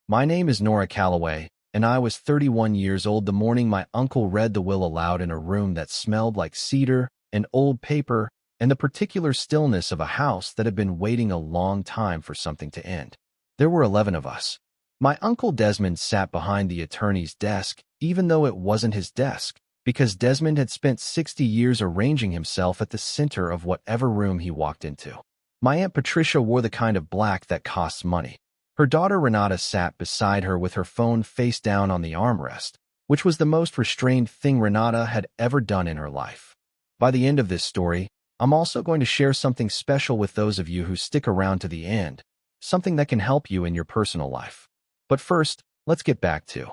My name is Nora Calloway, and I was 31 years old the morning my uncle read the will aloud in a room that smelled like cedar and old paper and the particular stillness of a house that had been waiting a long time for something to end. There were 11 of us. My uncle Desmond sat behind the attorney's desk, even though it wasn't his desk, because Desmond had spent 60 years arranging himself at the center of whatever room he walked into. My Aunt Patricia wore the kind of black that costs money. Her daughter Renata sat beside her with her phone face down on the armrest, which was the most restrained thing Renata had ever done in her life. By the end of this story, I'm also going to share something special with those of you who stick around to the end, something that can help you in your personal life. But first, let's get back to.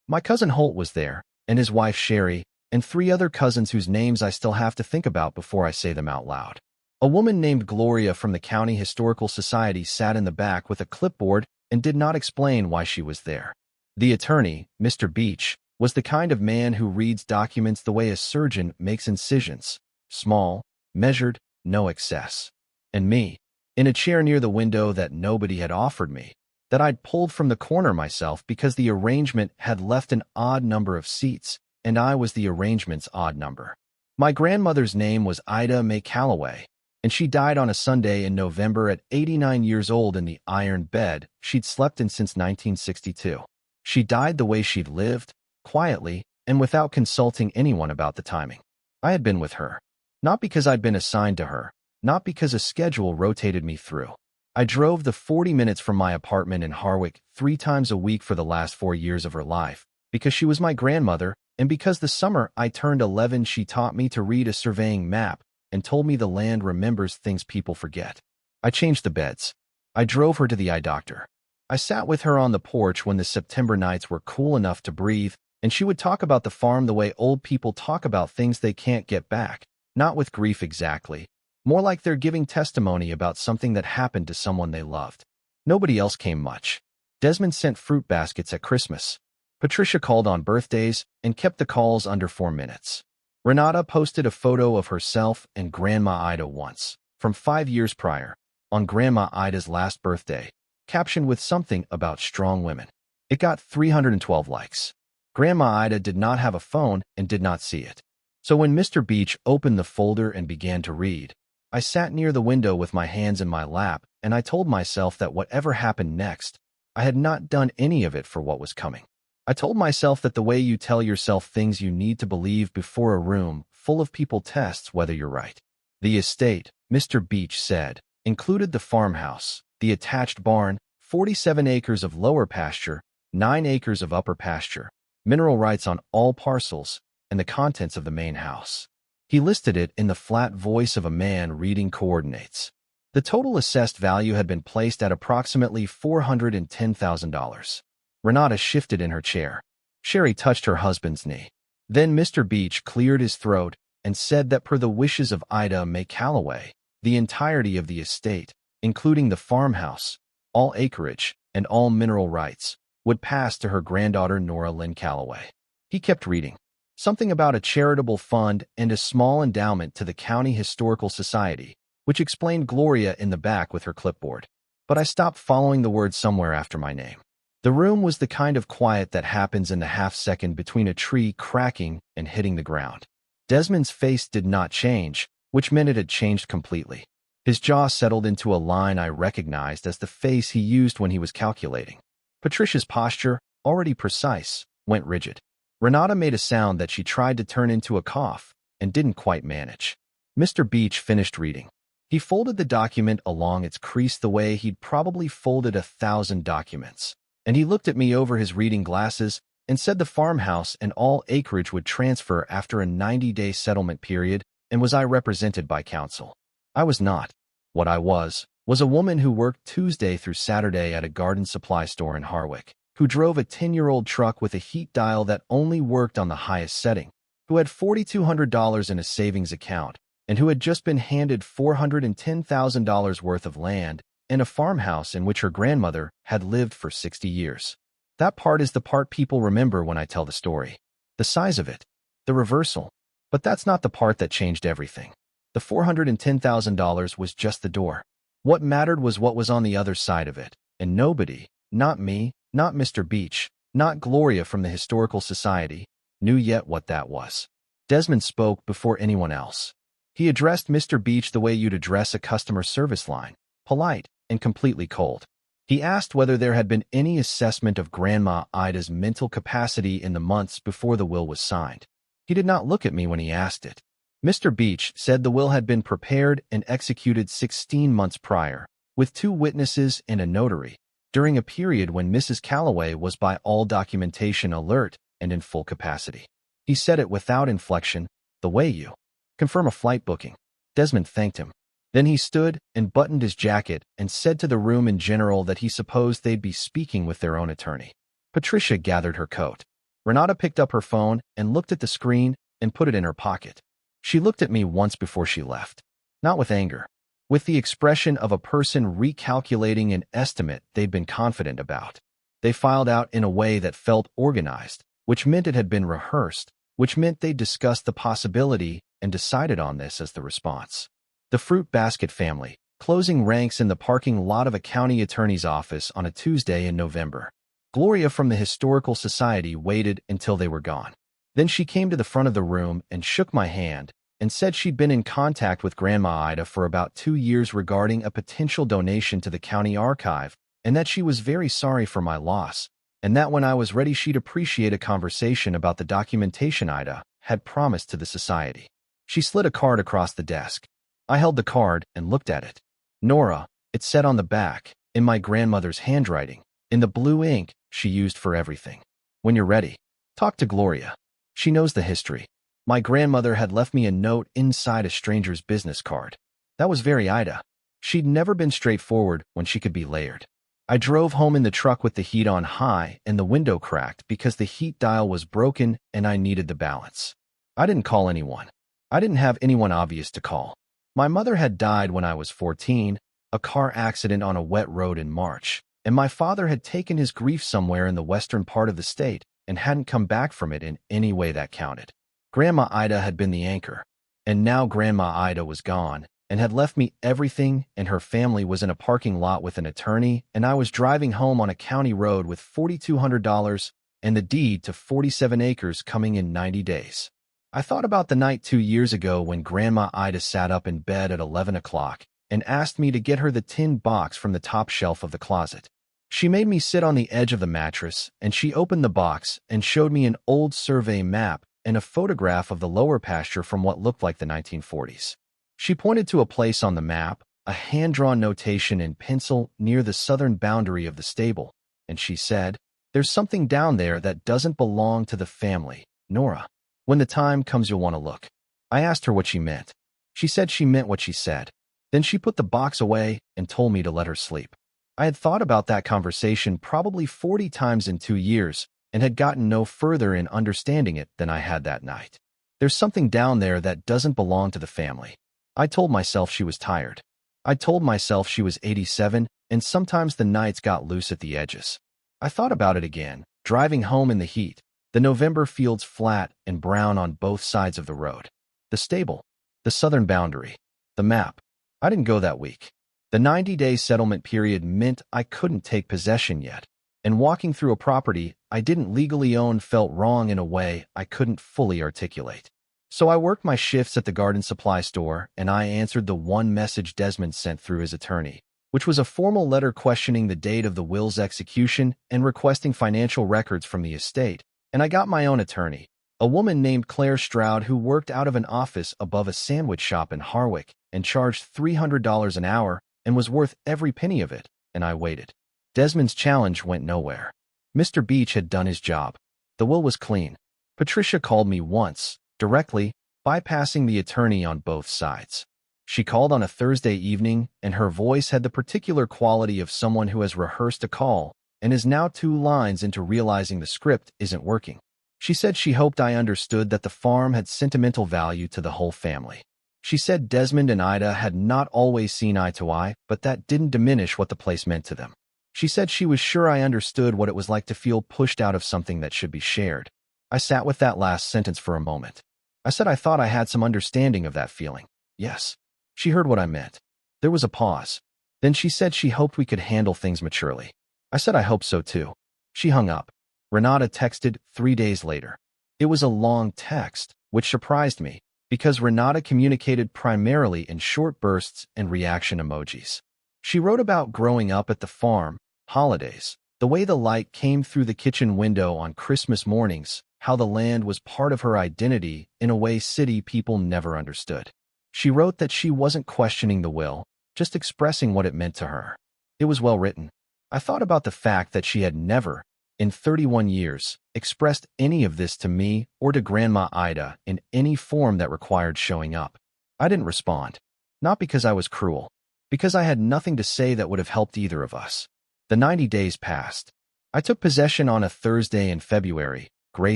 My cousin Holt was there, and his wife Sherry, and 3 other cousins whose names I still have to think about before I say them out loud. A woman named Gloria from the County Historical Society sat in the back with a clipboard and did not explain why she was there. The attorney, Mr. Beach, was the kind of man who reads documents the way a surgeon makes incisions: small, measured, no excess. And me, in a chair near the window that nobody had offered me, that I'd pulled from the corner myself because the arrangement had left an odd number of seats, and I was the arrangement's odd number. My grandmother's name was Ida Mae Calloway, and she died on a Sunday in November at 89 years old in the iron bed she'd slept in since 1962. She died the way she'd lived, quietly, and without consulting anyone about the timing. I had been with her. Not because I'd been assigned to her, not because a schedule rotated me through. I drove the 40 minutes from my apartment in Harwick 3 times a week for the last 4 years of her life, because she was my grandmother, and because the summer I turned 11 she taught me to read a surveying map and told me the land remembers things people forget. I changed the beds. I drove her to the eye doctor. I sat with her on the porch when the September nights were cool enough to breathe, and she would talk about the farm the way old people talk about things they can't get back, not with grief exactly, more like they're giving testimony about something that happened to someone they loved. Nobody else came much. Desmond sent fruit baskets at Christmas. Patricia called on birthdays and kept the calls under 4 minutes. Renata posted a photo of herself and Grandma Ida once, from 5 years prior, on Grandma Ida's last birthday, captioned with something about strong women. It got 312 likes. Grandma Ida did not have a phone and did not see it. So when Mr. Beach opened the folder and began to read, I sat near the window with my hands in my lap, and I told myself that whatever happened next, I had not done any of it for what was coming. I told myself that the way you tell yourself things you need to believe before a room full of people tests whether you're right. The estate, Mr. Beach said, included the farmhouse, the attached barn, 47 acres of lower pasture, 9 acres of upper pasture, mineral rights on all parcels, and the contents of the main house. He listed it in the flat voice of a man reading coordinates. The total assessed value had been placed at approximately $410,000. Renata shifted in her chair. Sherry touched her husband's knee. Then Mr. Beach cleared his throat and said that per the wishes of Ida Mae Calloway, the entirety of the estate, including the farmhouse, all acreage, and all mineral rights, would pass to her granddaughter Nora Lynn Calloway. He kept reading. Something about a charitable fund and a small endowment to the County Historical Society, which explained Gloria in the back with her clipboard. But I stopped following the word somewhere after my name. The room was the kind of quiet that happens in the half-second between a tree cracking and hitting the ground. Desmond's face did not change, which meant it had changed completely. His jaw settled into a line I recognized as the face he used when he was calculating. Patricia's posture, already precise, went rigid. Renata made a sound that she tried to turn into a cough and didn't quite manage. Mr. Beach finished reading. He folded the document along its crease the way he'd probably folded 1,000 documents. And he looked at me over his reading glasses and said the farmhouse and all acreage would transfer after a 90-day settlement period, and was I represented by counsel? I was not. What I was a woman who worked Tuesday through Saturday at a garden supply store in Harwick, who drove a 10-year-old truck with a heat dial that only worked on the highest setting, who had $4,200 in a savings account, and who had just been handed $410,000 worth of land and a farmhouse in which her grandmother had lived for 60 years. That part is the part people remember when I tell the story. The size of it. The reversal. But that's not the part that changed everything. The $410,000 was just the door. What mattered was what was on the other side of it, and nobody, not me, Not Mr. Beach, not Gloria from the Historical Society, knew yet what that was. Desmond spoke before anyone else. He addressed Mr. Beach the way you'd address a customer service line, polite and completely cold. He asked whether there had been any assessment of Grandma Ida's mental capacity in the months before the will was signed. He did not look at me when he asked it. Mr. Beach said the will had been prepared and executed 16 months prior, with 2 witnesses and a notary, during a period when Mrs. Calloway was by all documentation alert and in full capacity. He said it without inflection, the way you confirm a flight booking. Desmond thanked him. Then he stood and buttoned his jacket and said to the room in general that he supposed they'd be speaking with their own attorney. Patricia gathered her coat. Renata picked up her phone and looked at the screen and put it in her pocket. She looked at me once before she left. Not with anger. With the expression of a person recalculating an estimate they'd been confident about. They filed out in a way that felt organized, which meant it had been rehearsed, which meant they'd discussed the possibility and decided on this as the response. The fruit basket family, closing ranks in the parking lot of a county attorney's office on a Tuesday in November. Gloria from the Historical Society waited until they were gone. Then she came to the front of the room and shook my hand and said she'd been in contact with Grandma Ida for about 2 years regarding a potential donation to the county archive, and that she was very sorry for my loss, and that when I was ready she'd appreciate a conversation about the documentation Ida had promised to the society. She slid a card across the desk. I held the card and looked at it. Nora, it said on the back, in my grandmother's handwriting, in the blue ink she used for everything. When you're ready, talk to Gloria. She knows the history. My grandmother had left me a note inside a stranger's business card. That was very Ida. She'd never been straightforward when she could be layered. I drove home in the truck with the heat on high and the window cracked because the heat dial was broken and I needed the balance. I didn't call anyone. I didn't have anyone obvious to call. My mother had died when I was 14, a car accident on a wet road in March, and my father had taken his grief somewhere in the western part of the state and hadn't come back from it in any way that counted. Grandma Ida had been the anchor, and now Grandma Ida was gone and had left me everything, and her family was in a parking lot with an attorney, and I was driving home on a county road with $4,200 and the deed to 47 acres coming in 90 days. I thought about the night 2 years ago when Grandma Ida sat up in bed at 11 o'clock and asked me to get her the tin box from the top shelf of the closet. She made me sit on the edge of the mattress, and she opened the box and showed me an old survey map and a photograph of the lower pasture from what looked like the 1940s. She pointed to a place on the map, a hand-drawn notation in pencil near the southern boundary of the stable, and she said, "There's something down there that doesn't belong to the family, Nora. When the time comes, you'll want to look." I asked her what she meant. She said she meant what she said. Then she put the box away and told me to let her sleep. I had thought about that conversation probably 40 times in 2 years and had gotten no further in understanding it than I had that night. There's something down there that doesn't belong to the family. I told myself she was tired. I told myself she was 87, and sometimes the nights got loose at the edges. I thought about it again, driving home in the heat. The November fields flat and brown on both sides of the road. The stable. The southern boundary. The map. I didn't go that week. The 90-day settlement period meant I couldn't take possession yet, and walking through a property I didn't legally own felt wrong in a way I couldn't fully articulate. So I worked my shifts at the garden supply store, and I answered the one message Desmond sent through his attorney, which was a formal letter questioning the date of the will's execution and requesting financial records from the estate. And I got my own attorney, a woman named Claire Stroud who worked out of an office above a sandwich shop in Harwick and charged $300 an hour and was worth every penny of it, and I waited. Desmond's challenge went nowhere. Mr. Beach had done his job. The will was clean. Patricia called me once, directly, bypassing the attorney on both sides. She called on a Thursday evening, and her voice had the particular quality of someone who has rehearsed a call and is now 2 lines into realizing the script isn't working. She said she hoped I understood that the farm had sentimental value to the whole family. She said Desmond and Ida had not always seen eye to eye, but that didn't diminish what the place meant to them. She said she was sure I understood what it was like to feel pushed out of something that should be shared. I sat with that last sentence for a moment. I said I thought I had some understanding of that feeling. Yes. She heard what I meant. There was a pause. Then she said she hoped we could handle things maturely. I said I hope so too. She hung up. Renata texted 3 days later. It was a long text, which surprised me, because Renata communicated primarily in short bursts and reaction emojis. She wrote about growing up at the farm, holidays, the way the light came through the kitchen window on Christmas mornings, how the land was part of her identity in a way city people never understood. She wrote that she wasn't questioning the will, just expressing what it meant to her. It was well written. I thought about the fact that she had never, in 31 years, expressed any of this to me or to Grandma Ida in any form that required showing up. I didn't respond. Not because I was cruel, because I had nothing to say that would have helped either of us. The 90 days passed. I took possession on a Thursday in February, gray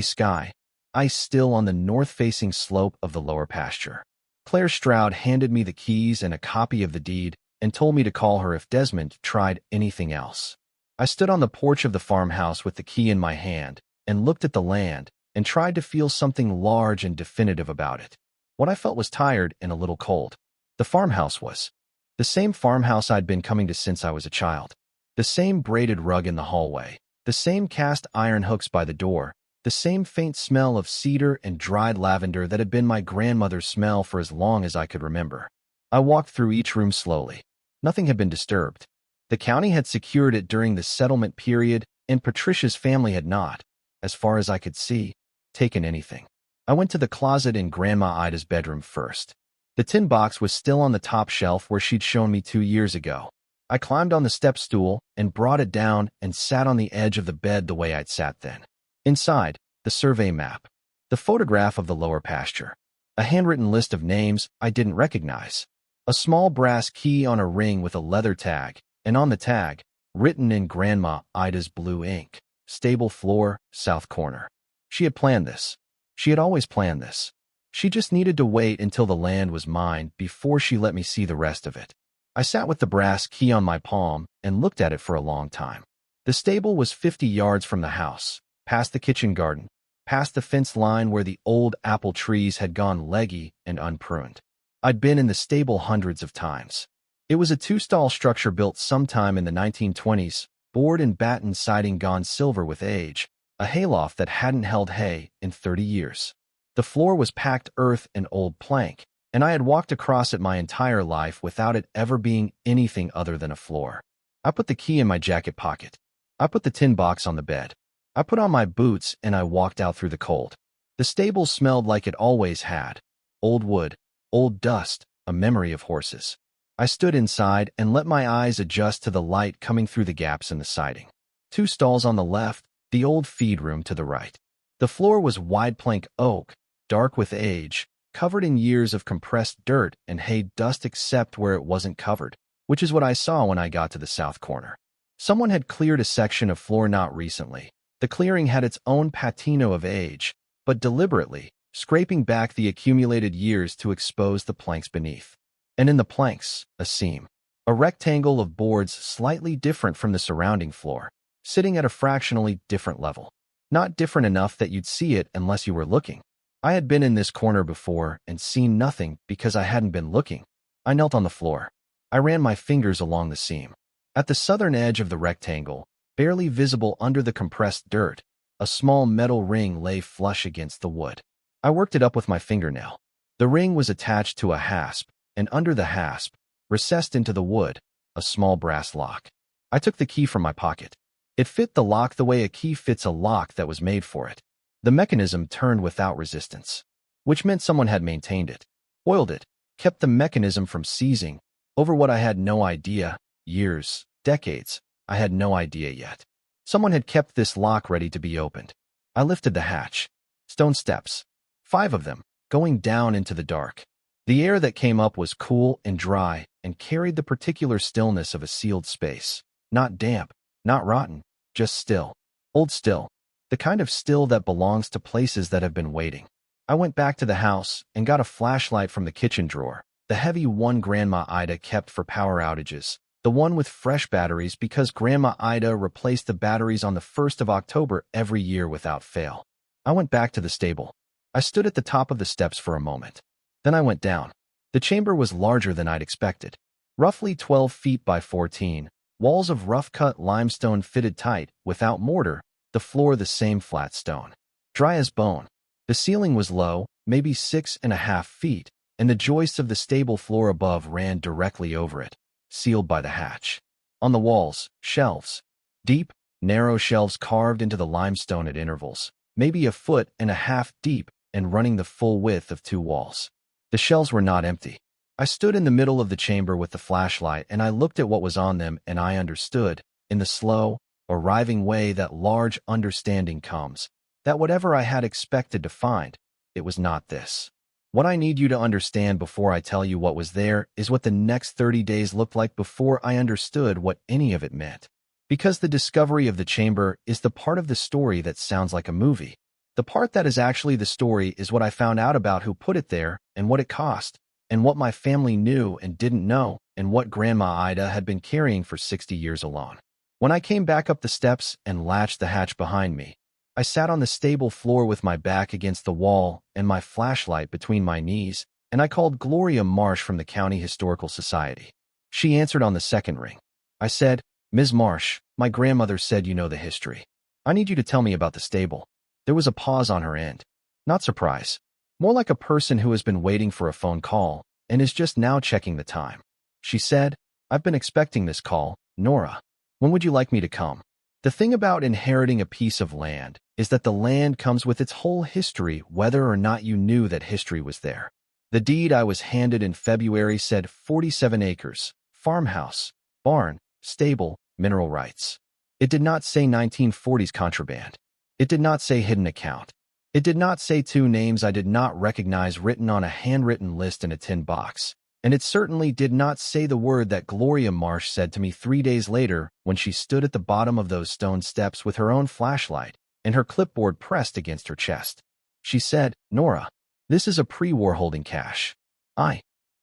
sky, ice still on the north-facing slope of the lower pasture. Claire Stroud handed me the keys and a copy of the deed and told me to call her if Desmond tried anything else. I stood on the porch of the farmhouse with the key in my hand and looked at the land and tried to feel something large and definitive about it. What I felt was tired and a little cold. The farmhouse was the same farmhouse I'd been coming to since I was a child. The same braided rug in the hallway, the same cast iron hooks by the door, the same faint smell of cedar and dried lavender that had been my grandmother's smell for as long as I could remember. I walked through each room slowly. Nothing had been disturbed. The county had secured it during the settlement period, and Patricia's family had not, as far as I could see, taken anything. I went to the closet in Grandma Ida's bedroom first. The tin box was still on the top shelf where she'd shown me 2 years ago. I climbed on the step stool and brought it down and sat on the edge of the bed the way I'd sat then. Inside, the survey map, the photograph of the lower pasture, a handwritten list of names I didn't recognize, a small brass key on a ring with a leather tag, and on the tag, written in Grandma Ida's blue ink, stable floor, south corner. She had planned this. She had always planned this. She just needed to wait until the land was mine before she let me see the rest of it. I sat with the brass key on my palm and looked at it for a long time. The stable was 50 yards from the house, past the kitchen garden, past the fence line where the old apple trees had gone leggy and unpruned. I'd been in the stable hundreds of times. It was a 2-stall structure built sometime in the 1920s, board and batten siding gone silver with age, a hayloft that hadn't held hay in 30 years. The floor was packed earth and old plank, and I had walked across it my entire life without it ever being anything other than a floor. I put the key in my jacket pocket. I put the tin box on the bed. I put on my boots and I walked out through the cold. The stable smelled like it always had. Old wood, old dust, a memory of horses. I stood inside and let my eyes adjust to the light coming through the gaps in the siding. 2 stalls on the left, the old feed room to the right. The floor was wide plank oak, dark with age, covered in years of compressed dirt and hay dust except where it wasn't covered, which is what I saw when I got to the south corner. Someone had cleared a section of floor not recently. The clearing had its own patina of age, but deliberately, scraping back the accumulated years to expose the planks beneath. And in the planks, a seam. A rectangle of boards slightly different from the surrounding floor, sitting at a fractionally different level. Not different enough that you'd see it unless you were looking. I had been in this corner before and seen nothing because I hadn't been looking. I knelt on the floor. I ran my fingers along the seam. At the southern edge of the rectangle, barely visible under the compressed dirt, a small metal ring lay flush against the wood. I worked it up with my fingernail. The ring was attached to a hasp, and under the hasp, recessed into the wood, a small brass lock. I took the key from my pocket. It fit the lock the way a key fits a lock that was made for it. The mechanism turned without resistance, which meant someone had maintained it, oiled it, kept the mechanism from seizing, over what I had no idea, years, decades, I had no idea yet. Someone had kept this lock ready to be opened. I lifted the hatch. Stone steps, 5 of them, going down into the dark. The air that came up was cool and dry and carried the particular stillness of a sealed space. Not damp, not rotten, just still. Old still. The kind of still that belongs to places that have been waiting. I went back to the house and got a flashlight from the kitchen drawer, the heavy one Grandma Ida kept for power outages, the one with fresh batteries because Grandma Ida replaced the batteries on the 1st of October every year without fail. I went back to the stable. I stood at the top of the steps for a moment. Then I went down. The chamber was larger than I'd expected. Roughly 12 feet by 14, Walls of rough-cut limestone fitted tight, without mortar, the floor the same flat stone. Dry as bone. The ceiling was low, maybe 6.5 feet, and the joists of the stable floor above ran directly over it, sealed by the hatch. On the walls, shelves. Deep, narrow shelves carved into the limestone at intervals, maybe 1.5 feet deep and running the full width of 2 walls. The shelves were not empty. I stood in the middle of the chamber with the flashlight and I looked at what was on them and I understood, in the slow, arriving way that large understanding comes, that whatever I had expected to find, it was not this. What I need you to understand before I tell you what was there is what the next 30 days looked like before I understood what any of it meant. Because the discovery of the chamber is the part of the story that sounds like a movie. The part that is actually the story is what I found out about who put it there and what it cost, and what my family knew and didn't know, and what Grandma Ida had been carrying for 60 years alone. When I came back up the steps and latched the hatch behind me, I sat on the stable floor with my back against the wall and my flashlight between my knees, and I called Gloria Marsh from the County Historical Society. She answered on the second ring. I said, "Ms. Marsh, my grandmother said you know the history. I need you to tell me about the stable." There was a pause on her end. Not surprise. More like a person who has been waiting for a phone call and is just now checking the time. She said, "I've been expecting this call, Nora. When would you like me to come?" The thing about inheriting a piece of land is that the land comes with its whole history whether or not you knew that history was there. The deed I was handed in February said 47 acres, farmhouse, barn, stable, mineral rights. It did not say 1940s contraband. It did not say hidden account. It did not say 2 names I did not recognize written on a handwritten list in a tin box. And it certainly did not say the word that Gloria Marsh said to me 3 days later when she stood at the bottom of those stone steps with her own flashlight and her clipboard pressed against her chest. She said, "Nora, this is a pre-war holding cache." I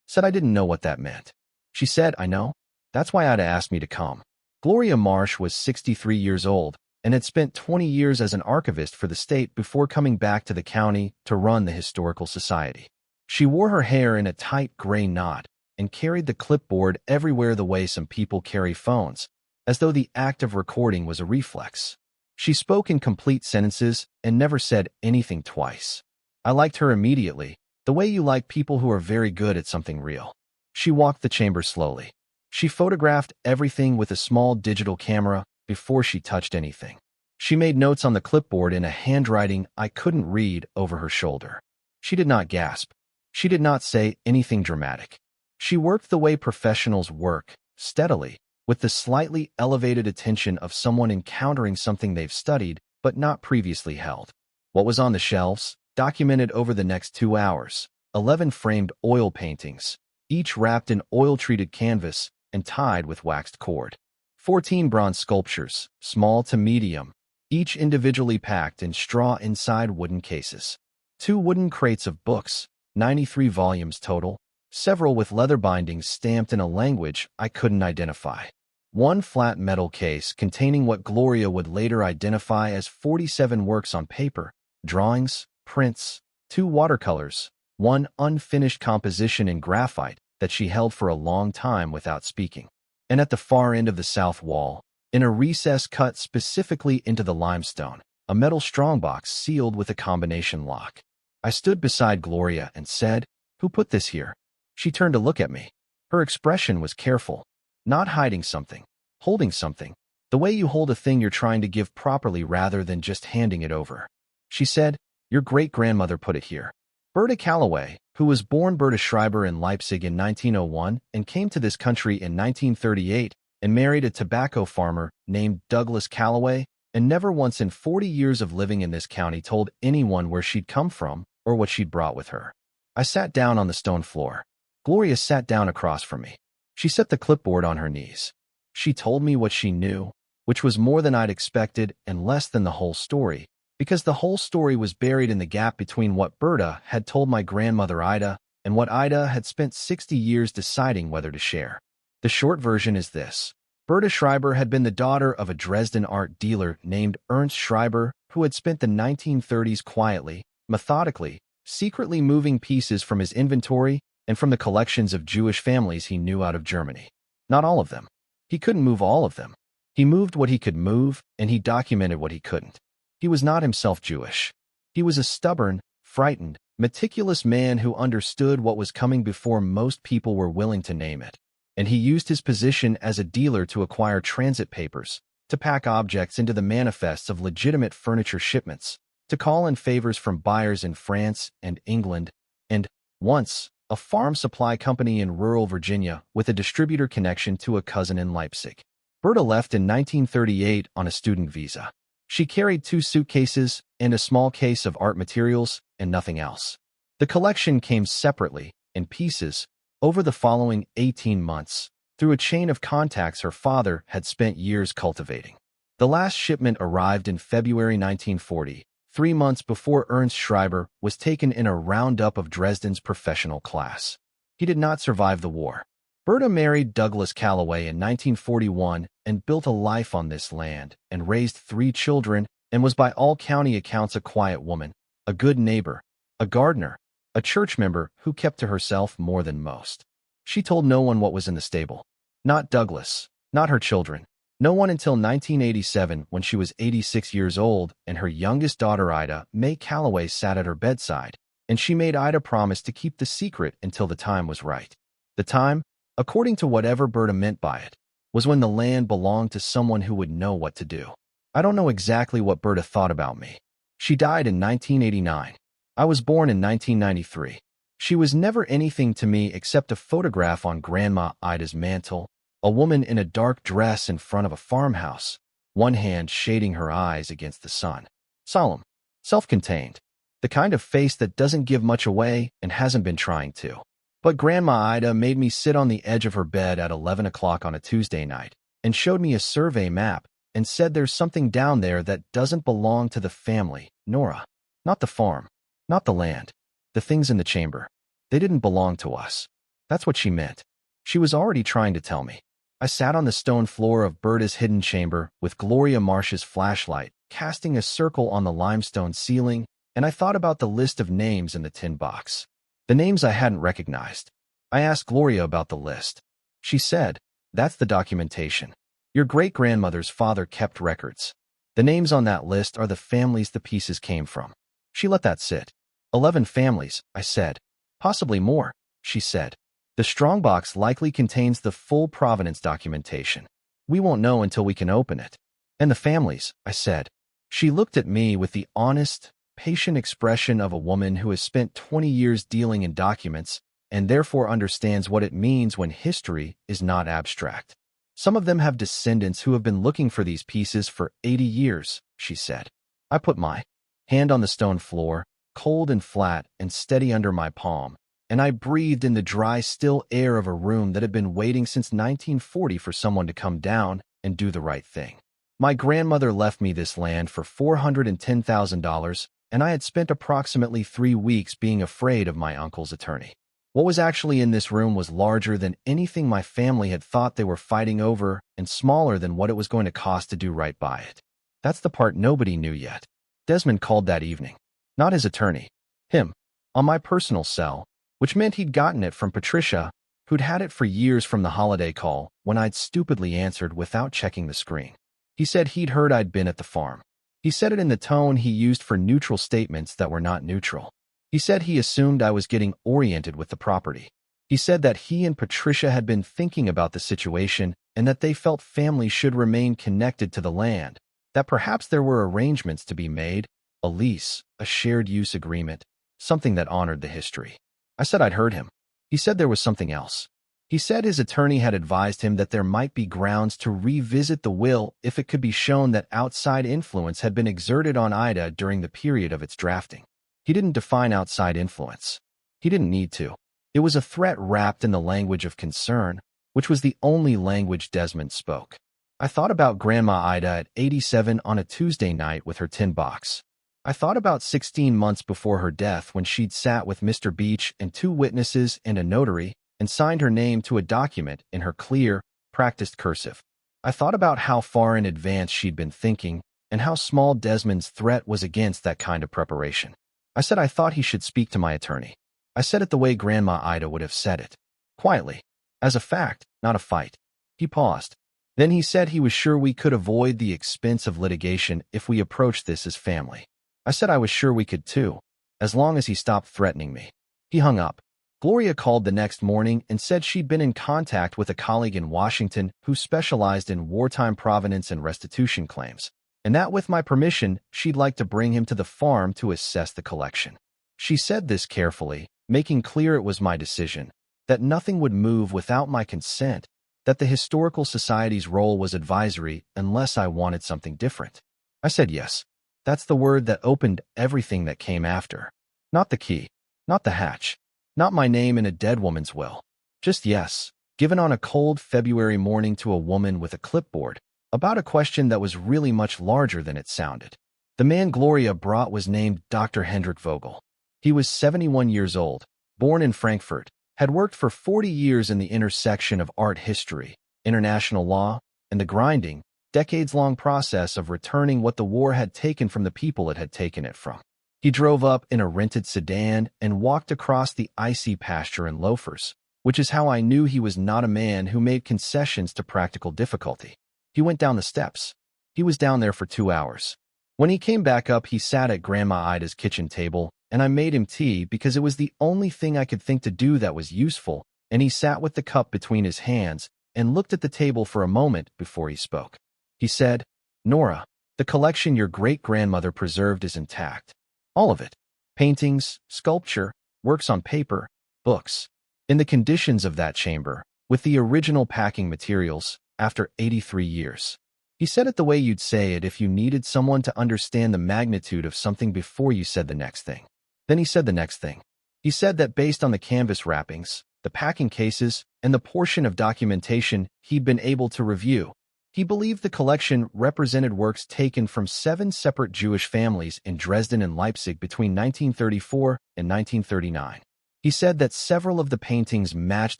said I didn't know what that meant. She said, "I know. That's why Ida asked me to come." Gloria Marsh was 63 years old and had spent 20 years as an archivist for the state before coming back to the county to run the Historical Society. She wore her hair in a tight gray knot and carried the clipboard everywhere the way some people carry phones, as though the act of recording was a reflex. She spoke in complete sentences and never said anything twice. I liked her immediately, the way you like people who are very good at something real. She walked the chamber slowly. She photographed everything with a small digital camera before she touched anything. She made notes on the clipboard in a handwriting I couldn't read over her shoulder. She did not gasp. She did not say anything dramatic. She worked the way professionals work, steadily, with the slightly elevated attention of someone encountering something they've studied but not previously held. What was on the shelves, documented over the next 2 hours, 11 framed oil paintings, each wrapped in oil-treated canvas and tied with waxed cord. 14 bronze sculptures, small to medium, each individually packed in straw inside wooden cases. 2 wooden crates of books, 93 volumes total, several with leather bindings stamped in a language I couldn't identify. 1 flat metal case containing what Gloria would later identify as 47 works on paper, drawings, prints, 2 watercolors, 1 unfinished composition in graphite that she held for a long time without speaking. And at the far end of the south wall, in a recess cut specifically into the limestone, a metal strongbox sealed with a combination lock. I stood beside Gloria and said, "Who put this here?" She turned to look at me. Her expression was careful, not hiding something, holding something, the way you hold a thing you're trying to give properly rather than just handing it over. She said, "Your great-grandmother put it here. Berta Calloway, who was born Berta Schreiber in Leipzig in 1901 and came to this country in 1938 and married a tobacco farmer named Douglas Calloway, and never once in 40 years of living in this county told anyone where she'd come from or what she'd brought with her." I sat down on the stone floor. Gloria sat down across from me. She set the clipboard on her knees. She told me what she knew, which was more than I'd expected and less than the whole story, because the whole story was buried in the gap between what Berta had told my grandmother Ida and what Ida had spent 60 years deciding whether to share. The short version is this. Berta Schreiber had been the daughter of a Dresden art dealer named Ernst Schreiber, who had spent the 1930s quietly, methodically, secretly moving pieces from his inventory and from the collections of Jewish families he knew out of Germany. Not all of them. He couldn't move all of them. He moved what he could move, and he documented what he couldn't. He was not himself Jewish. He was a stubborn, frightened, meticulous man who understood what was coming before most people were willing to name it. And he used his position as a dealer to acquire transit papers, to pack objects into the manifests of legitimate furniture shipments, to call in favors from buyers in France and England, and, once, a farm supply company in rural Virginia with a distributor connection to a cousin in Leipzig. Berta left in 1938 on a student visa. She carried 2 suitcases and a small case of art materials and nothing else. The collection came separately, in pieces, over the following 18 months, through a chain of contacts her father had spent years cultivating. The last shipment arrived in February 1940, 3 months before Ernst Schreiber was taken in a roundup of Dresden's professional class. He did not survive the war. Berta married Douglas Calloway in 1941 and built a life on this land and raised 3 children and was by all county accounts a quiet woman, a good neighbor, a gardener, a church member who kept to herself more than most. She told no one what was in the stable. Not Douglas, not her children. No one until 1987 when she was 86 years old and her youngest daughter Ida Mae Calloway sat at her bedside, and she made Ida promise to keep the secret until the time was right. The time, according to whatever Berta meant by it, was when the land belonged to someone who would know what to do. I don't know exactly what Berta thought about me. She died in 1989. I was born in 1993. She was never anything to me except a photograph on Grandma Ida's mantel, a woman in a dark dress in front of a farmhouse, one hand shading her eyes against the sun. Solemn, self-contained, the kind of face that doesn't give much away and hasn't been trying to. But Grandma Ida made me sit on the edge of her bed at 11 o'clock on a Tuesday night and showed me a survey map and said there's something down there that doesn't belong to the family, Nora. Not the farm, not the land, the things in the chamber. They didn't belong to us. That's what she meant. She was already trying to tell me. I sat on the stone floor of Berta's hidden chamber with Gloria Marsh's flashlight, casting a circle on the limestone ceiling, and I thought about the list of names in the tin box. The names I hadn't recognized. I asked Gloria about the list. She said, "That's the documentation. Your great-grandmother's father kept records. The names on that list are the families the pieces came from." She let that sit. 11 families, I said. Possibly more, she said. The strongbox likely contains the full provenance documentation. We won't know until we can open it. And the families, I said. She looked at me with the honest, patient expression of a woman who has spent 20 years dealing in documents and therefore understands what it means when history is not abstract. Some of them have descendants who have been looking for these pieces for 80 years, she said. I put my hand on the stone floor, cold and flat and steady under my palm, and I breathed in the dry, still air of a room that had been waiting since 1940 for someone to come down and do the right thing. My grandmother left me this land for $410,000, and I had spent approximately 3 weeks being afraid of my uncle's attorney. What was actually in this room was larger than anything my family had thought they were fighting over and smaller than what it was going to cost to do right by it. That's the part nobody knew yet. Desmond called that evening. Not his attorney. Him. On my personal cell, which meant he'd gotten it from Patricia, who'd had it for years from the holiday call when I'd stupidly answered without checking the screen. He said he'd heard I'd been at the farm. He said it in the tone he used for neutral statements that were not neutral. He said he assumed I was getting oriented with the property. He said that he and Patricia had been thinking about the situation and that they felt families should remain connected to the land, that perhaps there were arrangements to be made, a lease, a shared use agreement, something that honored the history. I said I'd heard him. He said there was something else. He said his attorney had advised him that there might be grounds to revisit the will if it could be shown that outside influence had been exerted on Ida during the period of its drafting. He didn't define outside influence. He didn't need to. It was a threat wrapped in the language of concern, which was the only language Desmond spoke. I thought about Grandma Ida at 87 on a Tuesday night with her tin box. I thought about 16 months before her death when she'd sat with Mr. Beach and 2 witnesses and a notary and signed her name to a document in her clear, practiced cursive. I thought about how far in advance she'd been thinking and how small Desmond's threat was against that kind of preparation. I said I thought he should speak to my attorney. I said it the way Grandma Ida would have said it. Quietly. As a fact, not a fight. He paused. Then he said he was sure we could avoid the expense of litigation if we approached this as family. I said I was sure we could too, as long as he stopped threatening me. He hung up. Gloria called the next morning and said she'd been in contact with a colleague in Washington who specialized in wartime provenance and restitution claims, and that with my permission, she'd like to bring him to the farm to assess the collection. She said this carefully, making clear it was my decision, that nothing would move without my consent, that the Historical Society's role was advisory unless I wanted something different. I said yes. That's the word that opened everything that came after. Not the key, not the hatch, not my name in a dead woman's will. Just yes, given on a cold February morning to a woman with a clipboard, about a question that was really much larger than it sounded. The man Gloria brought was named Dr. Hendrik Vogel. He was 71 years old, born in Frankfurt, had worked for 40 years in the intersection of art history, international law, and the grinding, decades-long process of returning what the war had taken from the people it had taken it from. He drove up in a rented sedan and walked across the icy pasture in loafers, which is how I knew he was not a man who made concessions to practical difficulty. He went down the steps. He was down there for 2 hours. When he came back up, he sat at Grandma Ida's kitchen table, and I made him tea because it was the only thing I could think to do that was useful, and he sat with the cup between his hands and looked at the table for a moment before he spoke. He said, "Nora, the collection your great-grandmother preserved is intact. All of it. Paintings, sculpture, works on paper, books. In the conditions of that chamber, with the original packing materials, after 83 years. He said it the way you'd say it if you needed someone to understand the magnitude of something before you said the next thing. Then he said the next thing. He said that based on the canvas wrappings, the packing cases, and the portion of documentation he'd been able to review, he believed the collection represented works taken from 7 separate Jewish families in Dresden and Leipzig between 1934 and 1939. He said that several of the paintings matched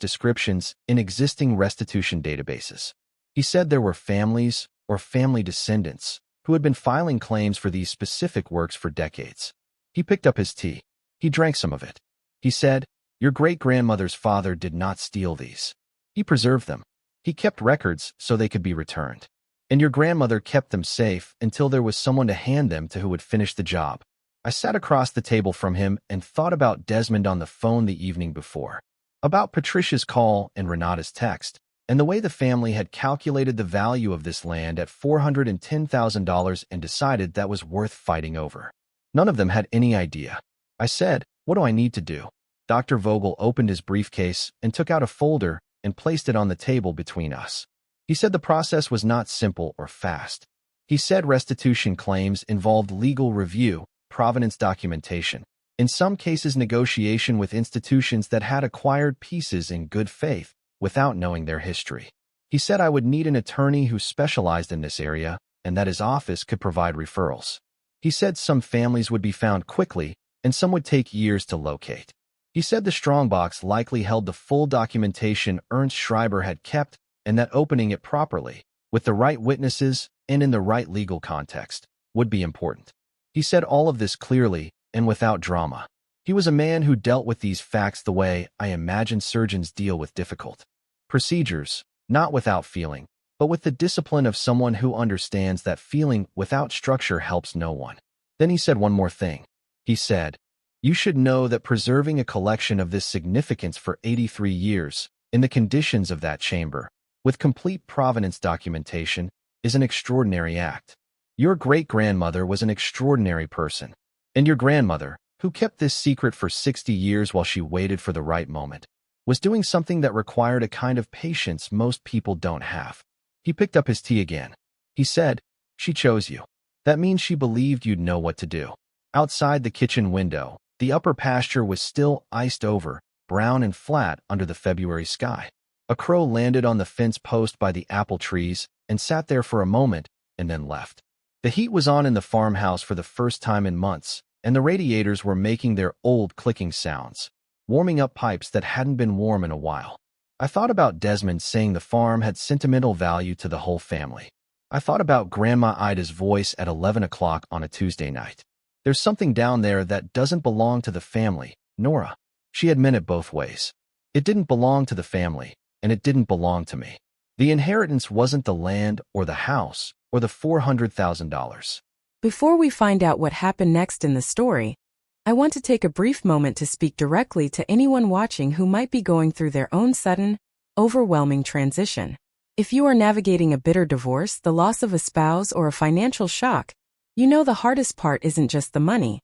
descriptions in existing restitution databases. He said there were families or family descendants who had been filing claims for these specific works for decades. He picked up his tea. He drank some of it. He said, "Your great-grandmother's father did not steal these. He preserved them. He kept records so they could be returned. And your grandmother kept them safe until there was someone to hand them to who would finish the job." I sat across the table from him and thought about Desmond on the phone the evening before, about Patricia's call and Renata's text, and the way the family had calculated the value of this land at $410,000 and decided that was worth fighting over. None of them had any idea. I said, "What do I need to do?" Dr. Vogel opened his briefcase and took out a folder and placed it on the table between us. He said the process was not simple or fast. He said restitution claims involved legal review, provenance documentation, in some cases negotiation with institutions that had acquired pieces in good faith without knowing their history. He said I would need an attorney who specialized in this area and that his office could provide referrals. He said some families would be found quickly and some would take years to locate. He said the strongbox likely held the full documentation Ernst Schreiber had kept and that opening it properly, with the right witnesses and in the right legal context, would be important. He said all of this clearly and without drama. He was a man who dealt with these facts the way I imagine surgeons deal with difficult procedures, not without feeling, but with the discipline of someone who understands that feeling without structure helps no one. Then he said one more thing. He said, "You should know that preserving a collection of this significance for 83 years, in the conditions of that chamber, with complete provenance documentation, is an extraordinary act. Your great-grandmother was an extraordinary person, and your grandmother, who kept this secret for 60 years while she waited for the right moment, was doing something that required a kind of patience most people don't have." He picked up his tea again. He said, "She chose you. That means she believed you'd know what to do." Outside the kitchen window, the upper pasture was still iced over, brown and flat under the February sky. A crow landed on the fence post by the apple trees and sat there for a moment and then left. The heat was on in the farmhouse for the first time in months, and the radiators were making their old clicking sounds, warming up pipes that hadn't been warm in a while. I thought about Desmond saying the farm had sentimental value to the whole family. I thought about Grandma Ida's voice at 11 o'clock on a Tuesday night. "There's something down there that doesn't belong to the family, Nora." She had meant it both ways. It didn't belong to the family, and it didn't belong to me. The inheritance wasn't the land or the house or the $400,000. Before we find out what happened next in the story, I want to take a brief moment to speak directly to anyone watching who might be going through their own sudden, overwhelming transition. If you are navigating a bitter divorce, the loss of a spouse, or a financial shock, you know the hardest part isn't just the money.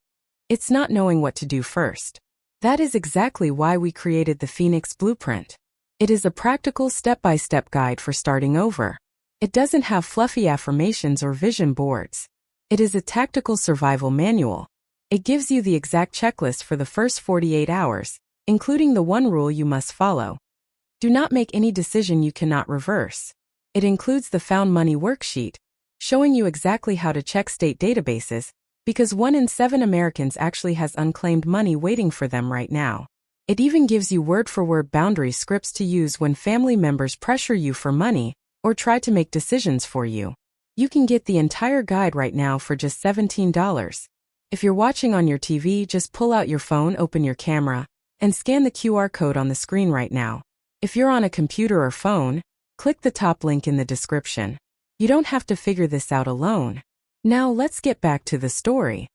It's not knowing what to do first. That is exactly why we created the Phoenix Blueprint. It is a practical step-by-step guide for starting over. It doesn't have fluffy affirmations or vision boards. It is a tactical survival manual. It gives you the exact checklist for the first 48 hours, including the one rule you must follow. Do not make any decision you cannot reverse. It includes the Found Money worksheet, showing you exactly how to check state databases, because 1 in 7 Americans actually has unclaimed money waiting for them right now. It even gives you word-for-word boundary scripts to use when family members pressure you for money or try to make decisions for you. You can get the entire guide right now for just $17. If you're watching on your TV, just pull out your phone, open your camera, and scan the QR code on the screen right now. If you're on a computer or phone, click the top link in the description. You don't have to figure this out alone. Now let's get back to the story.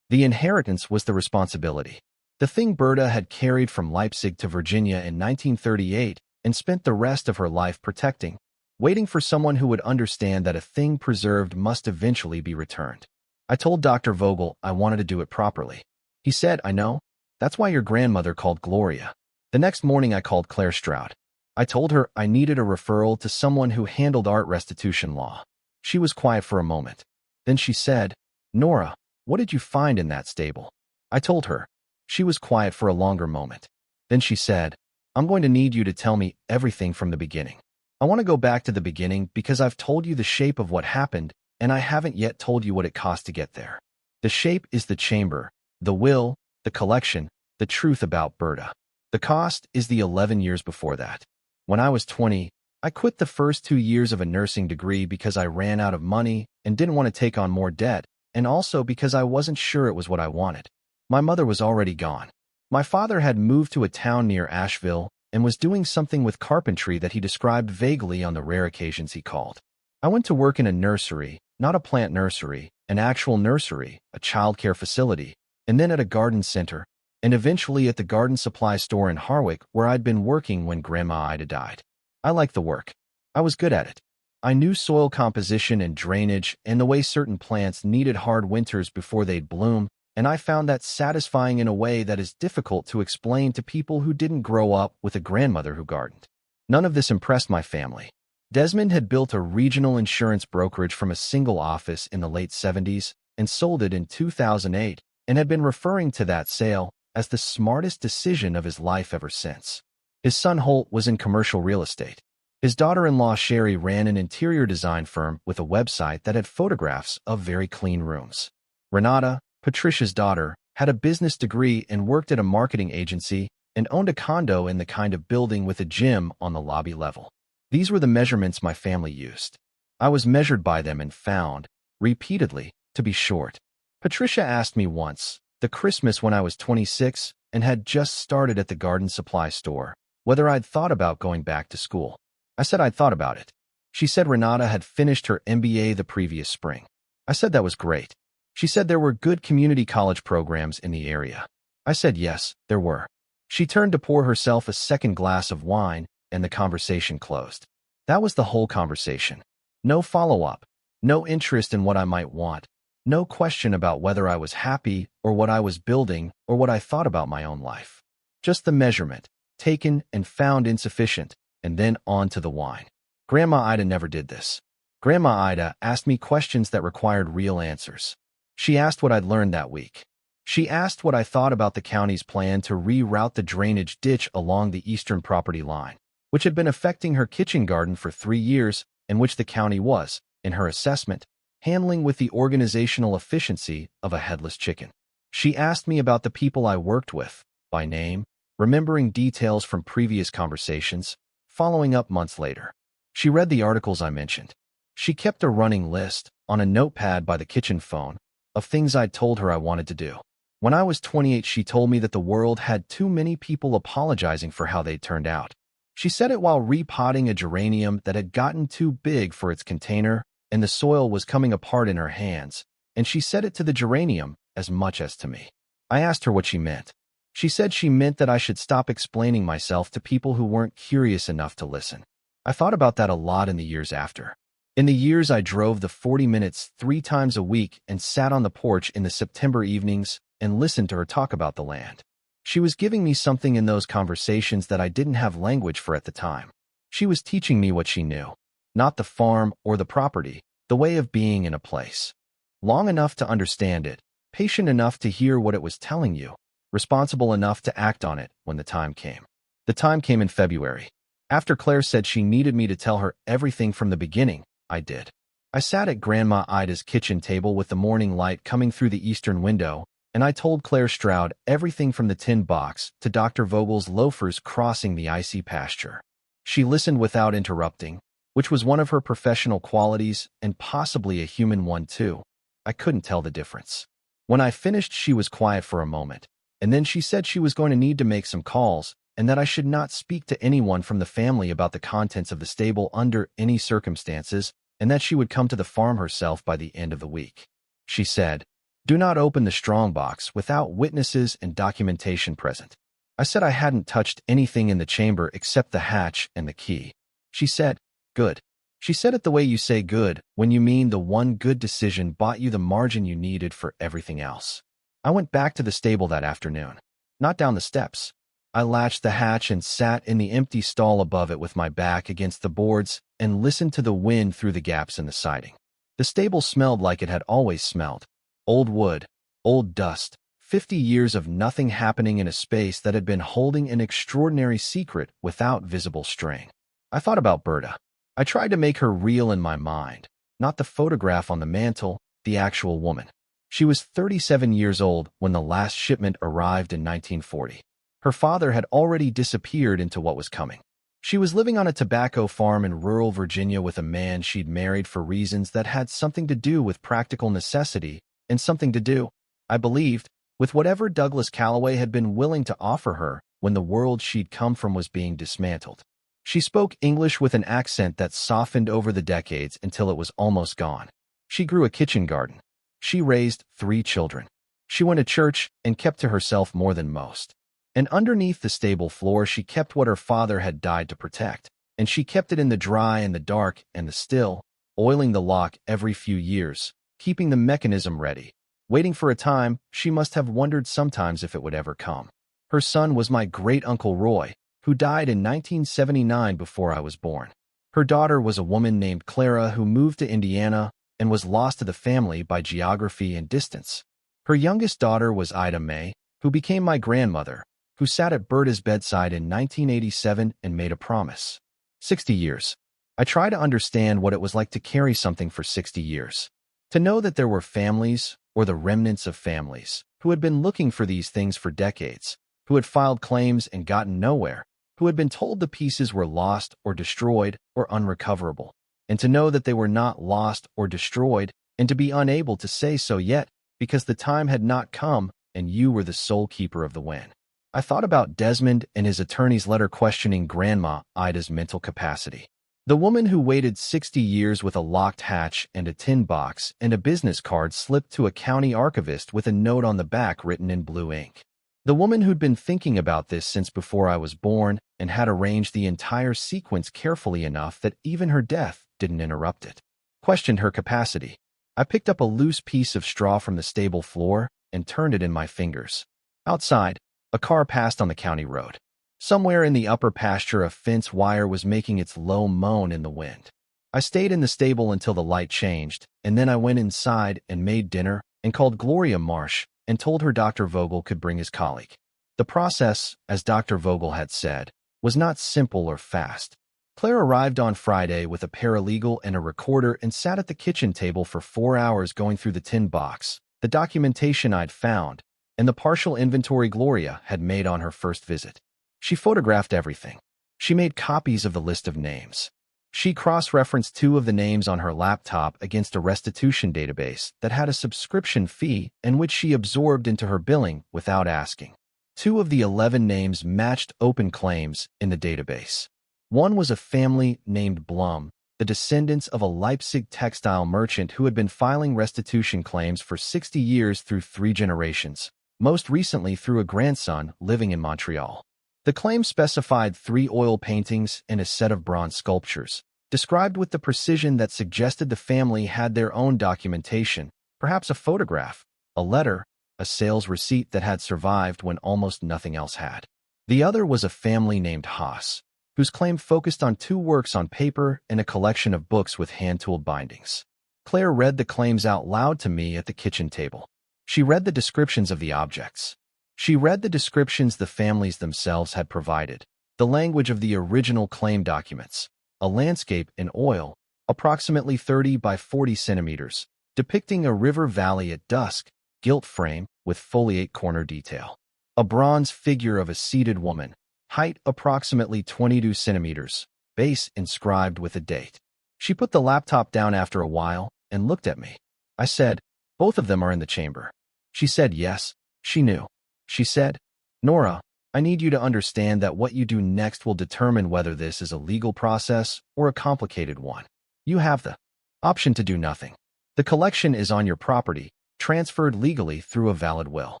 The inheritance was the responsibility. The thing Berta had carried from Leipzig to Virginia in 1938 and spent the rest of her life protecting, waiting for someone who would understand that a thing preserved must eventually be returned. I told Dr. Vogel I wanted to do it properly. He said, "I know. That's why your grandmother called Gloria." The next morning I called Claire Stroud. I told her I needed a referral to someone who handled art restitution law. She was quiet for a moment. Then she said, "Nora, what did you find in that stable?" I told her. She was quiet for a longer moment. Then she said, "I'm going to need you to tell me everything from the beginning. I want to go back to the beginning because I've told you the shape of what happened, and I haven't yet told you what it cost to get there. The shape is the chamber, the will, the collection, the truth about Berta. The cost is the 11 years before that. When I was 20, I quit the first 2 years of a nursing degree because I ran out of money and didn't want to take on more debt, and also because I wasn't sure it was what I wanted. My mother was already gone. My father had moved to a town near Asheville and was doing something with carpentry that he described vaguely on the rare occasions he called. I went to work in a nursery, not a plant nursery, an actual nursery, a childcare facility, and then at a garden center, and eventually at the garden supply store in Harwick where I'd been working when Grandma Ida died. I liked the work. I was good at it. I knew soil composition and drainage and the way certain plants needed hard winters before they'd bloom, and I found that satisfying in a way that is difficult to explain to people who didn't grow up with a grandmother who gardened. None of this impressed my family. Desmond had built a regional insurance brokerage from a single office in the late 70s and sold it in 2008 and had been referring to that sale as the smartest decision of his life ever since. His son Holt was in commercial real estate. His daughter-in-law Sherry ran an interior design firm with a website that had photographs of very clean rooms. Renata, Patricia's daughter, had a business degree and worked at a marketing agency and owned a condo in the kind of building with a gym on the lobby level. These were the measurements my family used. I was measured by them and found, repeatedly, to be short. Patricia asked me once, the Christmas when I was 26 and had just started at the garden supply store, whether I'd thought about going back to school. I said I'd thought about it. She said Renata had finished her MBA the previous spring. I said that was great. She said there were good community college programs in the area. I said yes, there were. She turned to pour herself a second glass of wine, and the conversation closed. That was the whole conversation. No follow-up, no interest in what I might want, no question about whether I was happy or what I was building or what I thought about my own life. Just the measurement, taken and found insufficient, and then on to the wine. Grandma Ida never did this. Grandma Ida asked me questions that required real answers. She asked what I'd learned that week. She asked what I thought about the county's plan to reroute the drainage ditch along the eastern property line, which had been affecting her kitchen garden for 3 years and which the county was, in her assessment, handling with the organizational efficiency of a headless chicken. She asked me about the people I worked with, by name, remembering details from previous conversations, following up months later. She read the articles I mentioned. She kept a running list, on a notepad by the kitchen phone, of things I'd told her I wanted to do. When I was 28, she told me that the world had too many people apologizing for how they'd turned out. She said it while repotting a geranium that had gotten too big for its container, and the soil was coming apart in her hands, and she said it to the geranium as much as to me. I asked her what she meant. She said she meant that I should stop explaining myself to people who weren't curious enough to listen. I thought about that a lot in the years after. In the years I drove the 40 minutes 3 times a week and sat on the porch in the September evenings and listened to her talk about the land. She was giving me something in those conversations that I didn't have language for at the time. She was teaching me what she knew. Not the farm or the property, the way of being in a place. Long enough to understand it, patient enough to hear what it was telling you, responsible enough to act on it when the time came. The time came in February. After Claire said she needed me to tell her everything from the beginning, I did. I sat at Grandma Ida's kitchen table with the morning light coming through the eastern window, and I told Claire Stroud everything from the tin box to Dr. Vogel's loafers crossing the icy pasture. She listened without interrupting, which was one of her professional qualities and possibly a human one too. I couldn't tell the difference. When I finished, she was quiet for a moment, and then she said she was going to need to make some calls and that I should not speak to anyone from the family about the contents of the stable under any circumstances, and that she would come to the farm herself by the end of the week. She said, "Do not open the strongbox without witnesses and documentation present." I said I hadn't touched anything in the chamber except the hatch and the key. She said, "Good." She said it the way you say good when you mean the one good decision bought you the margin you needed for everything else. I went back to the stable that afternoon. Not down the steps. I latched the hatch and sat in the empty stall above it with my back against the boards and listened to the wind through the gaps in the siding. The stable smelled like it had always smelled. Old wood, old dust, 50 years of nothing happening in a space that had been holding an extraordinary secret without visible string. I thought about Berta. I tried to make her real in my mind, not the photograph on the mantel, the actual woman. She was 37 years old when the last shipment arrived in 1940. Her father had already disappeared into what was coming. She was living on a tobacco farm in rural Virginia with a man she'd married for reasons that had something to do with practical necessity and something to do, I believed, with whatever Douglas Calloway had been willing to offer her when the world she'd come from was being dismantled. She spoke English with an accent that softened over the decades until it was almost gone. She grew a kitchen garden. She raised 3 children. She went to church and kept to herself more than most. And underneath the stable floor, she kept what her father had died to protect, and she kept it in the dry and the dark and the still, oiling the lock every few years, keeping the mechanism ready, waiting for a time she must have wondered sometimes if it would ever come. Her son was my great-uncle Roy, who died in 1979 before I was born. Her daughter was a woman named Clara who moved to Indiana and was lost to the family by geography and distance. Her youngest daughter was Ida Mae, who became my grandmother, who sat at Berta's bedside in 1987 and made a promise. 60 years. I try to understand what it was like to carry something for 60 years. To know that there were families, or the remnants of families, who had been looking for these things for decades, who had filed claims and gotten nowhere, who had been told the pieces were lost or destroyed or unrecoverable, and to know that they were not lost or destroyed, and to be unable to say so yet because the time had not come and you were the sole keeper of the win. I thought about Desmond and his attorney's letter questioning Grandma Ida's mental capacity. The woman who waited 60 years with a locked hatch and a tin box and a business card slipped to a county archivist with a note on the back written in blue ink. The woman who'd been thinking about this since before I was born and had arranged the entire sequence carefully enough that even her death didn't interrupt it. Questioned her capacity. I picked up a loose piece of straw from the stable floor and turned it in my fingers. Outside, a car passed on the county road. Somewhere in the upper pasture, a fence wire was making its low moan in the wind. I stayed in the stable until the light changed, and then I went inside and made dinner and called Gloria Marsh and told her Dr. Vogel could bring his colleague. The process, as Dr. Vogel had said, was not simple or fast. Claire arrived on Friday with a paralegal and a recorder and sat at the kitchen table for 4 hours going through the tin box, the documentation I'd found, and the partial inventory Gloria had made on her first visit. She photographed everything. She made copies of the list of names. She cross-referenced 2 of the names on her laptop against a restitution database that had a subscription fee and which she absorbed into her billing without asking. 2 of the 11 names matched open claims in the database. One was a family named Blum, the descendants of a Leipzig textile merchant who had been filing restitution claims for 60 years through 3 generations, most recently through a grandson living in Montreal. The claim specified 3 oil paintings and a set of bronze sculptures, described with the precision that suggested the family had their own documentation, perhaps a photograph, a letter, a sales receipt that had survived when almost nothing else had. The other was a family named Haas, whose claim focused on 2 works on paper and a collection of books with hand-tooled bindings. Claire read the claims out loud to me at the kitchen table. She read the descriptions of the objects. She read the descriptions the families themselves had provided, the language of the original claim documents, a landscape in oil, approximately 30 by 40 centimeters, depicting a river valley at dusk, gilt frame with foliate corner detail. A bronze figure of a seated woman, height approximately 22 centimeters, base inscribed with a date. She put the laptop down after a while and looked at me. I said, "Both of them are in the chamber." She said yes, she knew. She said, "Nora, I need you to understand that what you do next will determine whether this is a legal process or a complicated one. You have the option to do nothing. The collection is on your property, transferred legally through a valid will.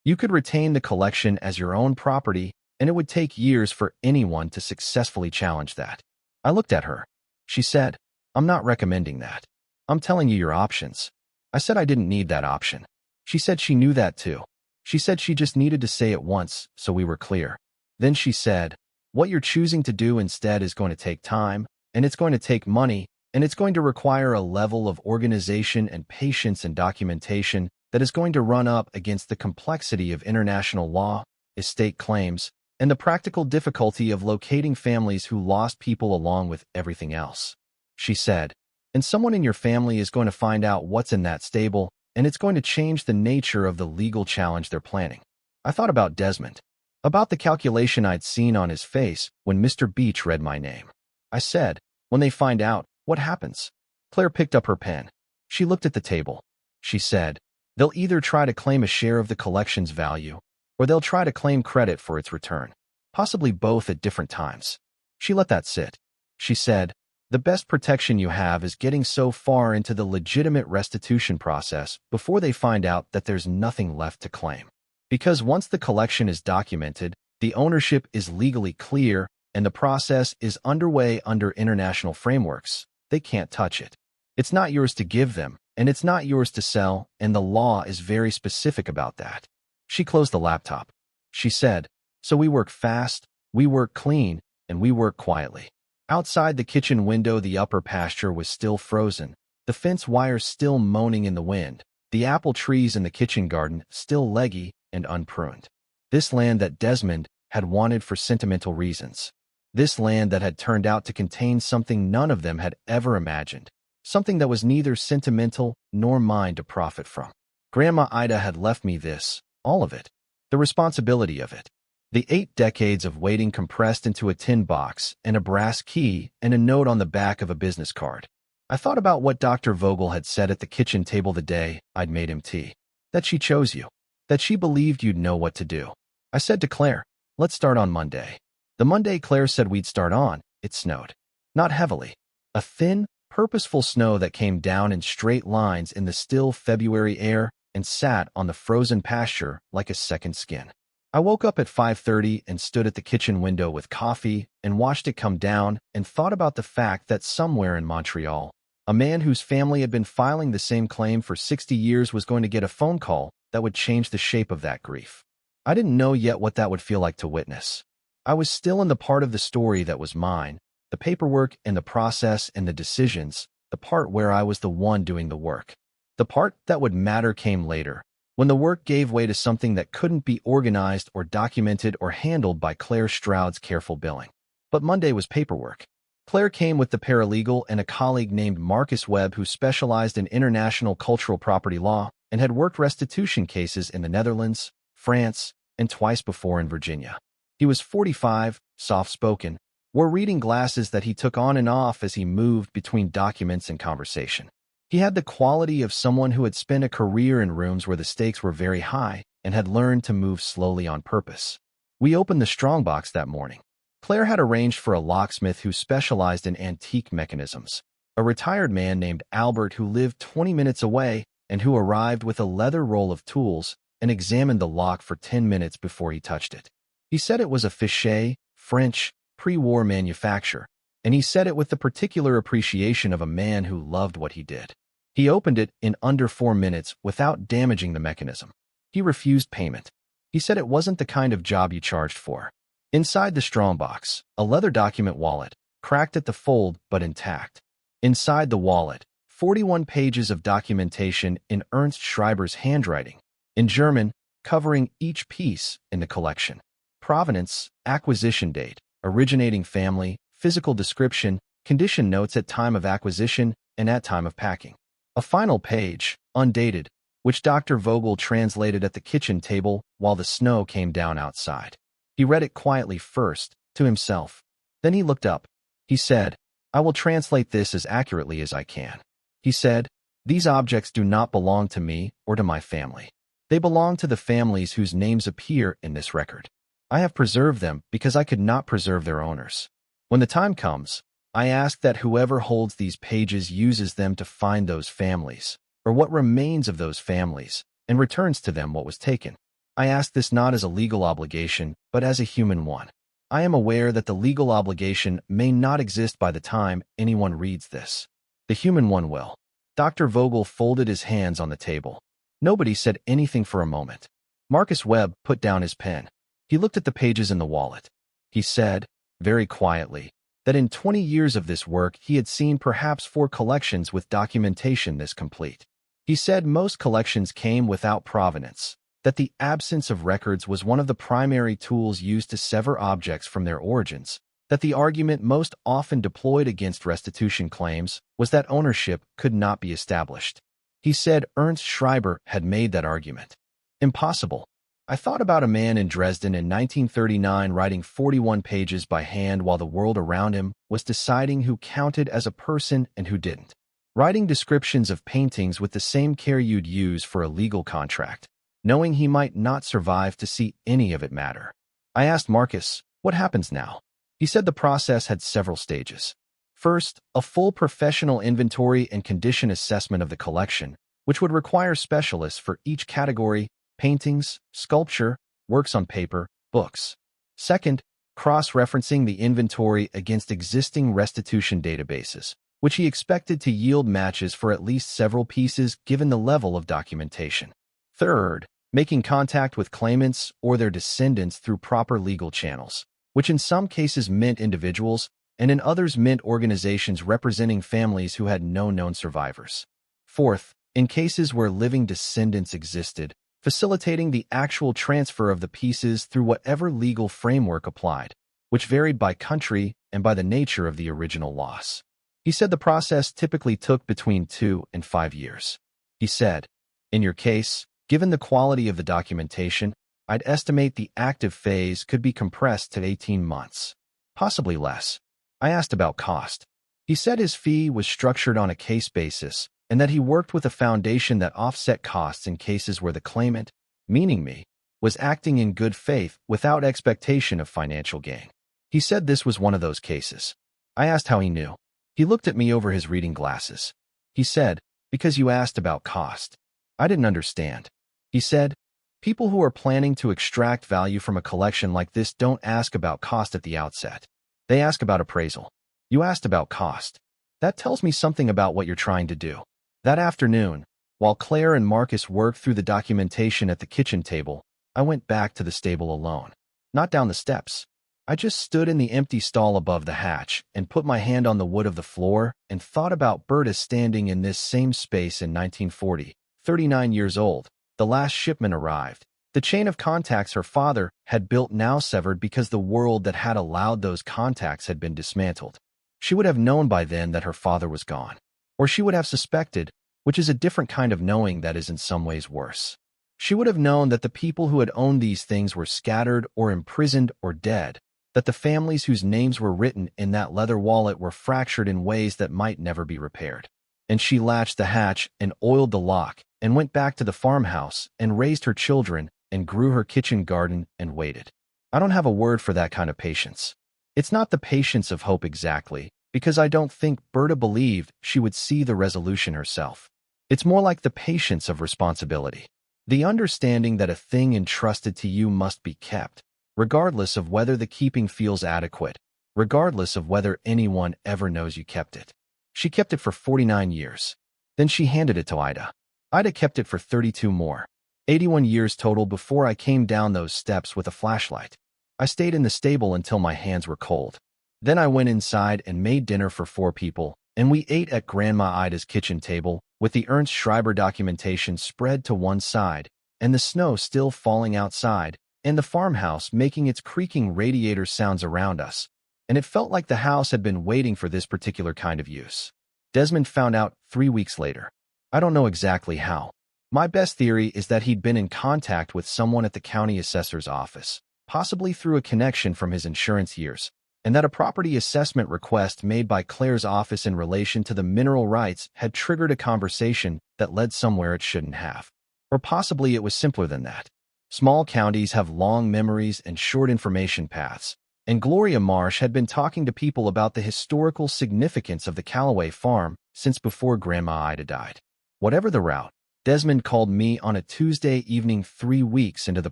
You could retain the collection as your own property, and it would take years for anyone to successfully challenge that." I looked at her. She said, "I'm not recommending that. I'm telling you your options." I said I didn't need that option. She said she knew that too. She said she just needed to say it once, so we were clear. Then she said, "What you're choosing to do instead is going to take time, and it's going to take money, and it's going to require a level of organization and patience and documentation that is going to run up against the complexity of international law, estate claims, and the practical difficulty of locating families who lost people along with everything else." She said, "And someone in your family is going to find out what's in that stable, and it's going to change the nature of the legal challenge they're planning." I thought about Desmond, about the calculation I'd seen on his face when Mr. Beach read my name. I said, "When they find out, what happens?" Claire picked up her pen. She looked at the table. She said, "They'll either try to claim a share of the collection's value, or they'll try to claim credit for its return, possibly both at different times." She let that sit. She said, "The best protection you have is getting so far into the legitimate restitution process before they find out that there's nothing left to claim. Because once the collection is documented, the ownership is legally clear, and the process is underway under international frameworks, they can't touch it. It's not yours to give them, and it's not yours to sell, and the law is very specific about that." She closed the laptop. She said, "So we work fast, we work clean, and we work quietly." Outside the kitchen window, the upper pasture was still frozen, the fence wires still moaning in the wind, the apple trees in the kitchen garden still leggy and unpruned. This land that Desmond had wanted for sentimental reasons. This land that had turned out to contain something none of them had ever imagined, something that was neither sentimental nor mine to profit from. Grandma Ida had left me this, all of it, the responsibility of it. The 8 decades of waiting compressed into a tin box and a brass key and a note on the back of a business card. I thought about what Dr. Vogel had said at the kitchen table the day I'd made him tea. That she chose you. That she believed you'd know what to do. I said to Claire, "Let's start on Monday." The Monday Claire said we'd start on, it snowed. Not heavily. A thin, purposeful snow that came down in straight lines in the still February air and sat on the frozen pasture like a second skin. I woke up at 5:30 and stood at the kitchen window with coffee and watched it come down and thought about the fact that somewhere in Montreal, a man whose family had been filing the same claim for 60 years was going to get a phone call that would change the shape of that grief. I didn't know yet what that would feel like to witness. I was still in the part of the story that was mine, the paperwork and the process and the decisions, the part where I was the one doing the work. The part that would matter came later, when the work gave way to something that couldn't be organized or documented or handled by Claire Stroud's careful billing. But Monday was paperwork. Claire came with the paralegal and a colleague named Marcus Webb who specialized in international cultural property law and had worked restitution cases in the Netherlands, France, and twice before in Virginia. He was 45, soft-spoken, wore reading glasses that he took on and off as he moved between documents and conversation. He had the quality of someone who had spent a career in rooms where the stakes were very high and had learned to move slowly on purpose. We opened the strongbox that morning. Claire had arranged for a locksmith who specialized in antique mechanisms, a retired man named Albert who lived 20 minutes away and who arrived with a leather roll of tools and examined the lock for 10 minutes before he touched it. He said it was a Fichet, French, pre-war manufacture, and he said it with the particular appreciation of a man who loved what he did. He opened it in under 4 minutes without damaging the mechanism. He refused payment. He said it wasn't the kind of job you charged for. Inside the strongbox, a leather document wallet, cracked at the fold but intact. Inside the wallet, 41 pages of documentation in Ernst Schreiber's handwriting, in German, covering each piece in the collection. Provenance, acquisition date, originating family, physical description, condition notes at time of acquisition and at time of packing. A final page, undated, which Dr. Vogel translated at the kitchen table while the snow came down outside. He read it quietly first, to himself. Then he looked up. He said, "I will translate this as accurately as I can." He said, "These objects do not belong to me or to my family. They belong to the families whose names appear in this record. I have preserved them because I could not preserve their owners. When the time comes, I ask that whoever holds these pages uses them to find those families, or what remains of those families, and returns to them what was taken. I ask this not as a legal obligation, but as a human one. I am aware that the legal obligation may not exist by the time anyone reads this. The human one will." Dr. Vogel folded his hands on the table. Nobody said anything for a moment. Marcus Webb put down his pen. He looked at the pages in the wallet. He said, very quietly, that in 20 years of this work he had seen perhaps 4 collections with documentation this complete. He said most collections came without provenance, that the absence of records was one of the primary tools used to sever objects from their origins, that the argument most often deployed against restitution claims was that ownership could not be established. He said Ernst Schreiber had made that argument. Impossible. I thought about a man in Dresden in 1939 writing 41 pages by hand while the world around him was deciding who counted as a person and who didn't. Writing descriptions of paintings with the same care you'd use for a legal contract, knowing he might not survive to see any of it matter. I asked Marcus, "What happens now?" He said the process had several stages. First, a full professional inventory and condition assessment of the collection, which would require specialists for each category: paintings, sculpture, works on paper, books. Second, cross-referencing the inventory against existing restitution databases, which he expected to yield matches for at least several pieces given the level of documentation. Third, making contact with claimants or their descendants through proper legal channels, which in some cases meant individuals and in others meant organizations representing families who had no known survivors. Fourth, in cases where living descendants existed, facilitating the actual transfer of the pieces through whatever legal framework applied, which varied by country and by the nature of the original loss. He said the process typically took between 2 and 5 years. He said, "In your case, given the quality of the documentation, I'd estimate the active phase could be compressed to 18 months, possibly less." I asked about cost. He said his fee was structured on a case basis and that he worked with a foundation that offset costs in cases where the claimant, meaning me, was acting in good faith without expectation of financial gain. He said this was one of those cases. I asked how he knew. He looked at me over his reading glasses. He said, "Because you asked about cost." I didn't understand. He said, "People who are planning to extract value from a collection like this don't ask about cost at the outset. They ask about appraisal. You asked about cost. That tells me something about what you're trying to do." That afternoon, while Claire and Marcus worked through the documentation at the kitchen table, I went back to the stable alone. Not down the steps. I just stood in the empty stall above the hatch and put my hand on the wood of the floor and thought about Berta standing in this same space in 1940, 39 years old. The last shipment arrived. The chain of contacts her father had built now severed because the world that had allowed those contacts had been dismantled. She would have known by then that her father was gone. Or she would have suspected, which is a different kind of knowing that is in some ways worse. She would have known that the people who had owned these things were scattered or imprisoned or dead, that the families whose names were written in that leather wallet were fractured in ways that might never be repaired. And she latched the hatch and oiled the lock and went back to the farmhouse and raised her children and grew her kitchen garden and waited. I don't have a word for that kind of patience. It's not the patience of hope exactly, because I don't think Berta believed she would see the resolution herself. It's more like the patience of responsibility. The understanding that a thing entrusted to you must be kept, regardless of whether the keeping feels adequate, regardless of whether anyone ever knows you kept it. She kept it for 49 years. Then she handed it to Ida. Ida kept it for 32 more. 81 years total before I came down those steps with a flashlight. I stayed in the stable until my hands were cold. Then I went inside and made dinner for 4 people, and we ate at Grandma Ida's kitchen table, with the Ernst Schreiber documentation spread to one side, and the snow still falling outside, and the farmhouse making its creaking radiator sounds around us. And it felt like the house had been waiting for this particular kind of use. Desmond found out 3 weeks later. I don't know exactly how. My best theory is that he'd been in contact with someone at the county assessor's office, possibly through a connection from his insurance years, and that a property assessment request made by Claire's office in relation to the mineral rights had triggered a conversation that led somewhere it shouldn't have. Or possibly it was simpler than that. Small counties have long memories and short information paths, and Gloria Marsh had been talking to people about the historical significance of the Calloway farm since before Grandma Ida died. Whatever the route, Desmond called me on a Tuesday evening 3 weeks into the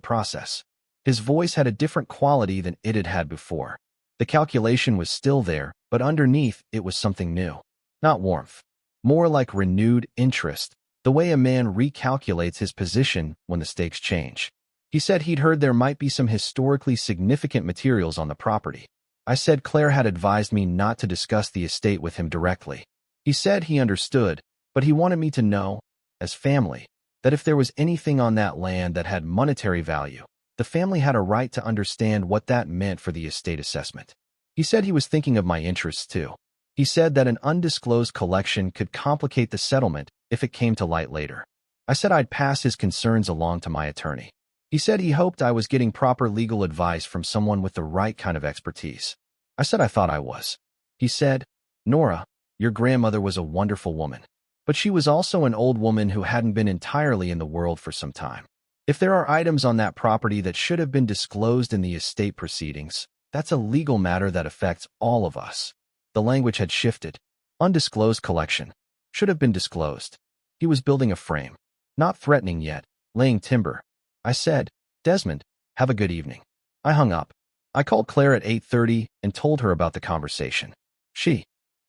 process. His voice had a different quality than it had had before. The calculation was still there, but underneath it was something new. Not warmth. More like renewed interest, the way a man recalculates his position when the stakes change. He said he'd heard there might be some historically significant materials on the property. I said Claire had advised me not to discuss the estate with him directly. He said he understood, but he wanted me to know, as family, that if there was anything on that land that had monetary value, the family had a right to understand what that meant for the estate assessment. He said he was thinking of my interests too. He said that an undisclosed collection could complicate the settlement if it came to light later. I said I'd pass his concerns along to my attorney. He said he hoped I was getting proper legal advice from someone with the right kind of expertise. I said I thought I was. He said, "Nora, your grandmother was a wonderful woman. But she was also an old woman who hadn't been entirely in the world for some time. If there are items on that property that should have been disclosed in the estate proceedings, that's a legal matter that affects all of us." The language had shifted. Undisclosed collection. Should have been disclosed. He was building a frame. Not threatening yet, laying timber. I said, "Desmond, have a good evening." I hung up. I called Claire at 8:30 and told her about the conversation. She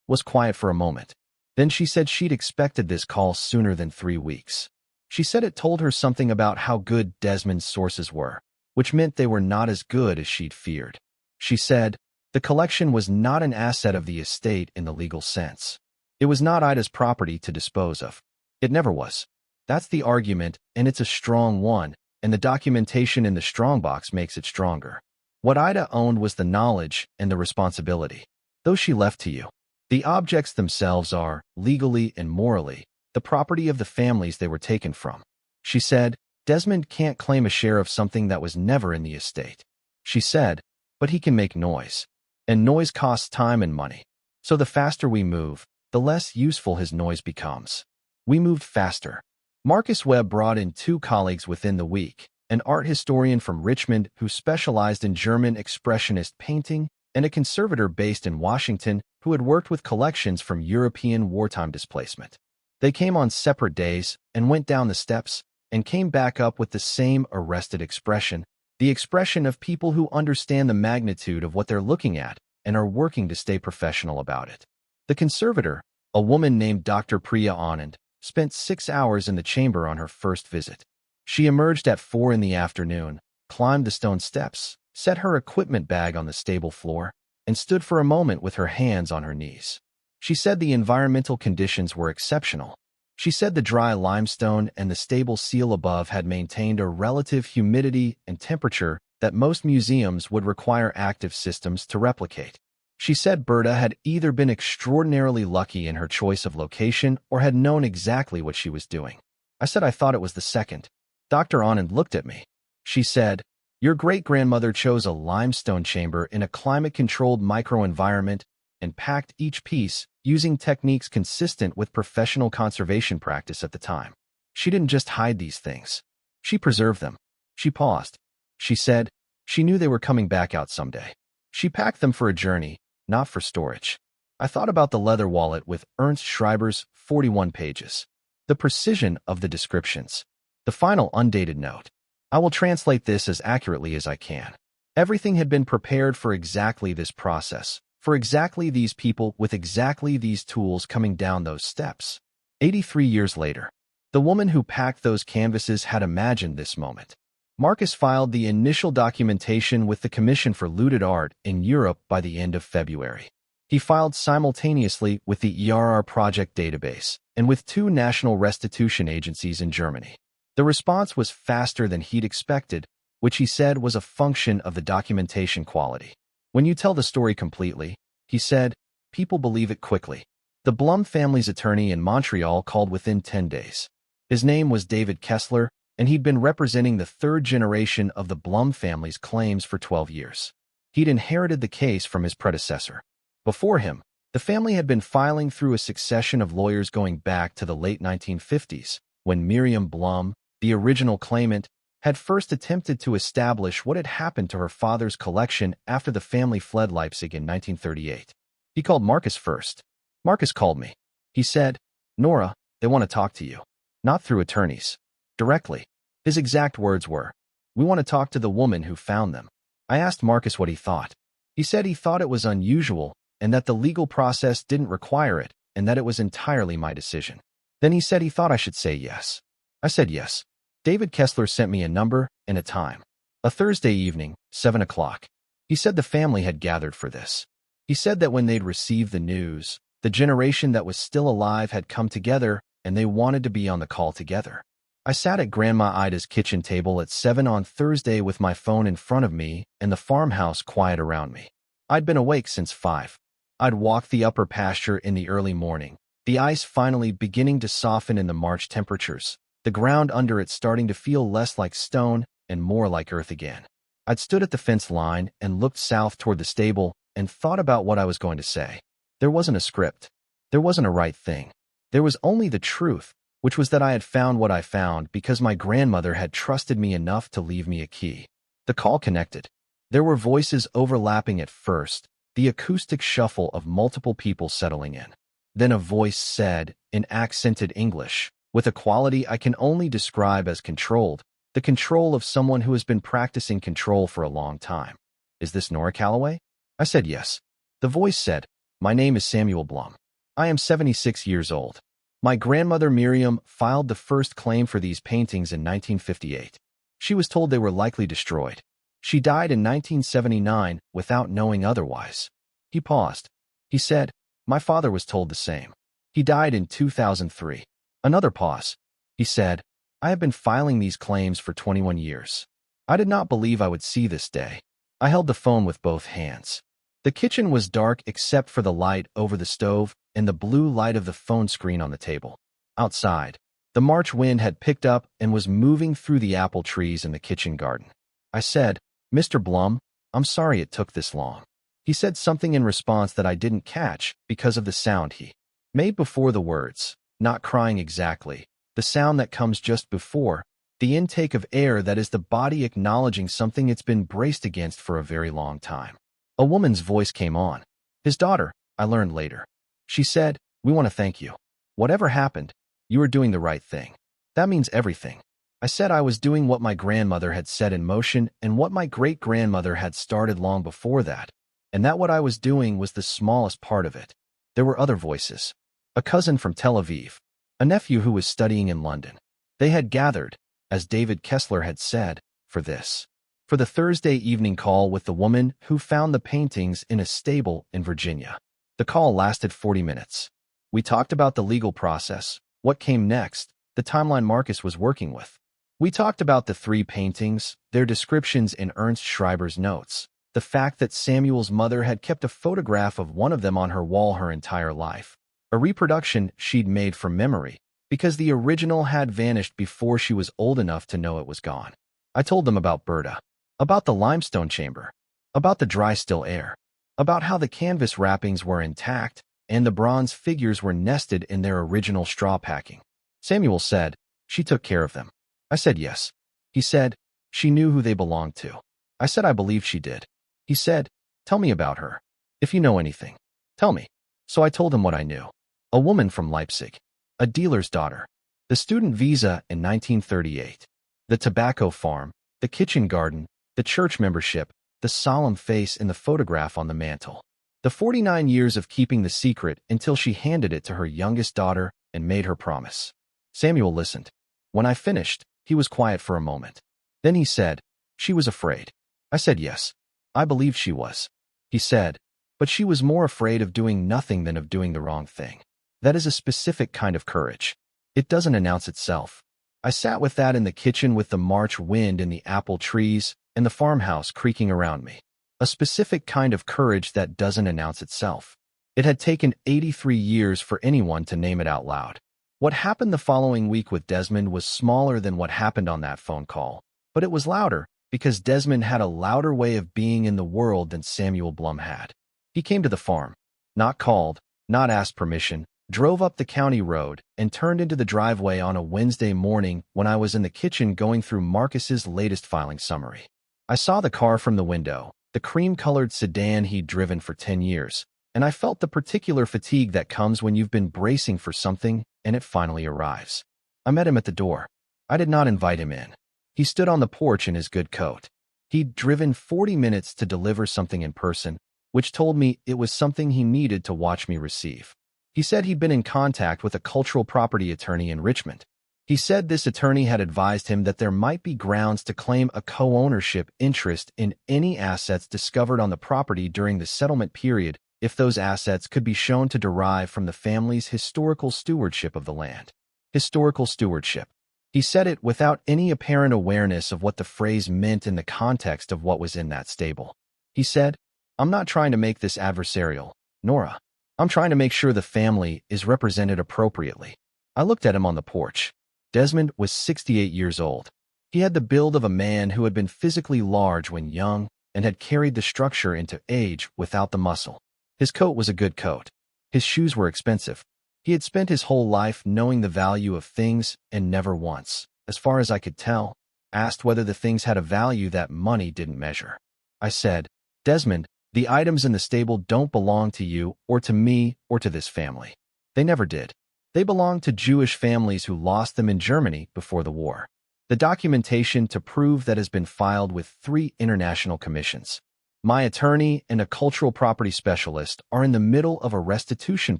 was quiet for a moment. Then she said she'd expected this call sooner than 3 weeks. She said it told her something about how good Desmond's sources were, which meant they were not as good as she'd feared. She said, the collection was not an asset of the estate in the legal sense. It was not Ida's property to dispose of. It never was. That's the argument, and it's a strong one, and the documentation in the strongbox makes it stronger. What Ida owned was the knowledge and the responsibility. Those she left to you. The objects themselves are, legally and morally, the property of the families they were taken from. She said, Desmond can't claim a share of something that was never in the estate. She said, but he can make noise. And noise costs time and money. So the faster we move, the less useful his noise becomes. We moved faster. Marcus Webb brought in 2 colleagues within the week, an art historian from Richmond who specialized in German expressionist painting, and a conservator based in Washington who had worked with collections from European wartime displacement. They came on separate days and went down the steps and came back up with the same arrested expression, the expression of people who understand the magnitude of what they're looking at and are working to stay professional about it. The conservator, a woman named Dr. Priya Anand, spent 6 hours in the chamber on her first visit. She emerged at 4 in the afternoon, climbed the stone steps, set her equipment bag on the stable floor, and stood for a moment with her hands on her knees. She said the environmental conditions were exceptional. She said the dry limestone and the stable seal above had maintained a relative humidity and temperature that most museums would require active systems to replicate. She said Berta had either been extraordinarily lucky in her choice of location or had known exactly what she was doing. I said I thought it was the second. Dr. Anand looked at me. She said, your great-grandmother chose a limestone chamber in a climate-controlled microenvironment and packed each piece using techniques consistent with professional conservation practice at the time. She didn't just hide these things. She preserved them. She paused. She said, she knew they were coming back out someday. She packed them for a journey, not for storage. I thought about the leather wallet with Ernst Schreiber's 41 pages. The precision of the descriptions. The final undated note. I will translate this as accurately as I can. Everything had been prepared for exactly this process, for exactly these people with exactly these tools coming down those steps. 83 years later, the woman who packed those canvases had imagined this moment. Marcus filed the initial documentation with the Commission for Looted Art in Europe by the end of February. He filed simultaneously with the ERR project database and with 2 national restitution agencies in Germany. The response was faster than he'd expected, which he said was a function of the documentation quality. When you tell the story completely, he said, people believe it quickly. The Blum family's attorney in Montreal called within 10 days. His name was David Kessler, and he'd been representing the 3rd generation of the Blum family's claims for 12 years. He'd inherited the case from his predecessor. Before him, the family had been filing through a succession of lawyers going back to the late 1950s, when Miriam Blum, the original claimant, had first attempted to establish what had happened to her father's collection after the family fled Leipzig in 1938. He called Marcus first. Marcus called me. He said, "Nora, they want to talk to you. Not through attorneys. Directly." His exact words were, "We want to talk to the woman who found them." I asked Marcus what he thought. He said he thought it was unusual and that the legal process didn't require it and that it was entirely my decision. Then he said he thought I should say yes. I said yes. David Kessler sent me a number and a time. A Thursday evening, 7 o'clock. He said the family had gathered for this. He said that when they'd received the news, the generation that was still alive had come together and they wanted to be on the call together. I sat at Grandma Ida's kitchen table at 7 on Thursday with my phone in front of me and the farmhouse quiet around me. I'd been awake since 5. I'd walked the upper pasture in the early morning, the ice finally beginning to soften in the March temperatures, the ground under it starting to feel less like stone and more like earth again. I'd stood at the fence line and looked south toward the stable and thought about what I was going to say. There wasn't a script. There wasn't a right thing. There was only the truth, which was that I had found what I found because my grandmother had trusted me enough to leave me a key. The call connected. There were voices overlapping at first, the acoustic shuffle of multiple people settling in. Then a voice said, in accented English, with a quality I can only describe as controlled, the control of someone who has been practicing control for a long time. "Is this Nora Calloway?" I said yes. The voice said, "My name is Samuel Blum. I am 76 years old. My grandmother Miriam filed the first claim for these paintings in 1958. She was told they were likely destroyed. She died in 1979 without knowing otherwise." He paused. He said, "My father was told the same. He died in 2003. Another pause. He said, "I have been filing these claims for 21 years. I did not believe I would see this day." I held the phone with both hands. The kitchen was dark except for the light over the stove and the blue light of the phone screen on the table. Outside, the March wind had picked up and was moving through the apple trees in the kitchen garden. I said, "Mr. Blum, I'm sorry it took this long." He said something in response that I didn't catch because of the sound he made before the words, not crying exactly, the sound that comes just before, the intake of air that is the body acknowledging something it's been braced against for a very long time. A woman's voice came on. His daughter, I learned later. She said, "We want to thank you. Whatever happened, you are doing the right thing. That means everything." I said I was doing what my grandmother had set in motion and what my great-grandmother had started long before that, and that what I was doing was the smallest part of it. There were other voices. A cousin from Tel Aviv, a nephew who was studying in London. They had gathered, as David Kessler had said, for this. For the Thursday evening call with the woman who found the paintings in a stable in Virginia. The call lasted 40 minutes. We talked about the legal process, what came next, the timeline Marcus was working with. We talked about the 3 paintings, their descriptions in Ernst Schreiber's notes, the fact that Samuel's mother had kept a photograph of one of them on her wall her entire life, a reproduction she'd made from memory, because the original had vanished before she was old enough to know it was gone. I told them about Berta, about the limestone chamber, about the dry still air, about how the canvas wrappings were intact and the bronze figures were nested in their original straw packing. Samuel said, "She took care of them." I said yes. He said, "She knew who they belonged to." I said I believed she did. He said, Tell me about her. If you know anything, tell me. So I told him what I knew. A woman from Leipzig. A dealer's daughter. The student visa in 1938. The tobacco farm. The kitchen garden. The church membership. The solemn face in the photograph on the mantel. The 49 years of keeping the secret until she handed it to her youngest daughter and made her promise. Samuel listened. When I finished, he was quiet for a moment. Then he said, "She was afraid." I said yes. I believed she was. He said, "But she was more afraid of doing nothing than of doing the wrong thing. That is a specific kind of courage. It doesn't announce itself." I sat with that in the kitchen with the March wind and the apple trees and the farmhouse creaking around me. A specific kind of courage that doesn't announce itself. It had taken 83 years for anyone to name it out loud. What happened the following week with Desmond was smaller than what happened on that phone call, but it was louder because Desmond had a louder way of being in the world than Samuel Blum had. He came to the farm, not called, not asked permission, drove up the county road, and turned into the driveway on a Wednesday morning when I was in the kitchen going through Marcus's latest filing summary. I saw the car from the window, the cream-colored sedan he'd driven for 10 years, and I felt the particular fatigue that comes when you've been bracing for something and it finally arrives. I met him at the door. I did not invite him in. He stood on the porch in his good coat. He'd driven 40 minutes to deliver something in person, which told me it was something he needed to watch me receive. He said he'd been in contact with a cultural property attorney in Richmond. He said this attorney had advised him that there might be grounds to claim a co-ownership interest in any assets discovered on the property during the settlement period if those assets could be shown to derive from the family's historical stewardship of the land. Historical stewardship. He said it without any apparent awareness of what the phrase meant in the context of what was in that stable. He said, "I'm not trying to make this adversarial, Nora. I'm trying to make sure the family is represented appropriately." I looked at him on the porch. Desmond was 68 years old. He had the build of a man who had been physically large when young and had carried the structure into age without the muscle. His coat was a good coat. His shoes were expensive. He had spent his whole life knowing the value of things and never once, as far as I could tell, asked whether the things had a value that money didn't measure. I said, "Desmond, the items in the stable don't belong to you or to me or to this family. They never did. They belonged to Jewish families who lost them in Germany before the war. The documentation to prove that has been filed with 3 international commissions. My attorney and a cultural property specialist are in the middle of a restitution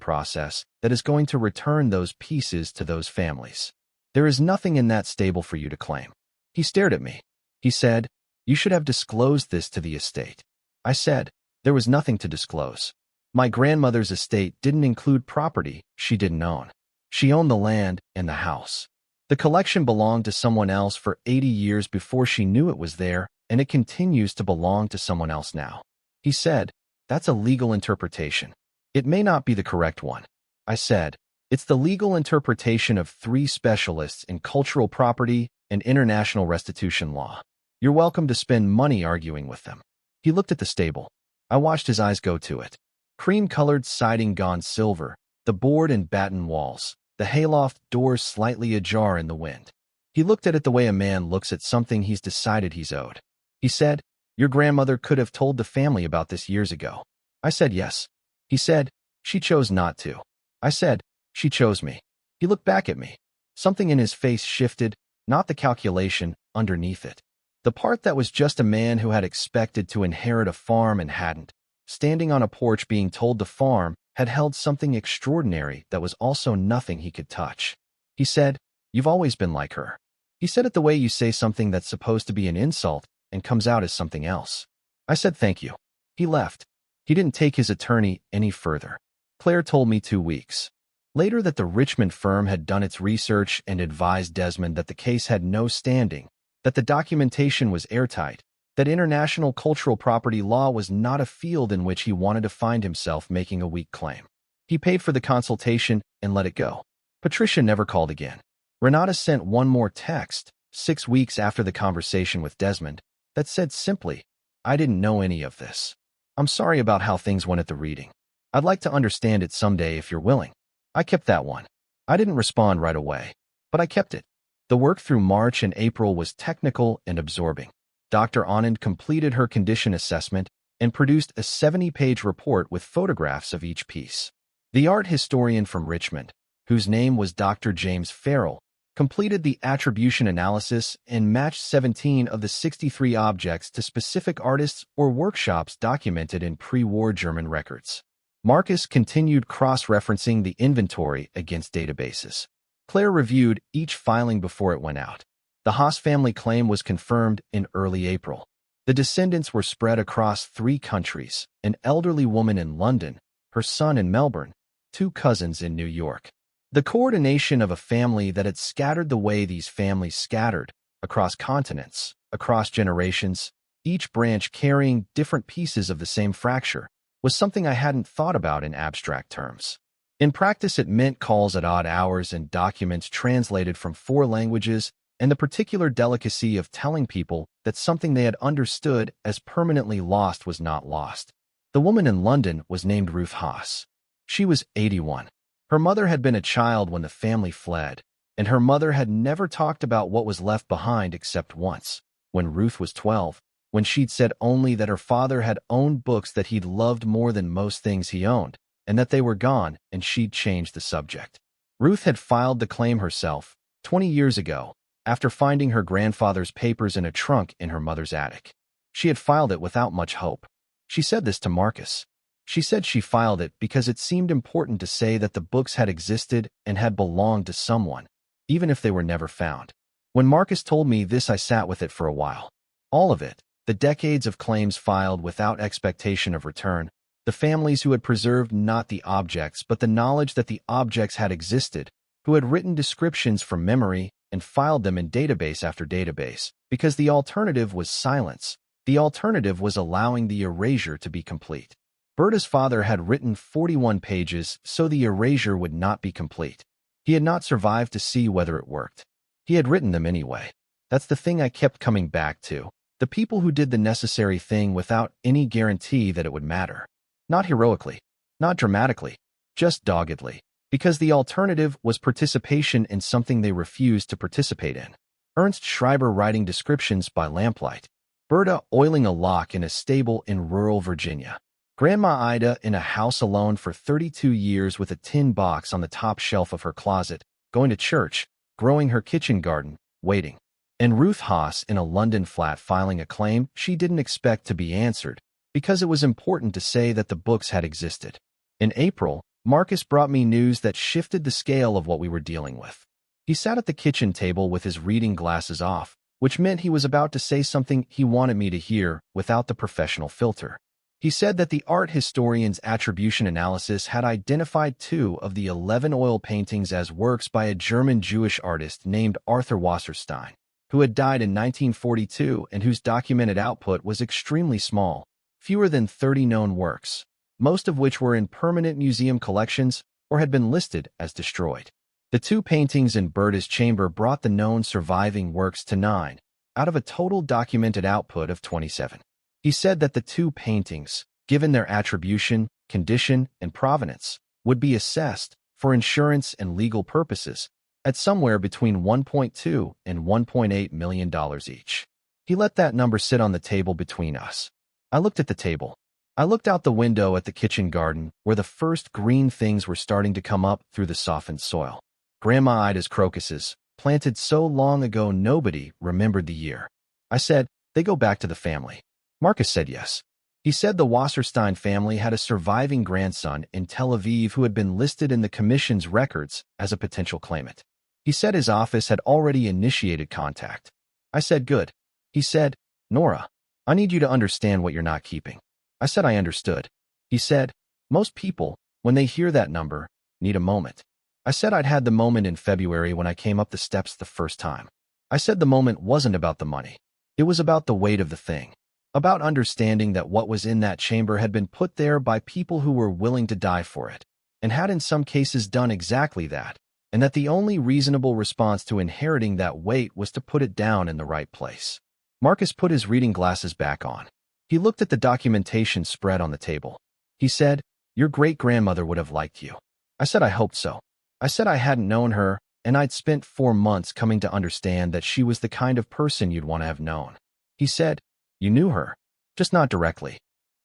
process that is going to return those pieces to those families. There is nothing in that stable for you to claim." He stared at me. He said, "You should have disclosed this to the estate." I said, "There was nothing to disclose. My grandmother's estate didn't include property she didn't own. She owned the land and the house. The collection belonged to someone else for 80 years before she knew it was there, and it continues to belong to someone else now." He said, "That's a legal interpretation. It may not be the correct one." I said, "It's the legal interpretation of 3 specialists in cultural property and international restitution law. You're welcome to spend money arguing with them." He looked at the stable. I watched his eyes go to it. Cream-colored siding gone silver, the board and batten walls, the hayloft doors slightly ajar in the wind. He looked at it the way a man looks at something he's decided he's owed. He said, "Your grandmother could have told the family about this years ago." I said yes. He said, "She chose not to." I said, "She chose me." He looked back at me. Something in his face shifted, not the calculation, underneath it. The part that was just a man who had expected to inherit a farm and hadn't, standing on a porch being told to farm, had held something extraordinary that was also nothing he could touch. He said, "You've always been like her." He said it the way you say something that's supposed to be an insult and comes out as something else. I said thank you. He left. He didn't take his attorney any further. Claire told me 2 weeks later that the Richmond firm had done its research and advised Desmond that the case had no standing, that the documentation was airtight, that international cultural property law was not a field in which he wanted to find himself making a weak claim. He paid for the consultation and let it go. Patricia never called again. Renata sent one more text, 6 weeks after the conversation with Desmond, that said simply, "I didn't know any of this. I'm sorry about how things went at the reading. I'd like to understand it someday if you're willing." I kept that one. I didn't respond right away, but I kept it. The work through March and April was technical and absorbing. Dr. Anand completed her condition assessment, and produced a 70-page report with photographs of each piece. The art historian from Richmond, whose name was Dr. James Farrell, completed the attribution analysis and matched 17 of the 63 objects to specific artists or workshops documented in pre-war German records. Marcus continued cross-referencing the inventory against databases. Claire reviewed each filing before it went out. The Haas family claim was confirmed in early April. The descendants were spread across 3 countries, an elderly woman in London, her son in Melbourne, 2 cousins in New York. The coordination of a family that had scattered the way these families scattered, across continents, across generations, each branch carrying different pieces of the same fracture, was something I hadn't thought about in abstract terms. In practice, it meant calls at odd hours and documents translated from 4 languages, and the particular delicacy of telling people that something they had understood as permanently lost was not lost. The woman in London was named Ruth Haas. She was 81. Her mother had been a child when the family fled, and her mother had never talked about what was left behind except once, when Ruth was 12, when she'd said only that her father had owned books that he'd loved more than most things he owned, and that they were gone, and she'd changed the subject. Ruth had filed the claim herself, 20 years ago, after finding her grandfather's papers in a trunk in her mother's attic. She had filed it without much hope. She said this to Marcus. She said she filed it because it seemed important to say that the books had existed and had belonged to someone, even if they were never found. When Marcus told me this, I sat with it for a while. All of it, the decades of claims filed without expectation of return, the families who had preserved not the objects but the knowledge that the objects had existed, who had written descriptions from memory and filed them in database after database, because the alternative was silence. The alternative was allowing the erasure to be complete. Berta's father had written 41 pages, so the erasure would not be complete. He had not survived to see whether it worked. He had written them anyway. That's the thing I kept coming back to. The people who did the necessary thing without any guarantee that it would matter. Not heroically, not dramatically, just doggedly. Because the alternative was participation in something they refused to participate in. Ernst Schreiber writing descriptions by lamplight. Berta oiling a lock in a stable in rural Virginia. Grandma Ida in a house alone for 32 years with a tin box on the top shelf of her closet, going to church, growing her kitchen garden, waiting. And Ruth Haas in a London flat filing a claim she didn't expect to be answered, because it was important to say that the books had existed. In April, Marcus brought me news that shifted the scale of what we were dealing with. He sat at the kitchen table with his reading glasses off, which meant he was about to say something he wanted me to hear without the professional filter. He said that the art historian's attribution analysis had identified 2 of the 11 oil paintings as works by a German Jewish artist named Arthur Wasserstein, who had died in 1942 and whose documented output was extremely small, fewer than 30 known works, most of which were in permanent museum collections or had been listed as destroyed. The 2 paintings in Berta's chamber brought the known surviving works to 9, out of a total documented output of 27. He said that the 2 paintings, given their attribution, condition, and provenance, would be assessed, for insurance and legal purposes, at somewhere between $1.2 and $1.8 million each. He let that number sit on the table between us. I looked at the table. I looked out the window at the kitchen garden, where the first green things were starting to come up through the softened soil. Grandma Ida's crocuses, planted so long ago nobody remembered the year. I said, they go back to the family. Marcus said yes. He said the Wasserstein family had a surviving grandson in Tel Aviv who had been listed in the commission's records as a potential claimant. He said his office had already initiated contact. I said good. He said, Nora, I need you to understand what you're not keeping. I said I understood. He said, most people, when they hear that number, need a moment. I said I'd had the moment in February when I came up the steps the first time. I said the moment wasn't about the money. It was about the weight of the thing. About understanding that what was in that chamber had been put there by people who were willing to die for it, and had in some cases done exactly that, and that the only reasonable response to inheriting that weight was to put it down in the right place. Marcus put his reading glasses back on. He looked at the documentation spread on the table. He said, your great-grandmother would have liked you. I said I hoped so. I said I hadn't known her, and I'd spent 4 months coming to understand that she was the kind of person you'd want to have known. He said, you knew her, just not directly.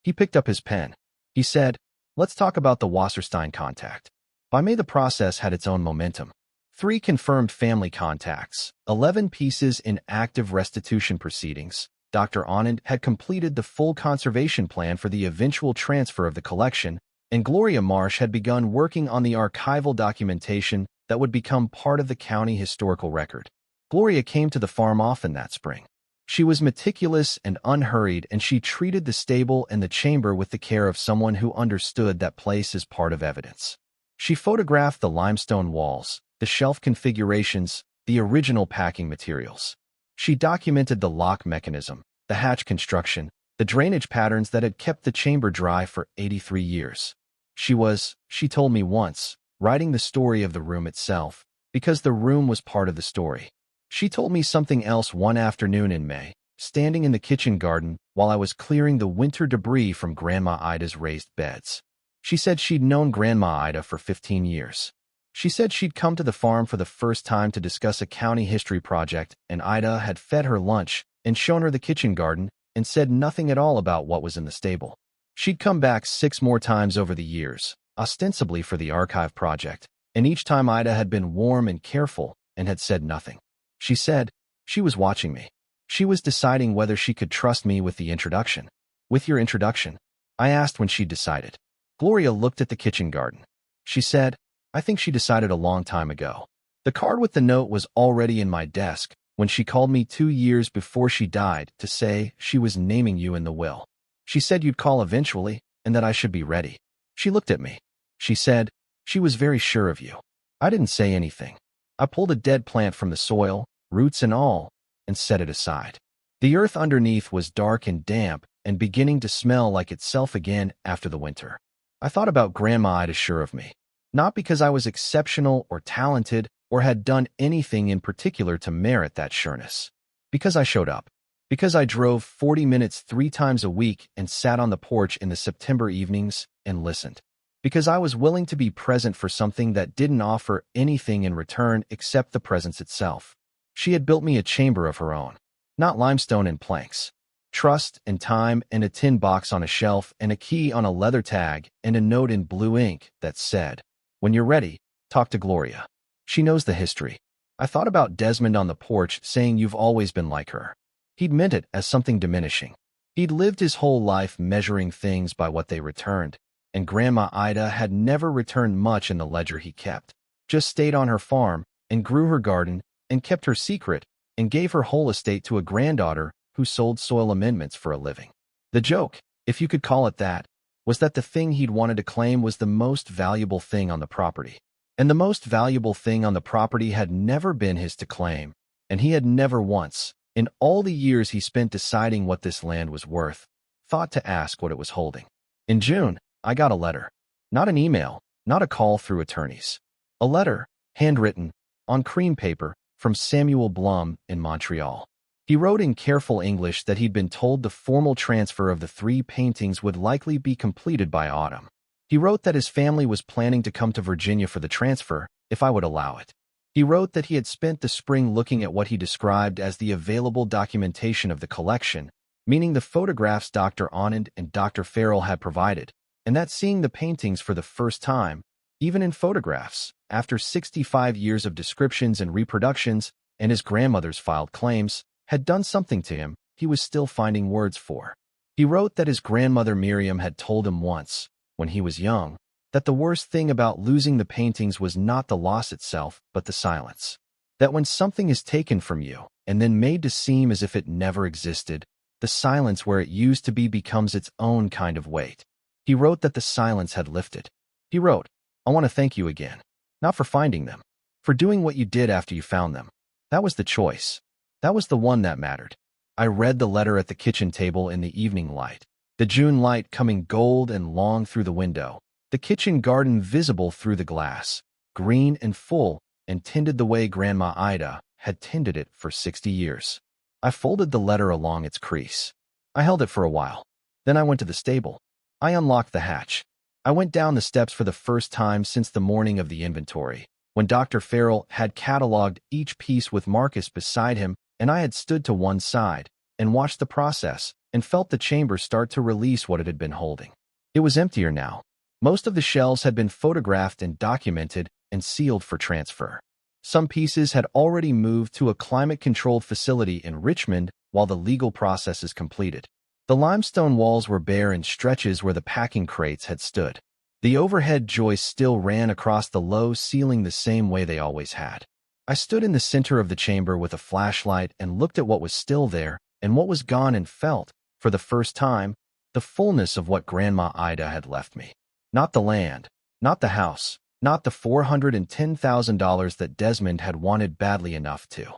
He picked up his pen. He said, "Let's talk about the Wasserstein contact." By May, the process had its own momentum. 3 confirmed family contacts, 11 pieces in active restitution proceedings. Dr. Anand had completed the full conservation plan for the eventual transfer of the collection, and Gloria Marsh had begun working on the archival documentation that would become part of the county historical record. Gloria came to the farm often that spring. She was meticulous and unhurried, and she treated the stable and the chamber with the care of someone who understood that place as part of evidence. She photographed the limestone walls, the shelf configurations, the original packing materials. She documented the lock mechanism, the hatch construction, the drainage patterns that had kept the chamber dry for 83 years. She told me once, writing the story of the room itself, because the room was part of the story. She told me something else one afternoon in May, standing in the kitchen garden while I was clearing the winter debris from Grandma Ida's raised beds. She said she'd known Grandma Ida for 15 years. She said she'd come to the farm for the first time to discuss a county history project, and Ida had fed her lunch and shown her the kitchen garden and said nothing at all about what was in the stable. She'd come back 6 more times over the years, ostensibly for the archive project, and each time Ida had been warm and careful and had said nothing. She said she was watching me. She was deciding whether she could trust me with the introduction. "With your introduction?" I asked when she'd decided. Gloria looked at the kitchen garden. She said, "I think she decided a long time ago. The card with the note was already in my desk when she called me 2 years before she died to say she was naming you in the will. She said you'd call eventually and that I should be ready." She looked at me. She said she was very sure of you. I didn't say anything. I pulled a dead plant from the soil, roots and all, and set it aside. The earth underneath was dark and damp and beginning to smell like itself again after the winter. I thought about Grandma Ida sure of me, not because I was exceptional or talented or had done anything in particular to merit that sureness. Because I showed up. Because I drove 40 minutes 3 times a week and sat on the porch in the September evenings and listened. Because I was willing to be present for something that didn't offer anything in return except the presence itself. She had built me a chamber of her own, not limestone and planks. Trust and time and a tin box on a shelf and a key on a leather tag and a note in blue ink that said, "When you're ready, talk to Gloria. She knows the history." I thought about Desmond on the porch saying you've always been like her. He'd meant it as something diminishing. He'd lived his whole life measuring things by what they returned, and Grandma Ida had never returned much in the ledger he kept, just stayed on her farm and grew her garden and kept her secret and gave her whole estate to a granddaughter who sold soil amendments for a living. The joke, if you could call it that, was that the thing he'd wanted to claim was the most valuable thing on the property. And the most valuable thing on the property had never been his to claim, and he had never once, in all the years he spent deciding what this land was worth, thought to ask what it was holding. In June, I got a letter. Not an email, not a call through attorneys. A letter, handwritten, on cream paper, from Samuel Blum in Montreal. He wrote in careful English that he'd been told the formal transfer of the 3 paintings would likely be completed by autumn. He wrote that his family was planning to come to Virginia for the transfer, if I would allow it. He wrote that he had spent the spring looking at what he described as the available documentation of the collection, meaning the photographs Dr. Anand and Dr. Farrell had provided, and that seeing the paintings for the first time, even in photographs, after 65 years of descriptions and reproductions, and his grandmother's filed claims, had done something to him he was still finding words for. He wrote that his grandmother Miriam had told him once, when he was young, that the worst thing about losing the paintings was not the loss itself, but the silence. That when something is taken from you and then made to seem as if it never existed, the silence where it used to be becomes its own kind of weight. He wrote that the silence had lifted. He wrote, "I want to thank you again. Not for finding them. For doing what you did after you found them. That was the choice. That was the one that mattered." I read the letter at the kitchen table in the evening light, the June light coming gold and long through the window, the kitchen garden visible through the glass, green and full, and tended the way Grandma Ida had tended it for 60 years. I folded the letter along its crease. I held it for a while. Then I went to the stable. I unlocked the hatch. I went down the steps for the first time since the morning of the inventory, when Dr. Farrell had cataloged each piece with Marcus beside him, and I had stood to one side and watched the process, and felt the chamber start to release what it had been holding. It was emptier now. Most of the shells had been photographed and documented and sealed for transfer. Some pieces had already moved to a climate-controlled facility in Richmond while the legal process is completed. The limestone walls were bare in stretches where the packing crates had stood. The overhead joists still ran across the low ceiling the same way they always had. I stood in the center of the chamber with a flashlight and looked at what was still there and what was gone and felt, for the first time, the fullness of what Grandma Ida had left me. Not the land, not the house, not the $410,000 that Desmond had wanted badly enough to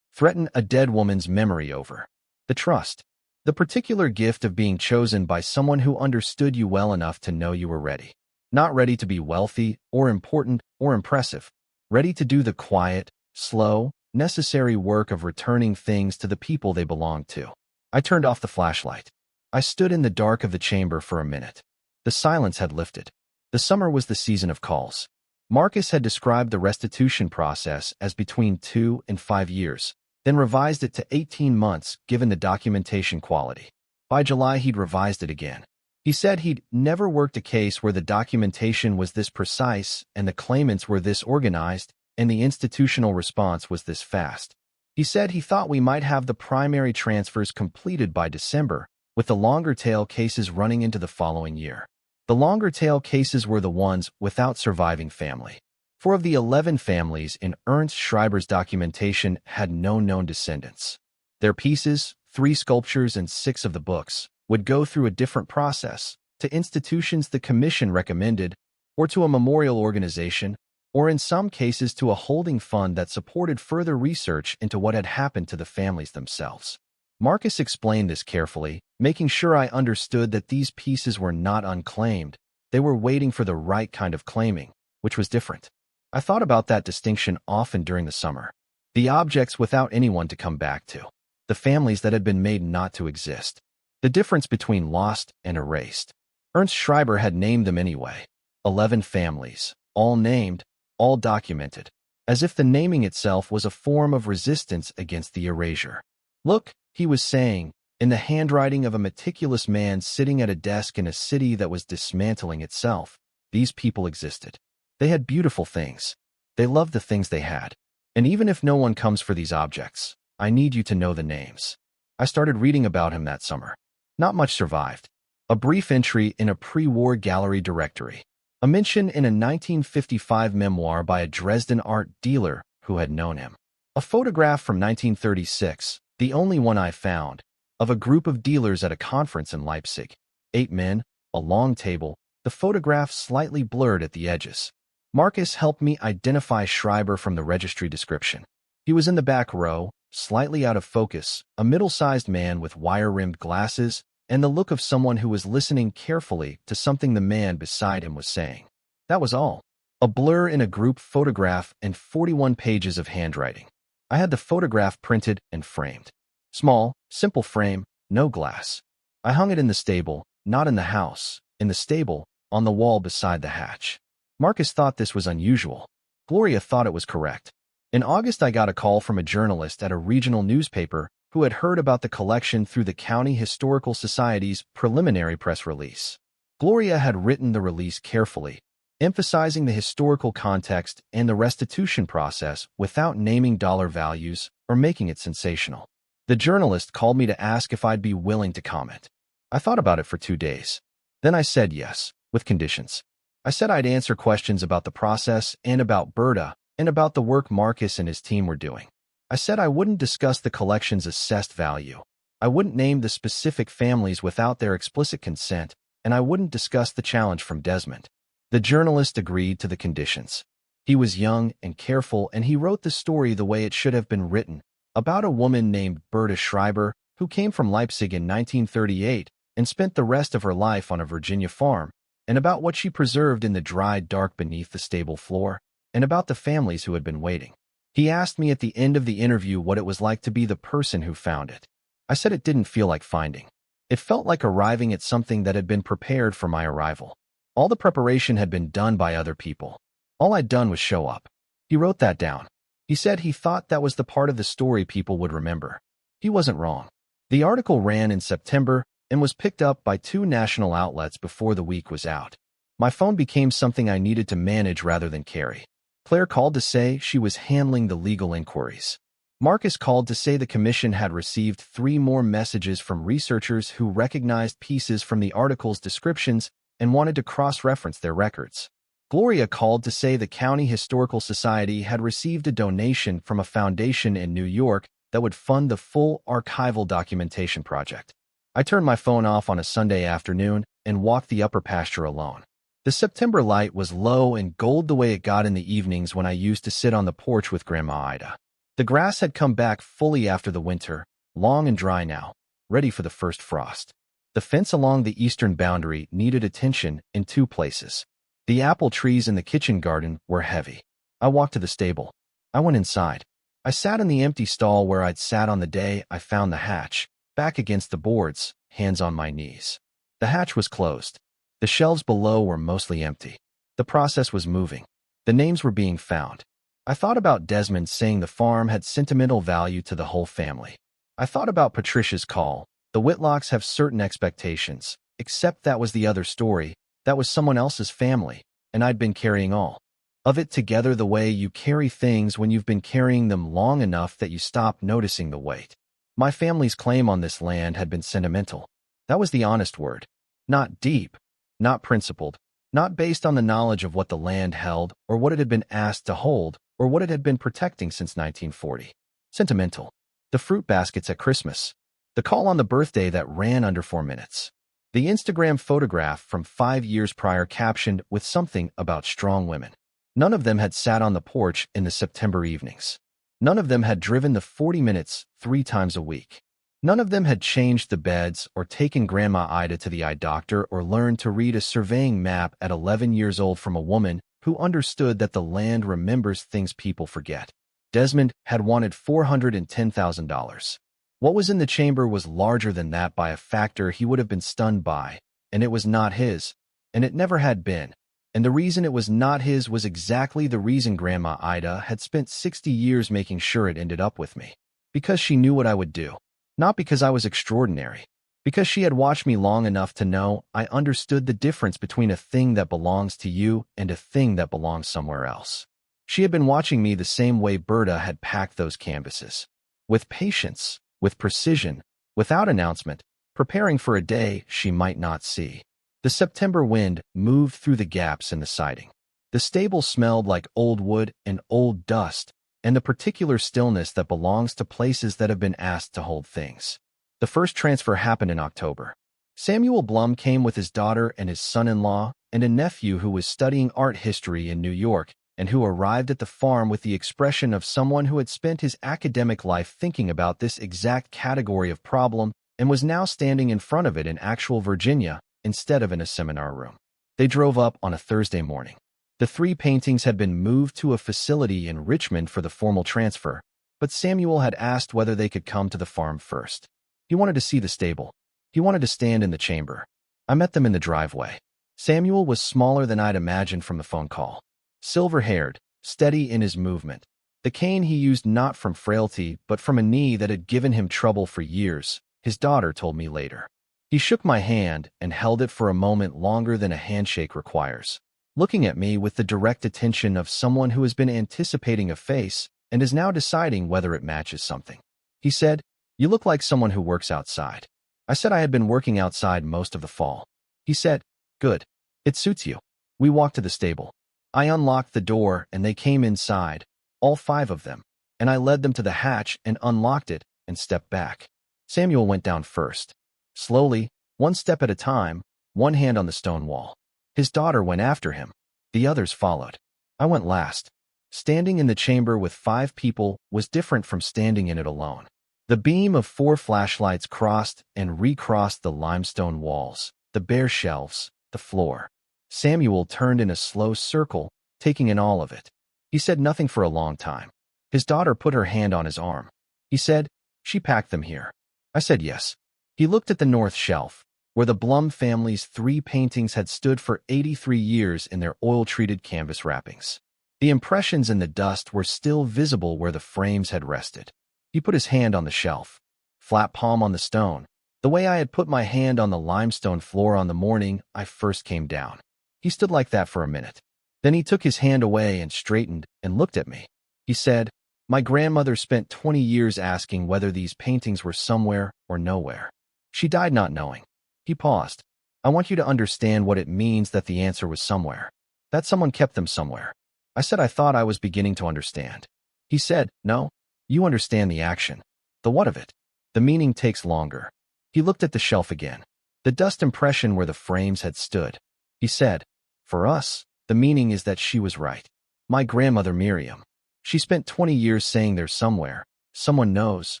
threaten a dead woman's memory over. The trust, the particular gift of being chosen by someone who understood you well enough to know you were ready. Not ready to be wealthy or important or impressive. Ready to do the quiet, slow, necessary work of returning things to the people they belonged to. I turned off the flashlight. I stood in the dark of the chamber for a minute. The silence had lifted. The summer was the season of calls. Marcus had described the restitution process as between 2 and 5 years, then revised it to 18 months given the documentation quality. By July, he'd revised it again. He said he'd never worked a case where the documentation was this precise and the claimants were this organized and the institutional response was this fast. He said he thought we might have the primary transfers completed by December, with the longer tail cases running into the following year. The longer tail cases were the ones without surviving family. 4 of the 11 families in Ernst Schreiber's documentation had no known descendants. Their pieces, 3 sculptures and 6 of the books, would go through a different process, to institutions the commission recommended, or to a memorial organization, or in some cases to a holding fund that supported further research into what had happened to the families themselves. Marcus explained this carefully, making sure I understood that these pieces were not unclaimed. They were waiting for the right kind of claiming, which was different. I thought about that distinction often during the summer. The objects without anyone to come back to. The families that had been made not to exist. The difference between lost and erased. Ernst Schreiber had named them anyway. 11 families, all named, all documented, as if the naming itself was a form of resistance against the erasure. Look, he was saying, in the handwriting of a meticulous man sitting at a desk in a city that was dismantling itself, these people existed. They had beautiful things. They loved the things they had. And even if no one comes for these objects, I need you to know the names. I started reading about him that summer. Not much survived. A brief entry in a pre-war gallery directory. A mention in a 1955 memoir by a Dresden art dealer who had known him. A photograph from 1936, the only one I found, of a group of dealers at a conference in Leipzig. 8 men, a long table, the photograph slightly blurred at the edges. Marcus helped me identify Schreiber from the registry description. He was in the back row, slightly out of focus, a middle-sized man with wire-rimmed glasses, and the look of someone who was listening carefully to something the man beside him was saying. That was all. A blur in a group photograph and 41 pages of handwriting. I had the photograph printed and framed. Small, simple frame, no glass. I hung it in the stable, not in the house, in the stable, on the wall beside the hatch. Marcus thought this was unusual. Gloria thought it was correct. In August, I got a call from a journalist at a regional newspaper who had heard about the collection through the County Historical Society's preliminary press release. Gloria had written the release carefully, emphasizing the historical context and the restitution process without naming dollar values or making it sensational. The journalist called me to ask if I'd be willing to comment. I thought about it for 2 days. Then I said yes, with conditions. I said I'd answer questions about the process and about Berta and about the work Marcus and his team were doing. I said I wouldn't discuss the collection's assessed value. I wouldn't name the specific families without their explicit consent, and I wouldn't discuss the challenge from Desmond. The journalist agreed to the conditions. He was young and careful, and he wrote the story the way it should have been written, about a woman named Berta Schreiber who came from Leipzig in 1938 and spent the rest of her life on a Virginia farm, and about what she preserved in the dry dark beneath the stable floor, and about the families who had been waiting. He asked me at the end of the interview what it was like to be the person who found it. I said it didn't feel like finding. It felt like arriving at something that had been prepared for my arrival. All the preparation had been done by other people. All I'd done was show up. He wrote that down. He said he thought that was the part of the story people would remember. He wasn't wrong. The article ran in September and was picked up by 2 national outlets before the week was out. My phone became something I needed to manage rather than carry. Claire called to say she was handling the legal inquiries. Marcus called to say the commission had received 3 more messages from researchers who recognized pieces from the article's descriptions and wanted to cross-reference their records. Gloria called to say the County Historical Society had received a donation from a foundation in New York that would fund the full archival documentation project. I turned my phone off on a Sunday afternoon and walked the upper pasture alone. The September light was low and gold the way it got in the evenings when I used to sit on the porch with Grandma Ida. The grass had come back fully after the winter, long and dry now, ready for the first frost. The fence along the eastern boundary needed attention in 2 places. The apple trees in the kitchen garden were heavy. I walked to the stable. I went inside. I sat in the empty stall where I'd sat on the day I found the hatch, back against the boards, hands on my knees. The hatch was closed. The shelves below were mostly empty. The process was moving. The names were being found. I thought about Desmond saying the farm had sentimental value to the whole family. I thought about Patricia's call. The Whitlocks have certain expectations, except that was the other story. That was someone else's family, and I'd been carrying all of it together the way you carry things when you've been carrying them long enough that you stop noticing the weight. My family's claim on this land had been sentimental. That was the honest word. Not deep, not principled, not based on the knowledge of what the land held or what it had been asked to hold or what it had been protecting since 1940. Sentimental. The fruit baskets at Christmas. The call on the birthday that ran under 4 minutes. The Instagram photograph from 5 years prior captioned with something about strong women. None of them had sat on the porch in the September evenings. None of them had driven the 40 minutes 3 times a week. None of them had changed the beds or taken Grandma Ida to the eye doctor or learned to read a surveying map at 11 years old from a woman who understood that the land remembers things people forget. Desmond had wanted $410,000. What was in the chamber was larger than that by a factor he would have been stunned by, and it was not his, and it never had been. And the reason it was not his was exactly the reason Grandma Ida had spent 60 years making sure it ended up with me. Because she knew what I would do. Not because I was extraordinary. Because she had watched me long enough to know I understood the difference between a thing that belongs to you and a thing that belongs somewhere else. She had been watching me the same way Berta had packed those canvases. With patience, with precision, without announcement, preparing for a day she might not see. The September wind moved through the gaps in the siding. The stable smelled like old wood and old dust, and the particular stillness that belongs to places that have been asked to hold things. The first transfer happened in October. Samuel Blum came with his daughter and his son-in-law and a nephew who was studying art history in New York and who arrived at the farm with the expression of someone who had spent his academic life thinking about this exact category of problem and was now standing in front of it in actual Virginia instead of in a seminar room. They drove up on a Thursday morning. The 3 paintings had been moved to a facility in Richmond for the formal transfer, but Samuel had asked whether they could come to the farm first. He wanted to see the stable. He wanted to stand in the chamber. I met them in the driveway. Samuel was smaller than I'd imagined from the phone call. Silver-haired, steady in his movement. The cane he used not from frailty but from a knee that had given him trouble for years, his daughter told me later. He shook my hand and held it for a moment longer than a handshake requires, looking at me with the direct attention of someone who has been anticipating a face and is now deciding whether it matches something. He said, "You look like someone who works outside." I said I had been working outside most of the fall. He said, "Good. It suits you." We walked to the stable. I unlocked the door and they came inside, all 5 of them, and I led them to the hatch and unlocked it and stepped back. Samuel went down first. Slowly, 1 step at a time, 1 hand on the stone wall. His daughter went after him. The others followed. I went last. Standing in the chamber with 5 people was different from standing in it alone. The beam of 4 flashlights crossed and recrossed the limestone walls, the bare shelves, the floor. Samuel turned in a slow circle, taking in all of it. He said nothing for a long time. His daughter put her hand on his arm. He said, "She packed them here." I said yes. He looked at the north shelf, where the Blum family's 3 paintings had stood for 83 years in their oil-treated canvas wrappings. The impressions in the dust were still visible where the frames had rested. He put his hand on the shelf. flat palm on the stone, the way I had put my hand on the limestone floor on the morning I first came down. He stood like that for a minute. Then he took his hand away and straightened and looked at me. He said, "My grandmother spent 20 years asking whether these paintings were somewhere or nowhere. She died not knowing." He paused. "I want you to understand what it means that the answer was somewhere. That someone kept them somewhere." I said I thought I was beginning to understand. He said, "No, you understand the action. The what of it? The meaning takes longer." He looked at the shelf again, the dust impression where the frames had stood. He said, "For us, the meaning is that she was right. My grandmother Miriam. She spent 20 years saying they're somewhere. Someone knows,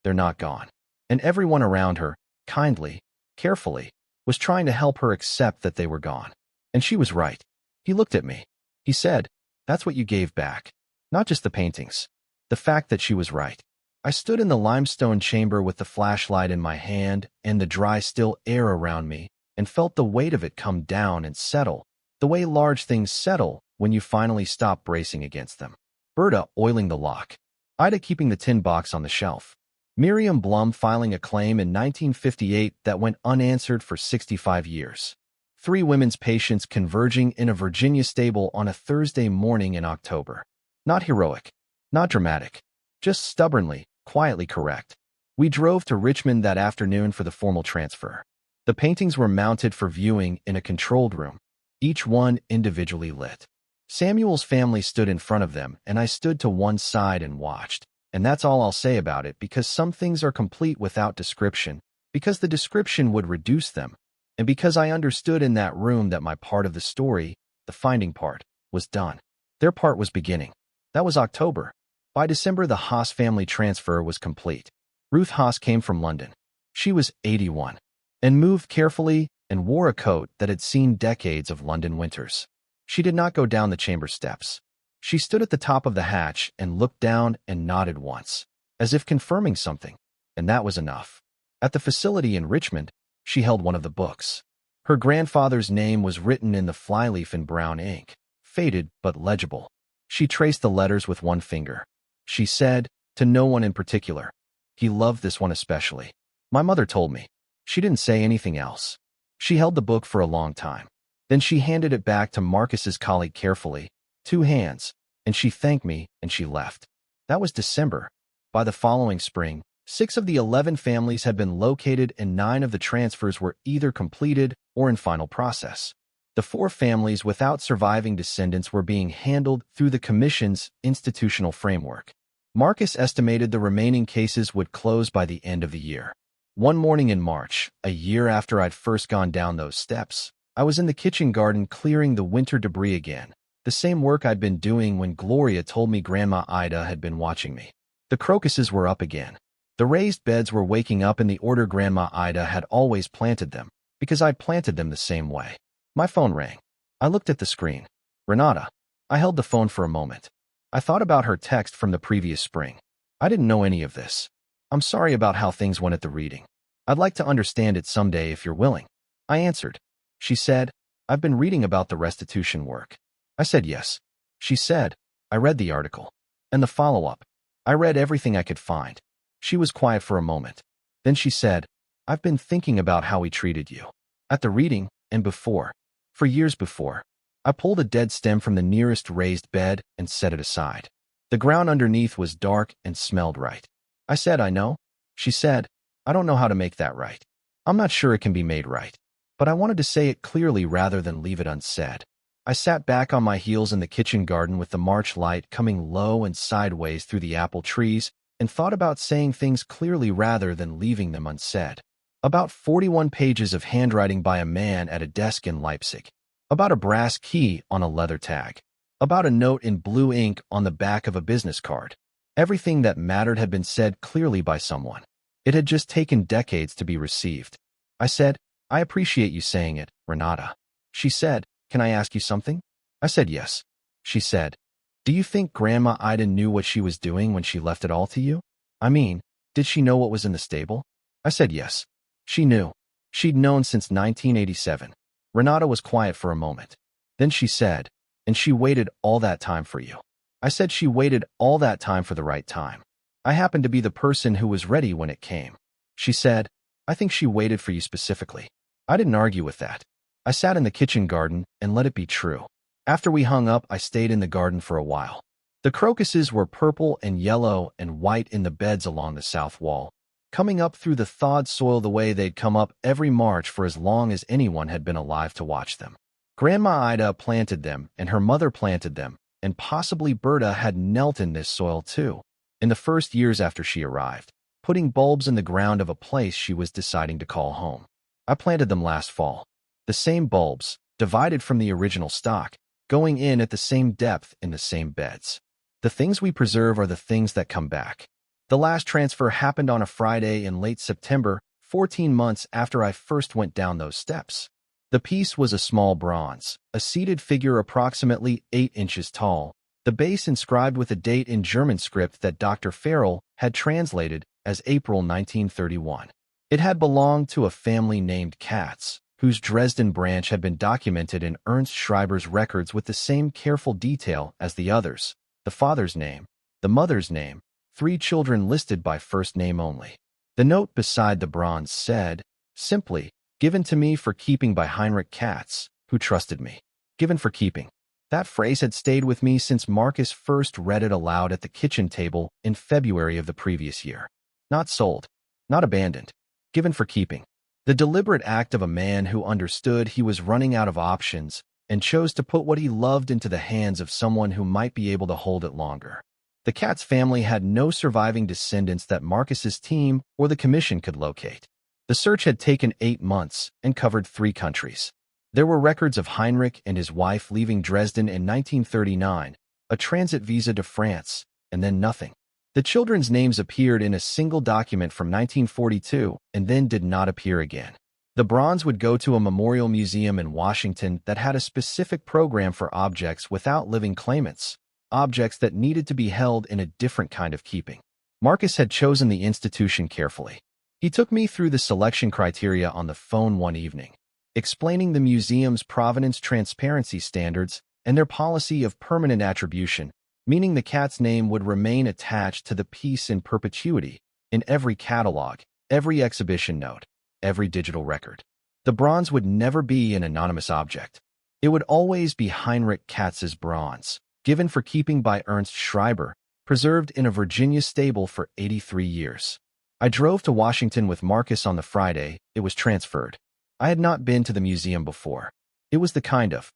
they're not gone. And everyone around her, kindly, carefully, was trying to help her accept that they were gone. And she was right." He looked at me. He said, "That's what you gave back. Not just the paintings. The fact that she was right." I stood in the limestone chamber with the flashlight in my hand and the dry, still air around me, and felt the weight of it come down and settle, the way large things settle when you finally stop bracing against them. Berta oiling the lock. Ida keeping the tin box on the shelf. Miriam Blum filing a claim in 1958 that went unanswered for 65 years. 3 women's patients converging in a Virginia stable on a Thursday morning in October. Not heroic, not dramatic, just stubbornly, quietly correct. We drove to Richmond that afternoon for the formal transfer. The paintings were mounted for viewing in a controlled room, each one individually lit. Samuel's family stood in front of them, and I stood to one side and watched. And that's all I'll say about it, because some things are complete without description, because the description would reduce them, and because I understood in that room that my part of the story, the finding part, was done. Their part was beginning. That was October. By December, the Haas family transfer was complete. Ruth Haas came from London. She was 81, and moved carefully and wore a coat that had seen decades of London winters. She did not go down the chamber steps. She stood at the top of the hatch and looked down and nodded once, as if confirming something, and that was enough. At the facility in Richmond, she held one of the books. Her grandfather's name was written in the flyleaf in brown ink, faded but legible. She traced the letters with one finger. She said, to no one in particular. He loved this one especially. My mother told me. She didn't say anything else. She held the book for a long time. Then she handed it back to Marcus's colleague carefully, 2 hands, and she thanked me and she left. That was December. By the following spring, 6 of the 11 families had been located and 9 of the transfers were either completed or in final process. The 4 families without surviving descendants were being handled through the Commission's institutional framework. Marcus estimated the remaining cases would close by the end of the year. One morning in March, a year after I'd first gone down those steps, I was in the kitchen garden clearing the winter debris again, the same work I'd been doing when Gloria told me Grandma Ida had been watching me. The crocuses were up again. The raised beds were waking up in the order Grandma Ida had always planted them, because I'd planted them the same way. My phone rang. I looked at the screen. Renata. I held the phone for a moment. I thought about her text from the previous spring. I didn't know any of this. "I'm sorry about how things went at the reading. I'd like to understand it someday if you're willing." I answered. She said, "I've been reading about the restitution work." I said yes. She said, "I read the article. And the follow-up. I read everything I could find." She was quiet for a moment. Then she said, "I've been thinking about how he treated you. At the reading, and before. For years before." I pulled a dead stem from the nearest raised bed and set it aside. The ground underneath was dark and smelled right. I said, "I know." She said, "I don't know how to make that right. I'm not sure it can be made right. But I wanted to say it clearly rather than leave it unsaid." I sat back on my heels in the kitchen garden with the March light coming low and sideways through the apple trees and thought about saying things clearly rather than leaving them unsaid. About 41 pages of handwriting by a man at a desk in Leipzig. About a brass key on a leather tag. About a note in blue ink on the back of a business card. Everything that mattered had been said clearly by someone. It had just taken decades to be received. I said, "I appreciate you saying it, Renata." She said, "Can I ask you something?" I said yes. She said, "Do you think Grandma Ida knew what she was doing when she left it all to you? I mean, did she know what was in the stable?" I said yes. She knew. She'd known since 1987. Renata was quiet for a moment. Then she said, "And she waited all that time for you." I said she waited all that time for the right time. I happened to be the person who was ready when it came. She said, I think she waited for you specifically. I didn't argue with that. I sat in the kitchen garden and let it be true. After we hung up, I stayed in the garden for a while. The crocuses were purple and yellow and white in the beds along the south wall, coming up through the thawed soil the way they'd come up every March for as long as anyone had been alive to watch them. Grandma Ida planted them, and her mother planted them, and possibly Berta had knelt in this soil too, in the first years after she arrived, putting bulbs in the ground of a place she was deciding to call home. I planted them last fall. The same bulbs, divided from the original stock, going in at the same depth in the same beds. The things we preserve are the things that come back. The last transfer happened on a Friday in late September, 14 months after I first went down those steps. The piece was a small bronze, a seated figure approximately 8 inches tall, the base inscribed with a date in German script that Dr. Farrell had translated as April 1931. It had belonged to a family named Katz, whose Dresden branch had been documented in Ernst Schreiber's records with the same careful detail as the others: the father's name, the mother's name, 3 children listed by first name only. The note beside the bronze said, simply, given to me for keeping by Heinrich Katz, who trusted me. Given for keeping. That phrase had stayed with me since Marcus first read it aloud at the kitchen table in February of the previous year. Not sold. Not abandoned. Given for keeping. The deliberate act of a man who understood he was running out of options and chose to put what he loved into the hands of someone who might be able to hold it longer. The Katz family had no surviving descendants that Marcus's team or the commission could locate. The search had taken 8 months and covered 3 countries. There were records of Heinrich and his wife leaving Dresden in 1939, a transit visa to France, and then nothing. The children's names appeared in a single document from 1942 and then did not appear again. The bronze would go to a memorial museum in Washington that had a specific program for objects without living claimants, objects that needed to be held in a different kind of keeping. Marcus had chosen the institution carefully. He took me through the selection criteria on the phone one evening, explaining the museum's provenance transparency standards and their policy of permanent attribution, meaning the Katz name would remain attached to the piece in perpetuity, in every catalog, every exhibition note, every digital record. The bronze would never be an anonymous object. It would always be Heinrich Katz's bronze, given for keeping by Ernst Schreiber, preserved in a Virginia stable for 83 years. I drove to Washington with Marcus on the Friday it was transferred. I had not been to the museum before. It was the kind of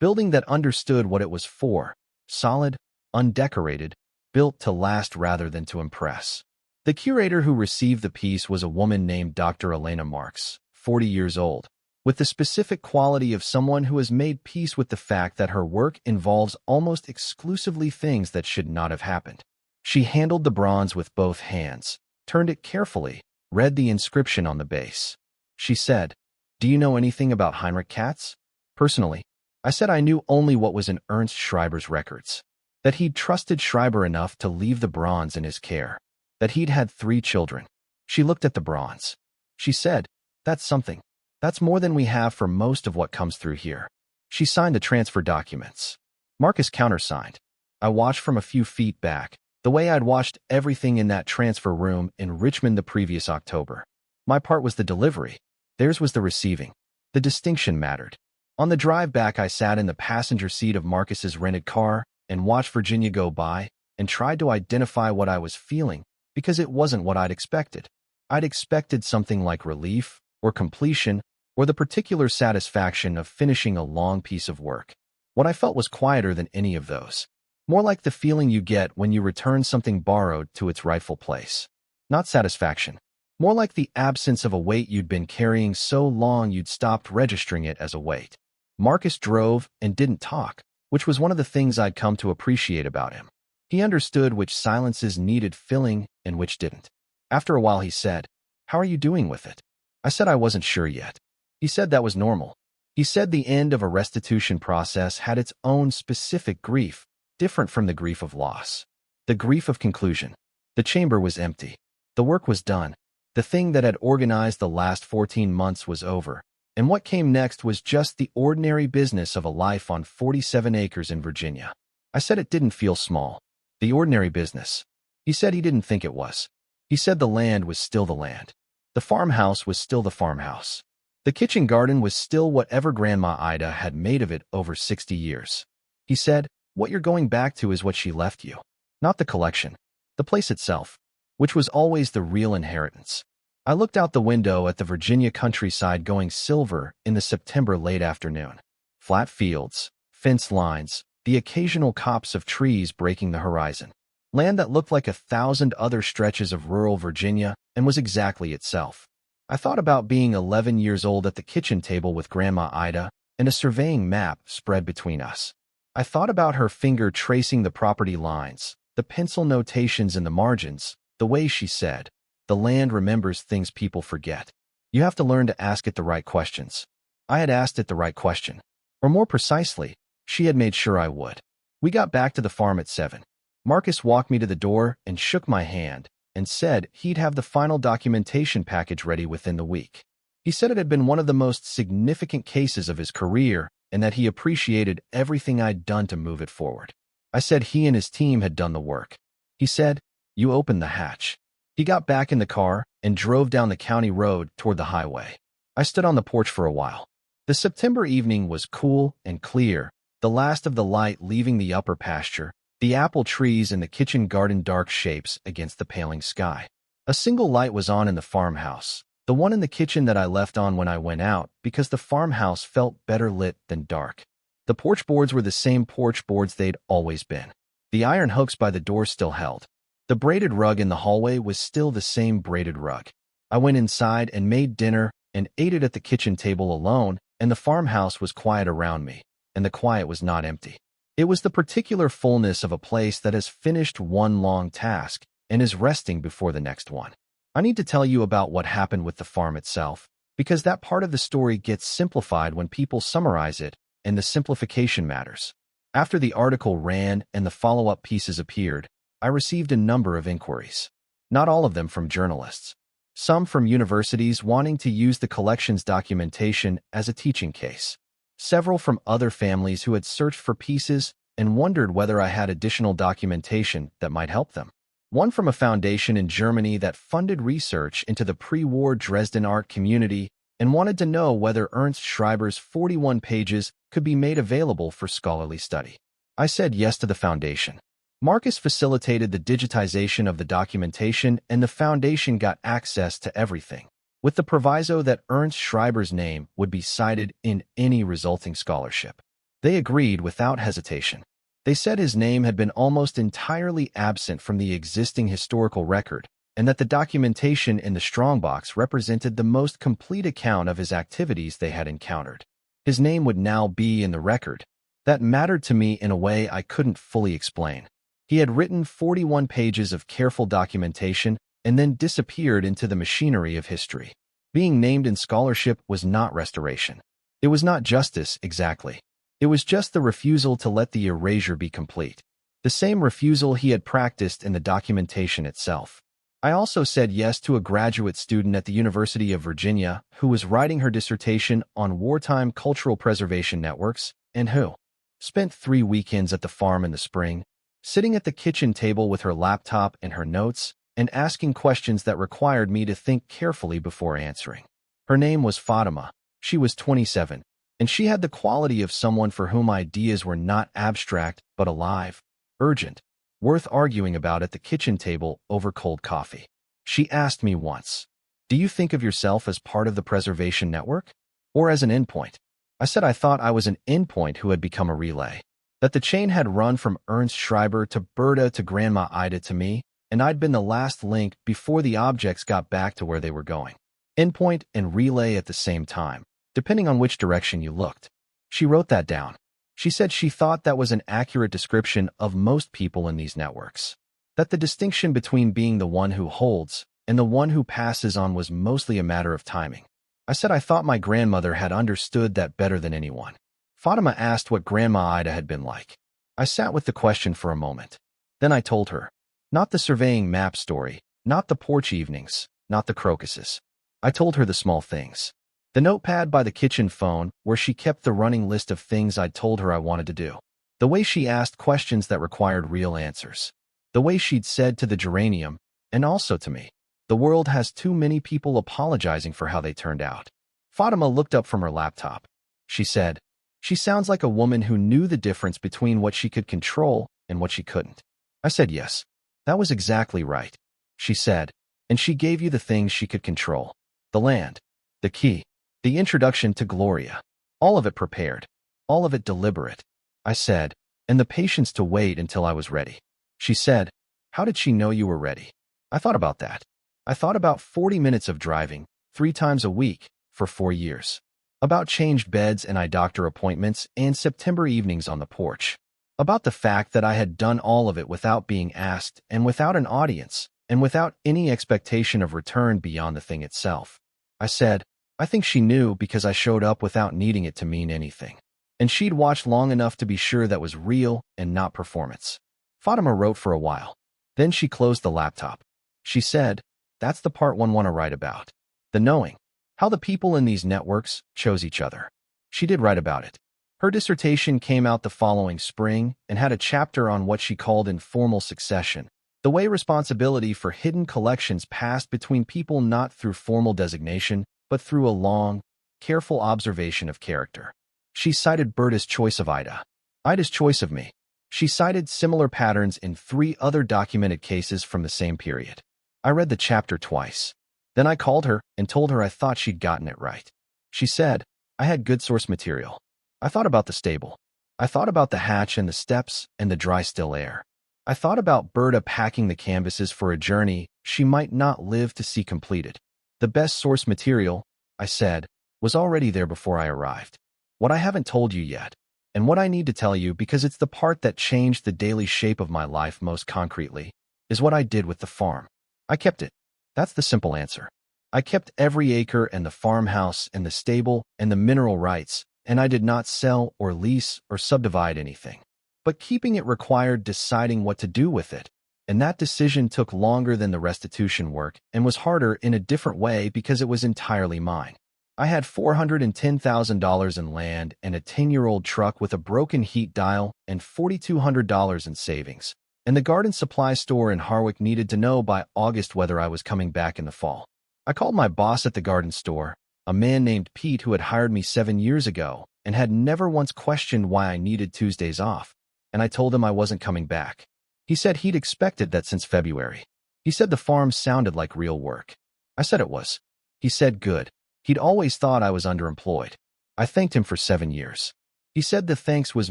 building that understood what it was for: solid, undecorated, built to last rather than to impress. The curator who received the piece was a woman named Dr. Elena Marks, 40 years old, with the specific quality of someone who has made peace with the fact that her work involves almost exclusively things that should not have happened. She handled the bronze with both hands, turned it carefully, read the inscription on the base. She said, "Do you know anything about Heinrich Katz?" Personally, I said I knew only what was in Ernst Schreiber's records, that he'd trusted Schreiber enough to leave the bronze in his care, that he'd had 3 children. She looked at the bronze. She said, "That's something. That's more than we have for most of what comes through here." She signed the transfer documents. Marcus countersigned. I watched from a few feet back, the way I'd watched everything in that transfer room in Richmond the previous October. My part was the delivery. Theirs was the receiving. The distinction mattered. On the drive back, I sat in the passenger seat of Marcus's rented car and watched Virginia go by and tried to identify what I was feeling, because it wasn't what I'd expected. I'd expected something like relief or completion or the particular satisfaction of finishing a long piece of work. What I felt was quieter than any of those. More like the feeling you get when you return something borrowed to its rightful place. Not satisfaction. More like the absence of a weight you'd been carrying so long you'd stopped registering it as a weight. Marcus drove and didn't talk, which was one of the things I'd come to appreciate about him. He understood which silences needed filling and which didn't. After a while he said, "How are you doing with it?" I said I wasn't sure yet. He said that was normal. He said the end of a restitution process had its own specific grief, different from the grief of loss. The grief of conclusion. The chamber was empty. The work was done. The thing that had organized the last 14 months was over, and what came next was just the ordinary business of a life on 47 acres in Virginia. I said it didn't feel small. The ordinary business. He said he didn't think it was. He said the land was still the land. The farmhouse was still the farmhouse. The kitchen garden was still whatever Grandma Ida had made of it over 60 years. He said, "What you're going back to is what she left you. Not the collection. The place itself, which was always the real inheritance." I looked out the window at the Virginia countryside going silver in the September late afternoon. Flat fields, fence lines, the occasional copse of trees breaking the horizon. Land that looked like 1,000 other stretches of rural Virginia and was exactly itself. I thought about being 11 years old at the kitchen table with Grandma Ida and a surveying map spread between us. I thought about her finger tracing the property lines, the pencil notations in the margins, the way she said, "The land remembers things people forget. You have to learn to ask it the right questions." I had asked it the right question. Or more precisely, she had made sure I would. We got back to the farm at 7. Marcus walked me to the door and shook my hand and said he'd have the final documentation package ready within the week. He said it had been one of the most significant cases of his career and that he appreciated everything I'd done to move it forward. I said he and his team had done the work. He said, "You opened the hatch." He got back in the car and drove down the county road toward the highway. I stood on the porch for a while. The September evening was cool and clear, the last of the light leaving the upper pasture, the apple trees and the kitchen garden dark shapes against the paling sky. A single light was on in the farmhouse, the one in the kitchen that I left on when I went out because the farmhouse felt better lit than dark. The porch boards were the same porch boards they'd always been. The iron hooks by the door still held. The braided rug in the hallway was still the same braided rug. I went inside and made dinner and ate it at the kitchen table alone, and the farmhouse was quiet around me, and the quiet was not empty. It was the particular fullness of a place that has finished one long task and is resting before the next one. I need to tell you about what happened with the farm itself, because that part of the story gets simplified when people summarize it, and the simplification matters. After the article ran and the follow-up pieces appeared, I received a number of inquiries. Not all of them from journalists. Some from universities wanting to use the collection's documentation as a teaching case. Several from other families who had searched for pieces and wondered whether I had additional documentation that might help them. One from a foundation in Germany that funded research into the pre-war Dresden art community and wanted to know whether Ernst Schreiber's 41 pages could be made available for scholarly study. I said yes to the foundation. Marcus facilitated the digitization of the documentation, and the foundation got access to everything, with the proviso that Ernst Schreiber's name would be cited in any resulting scholarship. They agreed without hesitation. They said his name had been almost entirely absent from the existing historical record, and that the documentation in the strongbox represented the most complete account of his activities they had encountered. His name would now be in the record. That mattered to me in a way I couldn't fully explain. He had written 41 pages of careful documentation and then disappeared into the machinery of history. Being named in scholarship was not restoration. It was not justice, exactly. It was just the refusal to let the erasure be complete. The same refusal he had practiced in the documentation itself. I also said yes to a graduate student at the University of Virginia who was writing her dissertation on wartime cultural preservation networks and who spent 3 weekends at the farm in the spring, sitting at the kitchen table with her laptop and her notes, and asking questions that required me to think carefully before answering. Her name was Fatima. She was 27, and she had the quality of someone for whom ideas were not abstract but alive, urgent, worth arguing about at the kitchen table over cold coffee. She asked me once, "Do you think of yourself as part of the preservation network, or as an endpoint?" I said I thought I was an endpoint who had become a relay. That the chain had run from Ernst Schreiber to Berta to Grandma Ida to me, and I'd been the last link before the objects got back to where they were going. Endpoint and relay at the same time, depending on which direction you looked. She wrote that down. She said she thought that was an accurate description of most people in these networks. That the distinction between being the one who holds and the one who passes on was mostly a matter of timing. I said I thought my grandmother had understood that better than anyone. Fatima asked what Grandma Ida had been like. I sat with the question for a moment. Then I told her. Not the surveying map story, not the porch evenings, not the crocuses. I told her the small things. The notepad by the kitchen phone where she kept the running list of things I'd told her I wanted to do. The way she asked questions that required real answers. The way she'd said to the geranium, and also to me, The world has too many people apologizing for how they turned out. Fatima looked up from her laptop. She said, "She sounds like a woman who knew the difference between what she could control and what she couldn't." I said yes. "That was exactly right," she said, "and she gave you the things she could control. The land, the key, the introduction to Gloria. All of it prepared, all of it deliberate." I said, "And the patience to wait until I was ready." She said, "How did she know you were ready?" I thought about that. I thought about 40 minutes of driving, 3 times a week, for 4 years. About changed beds and eye doctor appointments and September evenings on the porch. About the fact that I had done all of it without being asked and without an audience and without any expectation of return beyond the thing itself. I said, "I think she knew because I showed up without needing it to mean anything. And she'd watched long enough to be sure that was real and not performance." Fatima wrote for a while. Then she closed the laptop. She said, "That's the part one want to write about. The knowing. How the people in these networks chose each other." She did write about it. Her dissertation came out the following spring and had a chapter on what she called informal succession, the way responsibility for hidden collections passed between people not through formal designation, but through a long, careful observation of character. She cited Berta's choice of Ida, Ida's choice of me. She cited similar patterns in 3 other documented cases from the same period. I read the chapter twice. Then I called her and told her I thought she'd gotten it right. She said, "I had good source material. I thought about the stable. I thought about the hatch and the steps and the dry still air. I thought about Berta packing the canvases for a journey she might not live to see completed. The best source material," I said, "was already there before I arrived. What I haven't told you yet, and what I need to tell you because it's the part that changed the daily shape of my life most concretely, is what I did with the farm. I kept it. That's the simple answer. I kept every acre and the farmhouse and the stable and the mineral rights, and I did not sell or lease or subdivide anything. But keeping it required deciding what to do with it, and that decision took longer than the restitution work and was harder in a different way because it was entirely mine. I had $410,000 in land and a 10-year-old truck with a broken heat dial and $4,200 in savings, and the garden supply store in Harwick needed to know by August whether I was coming back in the fall. I called my boss at the garden store, a man named Pete who had hired me 7 years ago and had never once questioned why I needed Tuesdays off, and I told him I wasn't coming back. He said he'd expected that since February. He said the farm sounded like real work. I said it was. He said good. He'd always thought I was underemployed. I thanked him for 7 years. He said the thanks was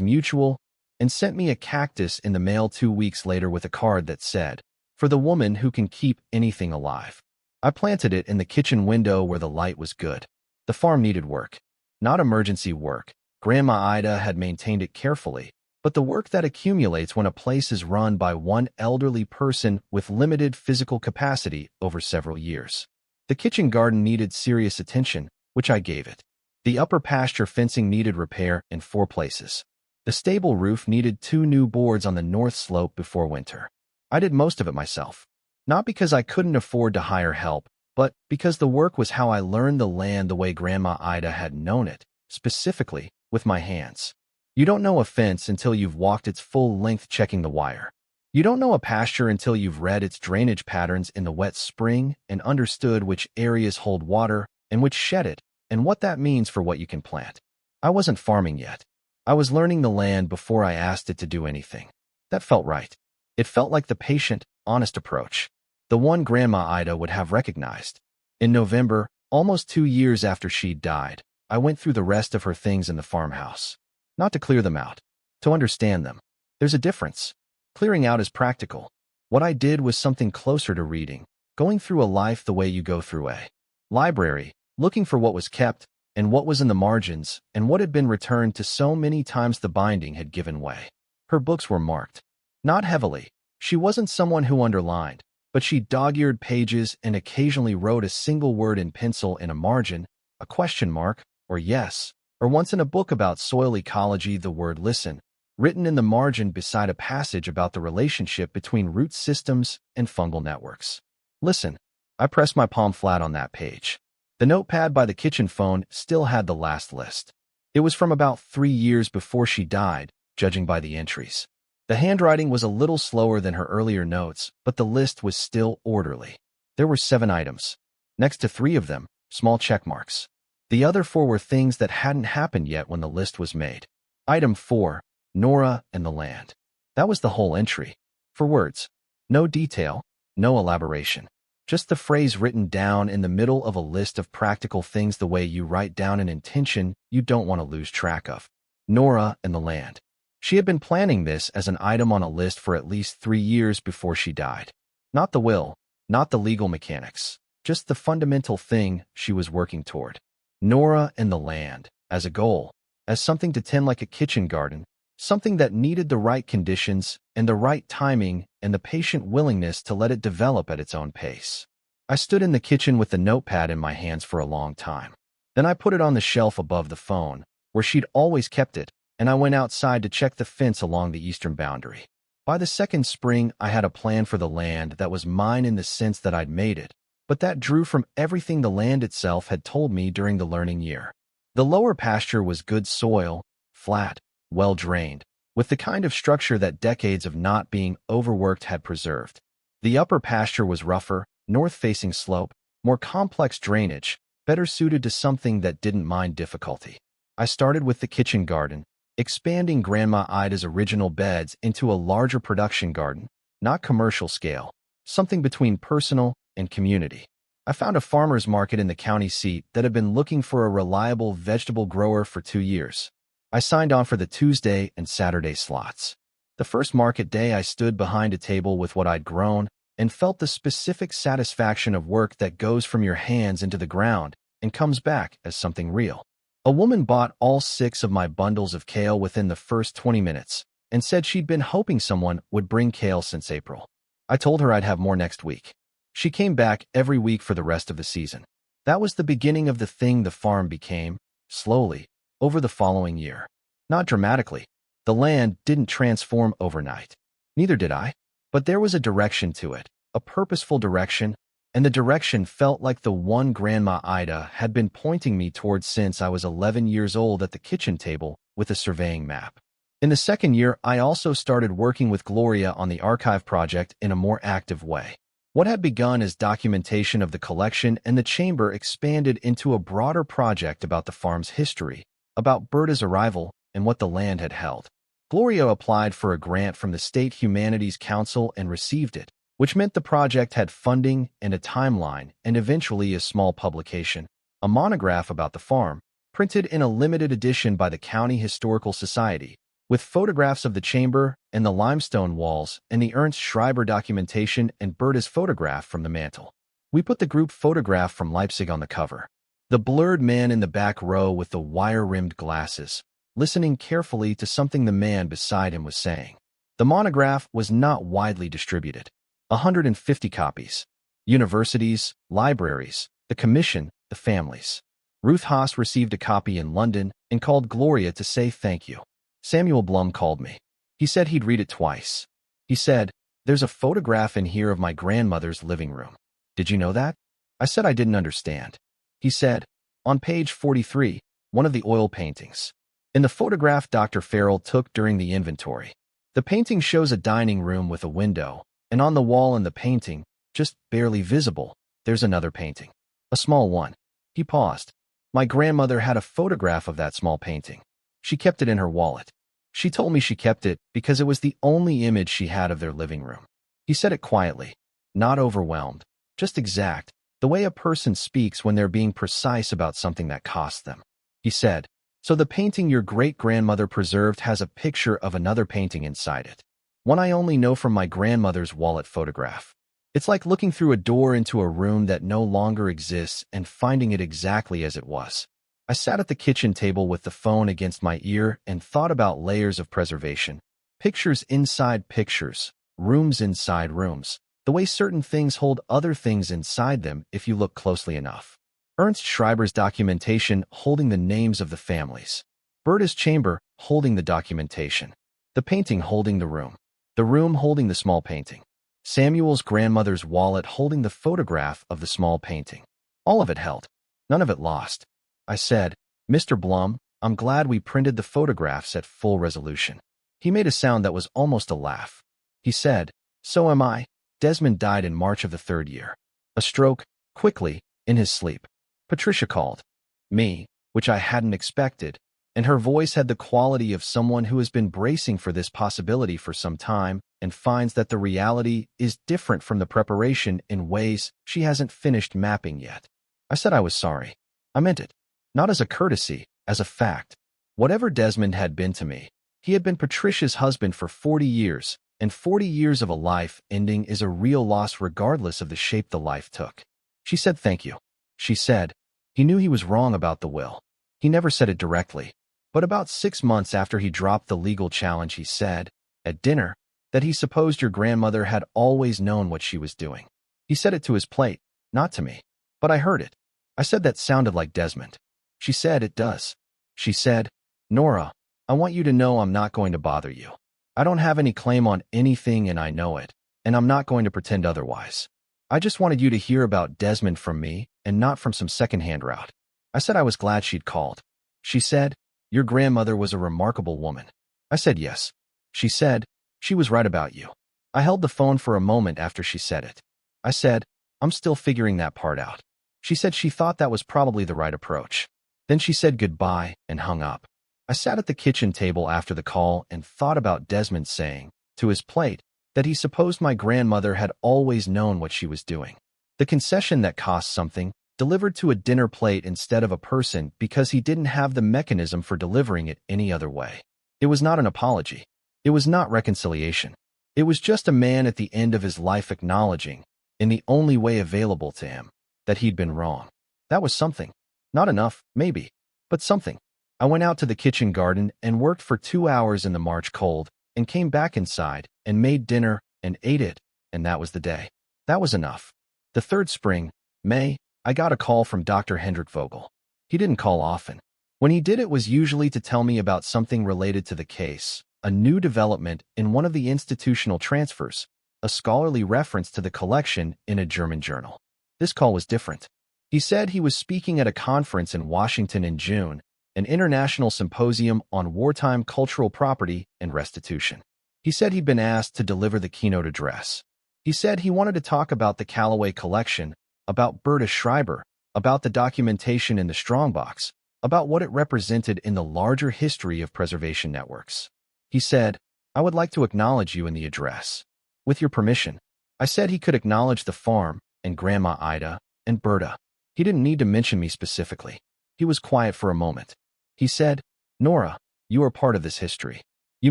mutual and sent me a cactus in the mail 2 weeks later with a card that said, "For the woman who can keep anything alive." I planted it in the kitchen window where the light was good. The farm needed work. Not emergency work. Grandma Ida had maintained it carefully, but the work that accumulates when a place is run by one elderly person with limited physical capacity over several years. The kitchen garden needed serious attention, which I gave it. The upper pasture fencing needed repair in 4 places. The stable roof needed 2 new boards on the north slope before winter. I did most of it myself. Not because I couldn't afford to hire help, but because the work was how I learned the land the way Grandma Ida had known it, specifically with my hands. You don't know a fence until you've walked its full length checking the wire. You don't know a pasture until you've read its drainage patterns in the wet spring and understood which areas hold water and which shed it, and what that means for what you can plant. I wasn't farming yet. I was learning the land before I asked it to do anything. That felt right. It felt like the patient, honest approach. The one Grandma Ida would have recognized. In November, almost 2 years after she'd died, I went through the rest of her things in the farmhouse. Not to clear them out, to understand them. There's a difference. Clearing out is practical. What I did was something closer to reading, going through a life the way you go through a library, looking for what was kept and what was in the margins and what had been returned to so many times the binding had given way. Her books were marked. Not heavily. She wasn't someone who underlined, but she dog-eared pages and occasionally wrote a single word in pencil in a margin, a question mark, or yes, or once in a book about soil ecology the word listen, written in the margin beside a passage about the relationship between root systems and fungal networks. Listen. I pressed my palm flat on that page. The notepad by the kitchen phone still had the last list. It was from about 3 years before she died, judging by the entries. The handwriting was a little slower than her earlier notes, but the list was still orderly. There were 7 items. Next to 3 of them, small check marks. The other 4 were things that hadn't happened yet when the list was made. Item 4, Nora and the land. That was the whole entry. 4 words. No detail, no elaboration. Just the phrase written down in the middle of a list of practical things, the way you write down an intention you don't want to lose track of. Nora and the land. She had been planning this as an item on a list for at least 3 years before she died. Not the will, not the legal mechanics, just the fundamental thing she was working toward. Nora and the land, as a goal, as something to tend like a kitchen garden, something that needed the right conditions and the right timing and the patient willingness to let it develop at its own pace. I stood in the kitchen with the notepad in my hands for a long time. Then I put it on the shelf above the phone, where she'd always kept it, and I went outside to check the fence along the eastern boundary. By the second spring, I had a plan for the land that was mine in the sense that I'd made it, but that drew from everything the land itself had told me during the learning year. The lower pasture was good soil, flat, well-drained, with the kind of structure that decades of not being overworked had preserved. The upper pasture was rougher, north-facing slope, more complex drainage, better suited to something that didn't mind difficulty. I started with the kitchen garden, expanding Grandma Ida's original beds into a larger production garden, not commercial scale, something between personal and community. I found a farmer's market in the county seat that had been looking for a reliable vegetable grower for 2 years. I signed on for the Tuesday and Saturday slots. The first market day, I stood behind a table with what I'd grown and felt the specific satisfaction of work that goes from your hands into the ground and comes back as something real. A woman bought all 6 of my bundles of kale within the first 20 minutes and said she'd been hoping someone would bring kale since April. I told her I'd have more next week. She came back every week for the rest of the season. That was the beginning of the thing the farm became, slowly, over the following year. Not dramatically. The land didn't transform overnight. Neither did I. But there was a direction to it, a purposeful direction, and the direction felt like the one Grandma Ida had been pointing me towards since I was 11 years old at the kitchen table with a surveying map. In the second year, I also started working with Gloria on the archive project in a more active way. What had begun as documentation of the collection and the chamber expanded into a broader project about the farm's history, about Berta's arrival, and what the land had held. Gloria applied for a grant from the State Humanities Council and received it, which meant the project had funding and a timeline and eventually a small publication, a monograph about the farm, printed in a limited edition by the County Historical Society, with photographs of the chamber and the limestone walls and the Ernst Schreiber documentation and Berta's photograph from the mantel. We put the group photograph from Leipzig on the cover. The blurred man in the back row with the wire-rimmed glasses, listening carefully to something the man beside him was saying. The monograph was not widely distributed. 150 copies. Universities, libraries, the commission, the families. Ruth Haas received a copy in London and called Gloria to say thank you. Samuel Blum called me. He said he'd read it twice. He said, "There's a photograph in here of my grandmother's living room. Did you know that?" I said I didn't understand. He said, "On page 43, one of the oil paintings. In the photograph Dr. Farrell took during the inventory. The painting shows a dining room with a window, and on the wall in the painting, just barely visible, there's another painting. A small one." He paused. My grandmother had a photograph of that small painting. She kept it in her wallet. She told me she kept it because it was the only image she had of their living room. He said it quietly, not overwhelmed, just exact, the way a person speaks when they're being precise about something that costs them. He said, "So the painting your great-grandmother preserved has a picture of another painting inside it. One I only know from my grandmother's wallet photograph. It's like looking through a door into a room that no longer exists and finding it exactly as it was." I sat at the kitchen table with the phone against my ear and thought about layers of preservation. Pictures inside pictures, rooms inside rooms, the way certain things hold other things inside them if you look closely enough. Ernst Schreiber's documentation holding the names of the families. Berta's chamber holding the documentation. The painting holding the room holding the small painting. Samuel's grandmother's wallet holding the photograph of the small painting. All of it held. None of it lost. I said, "Mr. Blum, I'm glad we printed the photographs at full resolution." He made a sound that was almost a laugh. He said, "So am I. Desmond died in March of the 3rd year. A stroke, quickly, in his sleep. Patricia called. Me, which I hadn't expected, and her voice had the quality of someone who has been bracing for this possibility for some time and finds that the reality is different from the preparation in ways she hasn't finished mapping yet. I said I was sorry. I meant it. Not as a courtesy, as a fact. Whatever Desmond had been to me, he had been Patricia's husband for 40 years, and 40 years of a life ending is a real loss regardless of the shape the life took. She said thank you. She said, he knew he was wrong about the will. He never said it directly. But about 6 months after he dropped the legal challenge, he said, at dinner, that he supposed your grandmother had always known what she was doing. He said it to his plate, not to me. But I heard it. I said that sounded like Desmond. She said it does. She said, Nora, I want you to know I'm not going to bother you. I don't have any claim on anything and I know it, and I'm not going to pretend otherwise. I just wanted you to hear about Desmond from me and not from some secondhand route. I said I was glad she'd called. She said, your grandmother was a remarkable woman. I said yes. She said, she was right about you. I held the phone for a moment after she said it. I said, I'm still figuring that part out. She said she thought that was probably the right approach. Then she said goodbye and hung up. I sat at the kitchen table after the call and thought about Desmond saying, to his plate, that he supposed my grandmother had always known what she was doing. The concession that cost something, delivered to a dinner plate instead of a person because he didn't have the mechanism for delivering it any other way. It was not an apology. It was not reconciliation. It was just a man at the end of his life acknowledging, in the only way available to him, that he'd been wrong. That was something. Not enough, maybe, but something. I went out to the kitchen garden and worked for 2 hours in the March cold and came back inside and made dinner and ate it, and that was the day. That was enough. The third spring, May, I got a call from Dr. Hendrik Vogel. He didn't call often. When he did, it was usually to tell me about something related to the case, a new development in one of the institutional transfers, a scholarly reference to the collection in a German journal. This call was different. He said he was speaking at a conference in Washington in June, an international symposium on wartime cultural property and restitution. He said he'd been asked to deliver the keynote address. He said he wanted to talk about the Calloway collection, about Berta Schreiber, about the documentation in the strongbox, about what it represented in the larger history of preservation networks. He said, I would like to acknowledge you in the address. With your permission. I said he could acknowledge the farm, and Grandma Ida, and Berta. He didn't need to mention me specifically. He was quiet for a moment. He said, Nora, you are part of this history. You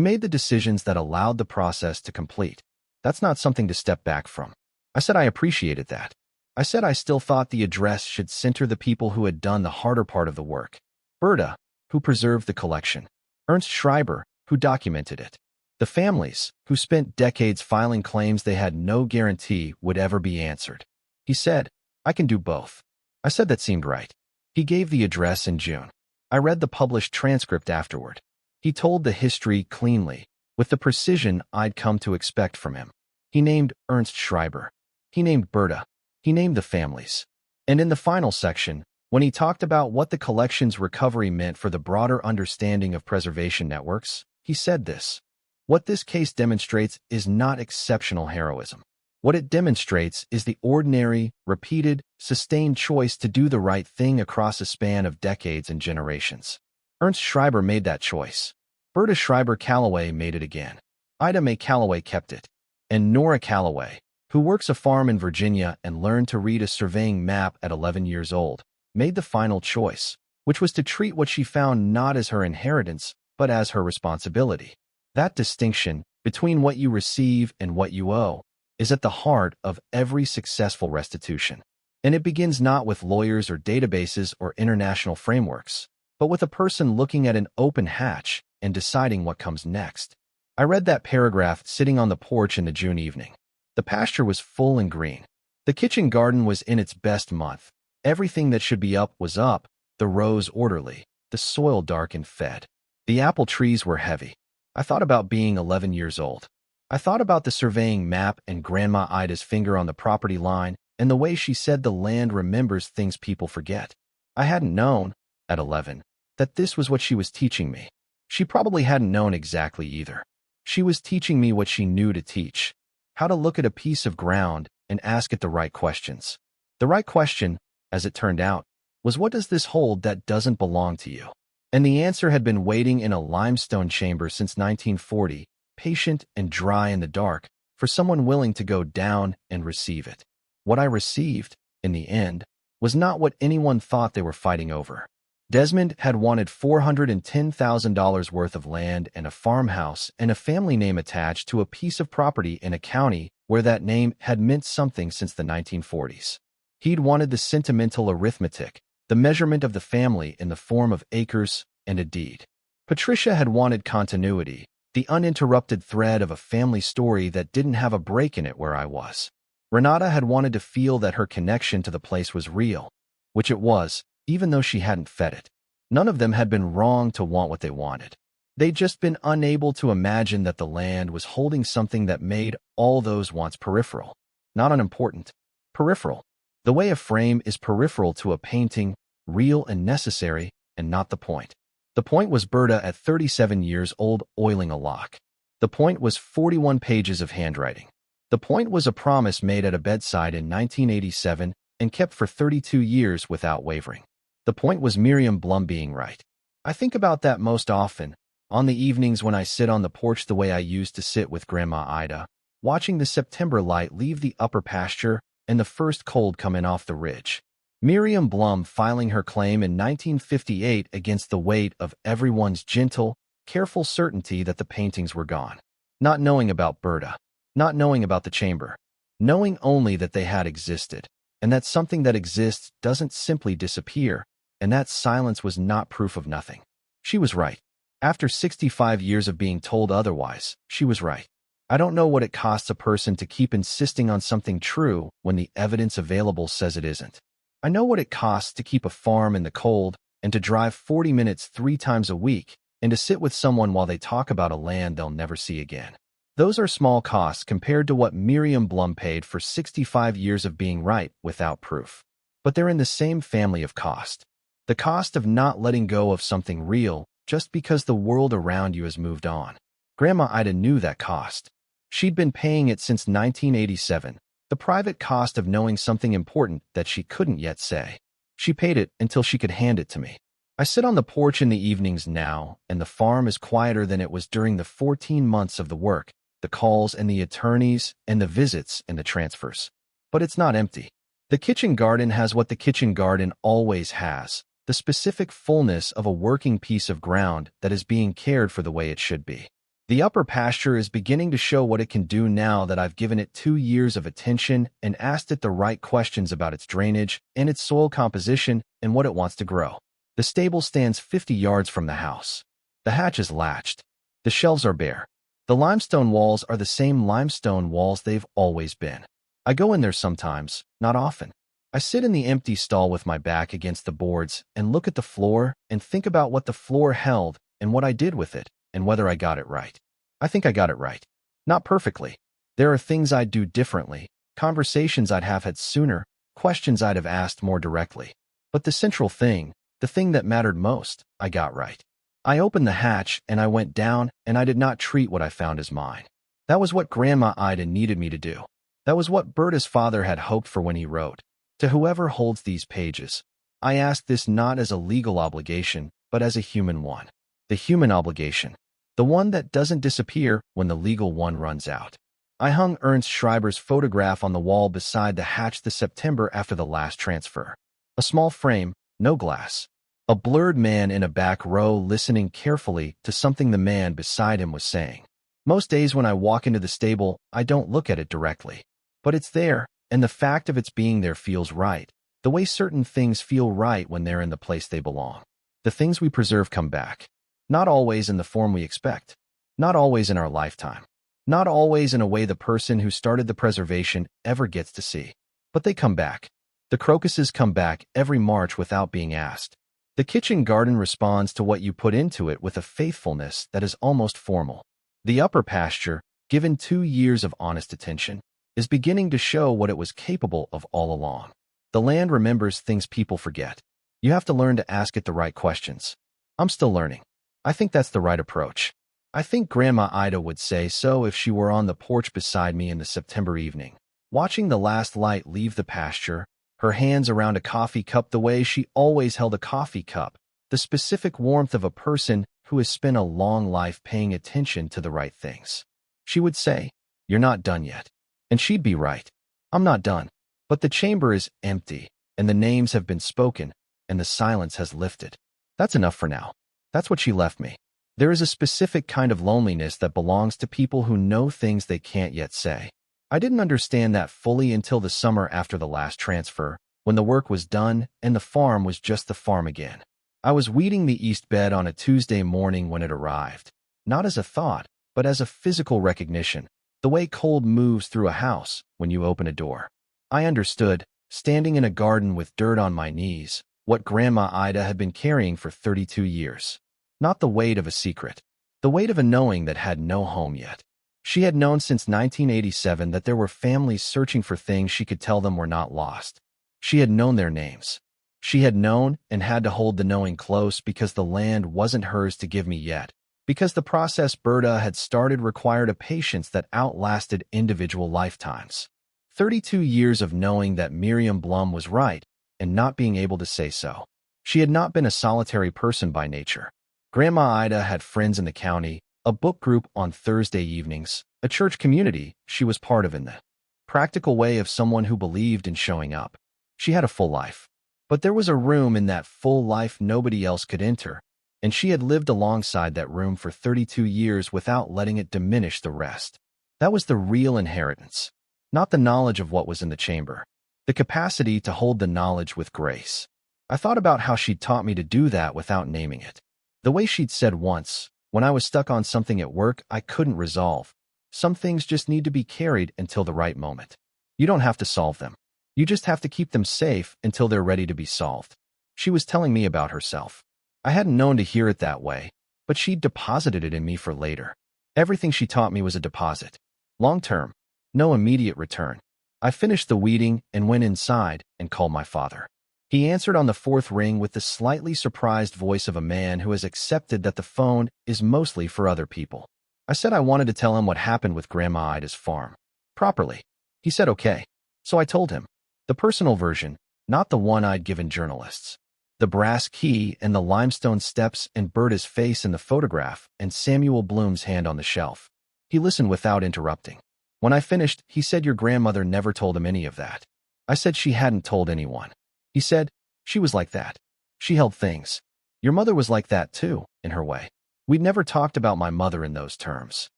made the decisions that allowed the process to complete. That's not something to step back from. I said I appreciated that. I said I still thought the address should center the people who had done the harder part of the work. Berta, who preserved the collection. Ernst Schreiber, who documented it. The families, who spent decades filing claims they had no guarantee would ever be answered. He said, I can do both. I said that seemed right. He gave the address in June. I read the published transcript afterward. He told the history cleanly, with the precision I'd come to expect from him. He named Ernst Schreiber. He named Berta. He named the families. And in the final section, when he talked about what the collection's recovery meant for the broader understanding of preservation networks, he said this. What this case demonstrates is not exceptional heroism. What it demonstrates is the ordinary, repeated, sustained choice to do the right thing across a span of decades and generations. Ernst Schreiber made that choice. Berta Schreiber Calloway made it again. Ida Mae Calloway kept it. And Nora Calloway, who works a farm in Virginia and learned to read a surveying map at 11 years old, made the final choice, which was to treat what she found not as her inheritance, but as her responsibility. That distinction between what you receive and what you owe is at the heart of every successful restitution. And it begins not with lawyers or databases or international frameworks, but with a person looking at an open hatch and deciding what comes next. I read that paragraph sitting on the porch in the June evening. The pasture was full and green. The kitchen garden was in its best month. Everything that should be up was up, the rows orderly, the soil dark and fed. The apple trees were heavy. I thought about being 11 years old. I thought about the surveying map and Grandma Ida's finger on the property line and the way she said the land remembers things people forget. I hadn't known, at 11, that this was what she was teaching me. She probably hadn't known exactly either. She was teaching me what she knew to teach, how to look at a piece of ground and ask it the right questions. The right question, as it turned out, was what does this hold that doesn't belong to you? And the answer had been waiting in a limestone chamber since 1940, patient and dry in the dark, for someone willing to go down and receive it. What I received, in the end, was not what anyone thought they were fighting over. Desmond had wanted $410,000 worth of land and a farmhouse and a family name attached to a piece of property in a county where that name had meant something since the 1940s. He'd wanted the sentimental arithmetic, the measurement of the family in the form of acres and a deed. Patricia had wanted continuity, the uninterrupted thread of a family story that didn't have a break in it where I was. Renata had wanted to feel that her connection to the place was real, which it was, even though she hadn't fed it. None of them had been wrong to want what they wanted. They'd just been unable to imagine that the land was holding something that made all those wants peripheral. Not unimportant. Peripheral. The way a frame is peripheral to a painting, real and necessary, and not the point. The point was Berta at 37 years old oiling a lock. The point was 41 pages of handwriting. The point was a promise made at a bedside in 1987 and kept for 32 years without wavering. The point was Miriam Blum being right. I think about that most often, on the evenings when I sit on the porch the way I used to sit with Grandma Ida, watching the September light leave the upper pasture and the first cold come in off the ridge. Miriam Blum filing her claim in 1958 against the weight of everyone's gentle, careful certainty that the paintings were gone. Not knowing about Berta. Not knowing about the chamber. Knowing only that they had existed, and that something that exists doesn't simply disappear, and that silence was not proof of nothing. She was right. After 65 years of being told otherwise, she was right. I don't know what it costs a person to keep insisting on something true when the evidence available says it isn't. I know what it costs to keep a farm in the cold and to drive 40 minutes 3 times a week and to sit with someone while they talk about a land they'll never see again. Those are small costs compared to what Miriam Blum paid for 65 years of being right without proof. But they're in the same family of cost. The cost of not letting go of something real just because the world around you has moved on. Grandma Ida knew that cost. She'd been paying it since 1987, the private cost of knowing something important that she couldn't yet say. She paid it until she could hand it to me. I sit on the porch in the evenings now, and the farm is quieter than it was during the 14 months of the work, the calls and the attorneys and the visits and the transfers. But it's not empty. The kitchen garden has what the kitchen garden always has, the specific fullness of a working piece of ground that is being cared for the way it should be. The upper pasture is beginning to show what it can do now that I've given it 2 years of attention and asked it the right questions about its drainage and its soil composition and what it wants to grow. The stable stands 50 yards from the house. The hatch is latched. The shelves are bare. The limestone walls are the same limestone walls they've always been. I go in there sometimes, not often. I sit in the empty stall with my back against the boards and look at the floor and think about what the floor held and what I did with it and whether I got it right. I think I got it right. Not perfectly. There are things I'd do differently, conversations I'd have had sooner, questions I'd have asked more directly. But the central thing, the thing that mattered most, I got right. I opened the hatch and I went down and I did not treat what I found as mine. That was what Grandma Ida needed me to do. That was what Berta's father had hoped for when he wrote. To whoever holds these pages, I ask this not as a legal obligation, but as a human one. The human obligation. The one that doesn't disappear when the legal one runs out. I hung Ernst Schreiber's photograph on the wall beside the hatch the September after the last transfer. A small frame, no glass. A blurred man in a back row listening carefully to something the man beside him was saying. Most days when I walk into the stable, I don't look at it directly. But it's there, and the fact of its being there feels right, the way certain things feel right when they're in the place they belong. The things we preserve come back. Not always in the form we expect. Not always in our lifetime. Not always in a way the person who started the preservation ever gets to see. But they come back. The crocuses come back every March without being asked. The kitchen garden responds to what you put into it with a faithfulness that is almost formal. The upper pasture, given 2 years of honest attention, is beginning to show what it was capable of all along. The land remembers things people forget. You have to learn to ask it the right questions. I'm still learning. I think that's the right approach. I think Grandma Ida would say so if she were on the porch beside me in the September evening, watching the last light leave the pasture, her hands around a coffee cup the way she always held a coffee cup, the specific warmth of a person who has spent a long life paying attention to the right things. She would say, "You're not done yet." And she'd be right. I'm not done. But the chamber is empty, and the names have been spoken, and the silence has lifted. That's enough for now. That's what she left me. There is a specific kind of loneliness that belongs to people who know things they can't yet say. I didn't understand that fully until the summer after the last transfer, when the work was done and the farm was just the farm again. I was weeding the east bed on a Tuesday morning when it arrived, not as a thought, but as a physical recognition, the way cold moves through a house when you open a door. I understood, standing in a garden with dirt on my knees, what Grandma Ida had been carrying for 32 years. Not the weight of a secret, the weight of a knowing that had no home yet. She had known since 1987 that there were families searching for things she could tell them were not lost. She had known their names. She had known and had to hold the knowing close because the land wasn't hers to give me yet, because the process Berta had started required a patience that outlasted individual lifetimes. 32 years of knowing that Miriam Blum was right and not being able to say so. She had not been a solitary person by nature. Grandma Ida had friends in the county, a book group on Thursday evenings, a church community she was part of in the practical way of someone who believed in showing up. She had a full life. But there was a room in that full life nobody else could enter, and she had lived alongside that room for 32 years without letting it diminish the rest. That was the real inheritance, not the knowledge of what was in the chamber, the capacity to hold the knowledge with grace. I thought about how she'd taught me to do that without naming it. The way she'd said once, when I was stuck on something at work I couldn't resolve, some things just need to be carried until the right moment. You don't have to solve them. You just have to keep them safe until they're ready to be solved. She was telling me about herself. I hadn't known to hear it that way, but she'd deposited it in me for later. Everything she taught me was a deposit. Long-term, no immediate return. I finished the weeding and went inside and called my father. He answered on the fourth ring with the slightly surprised voice of a man who has accepted that the phone is mostly for other people. I said I wanted to tell him what happened with Grandma Ida's farm. Properly. He said okay. So I told him. The personal version, not the one I'd given journalists. The brass key and the limestone steps and Berta's face in the photograph and Samuel Bloom's hand on the shelf. He listened without interrupting. When I finished, he said your grandmother never told him any of that. I said she hadn't told anyone. He said, she was like that. She held things. Your mother was like that too, in her way. We'd never talked about my mother in those terms.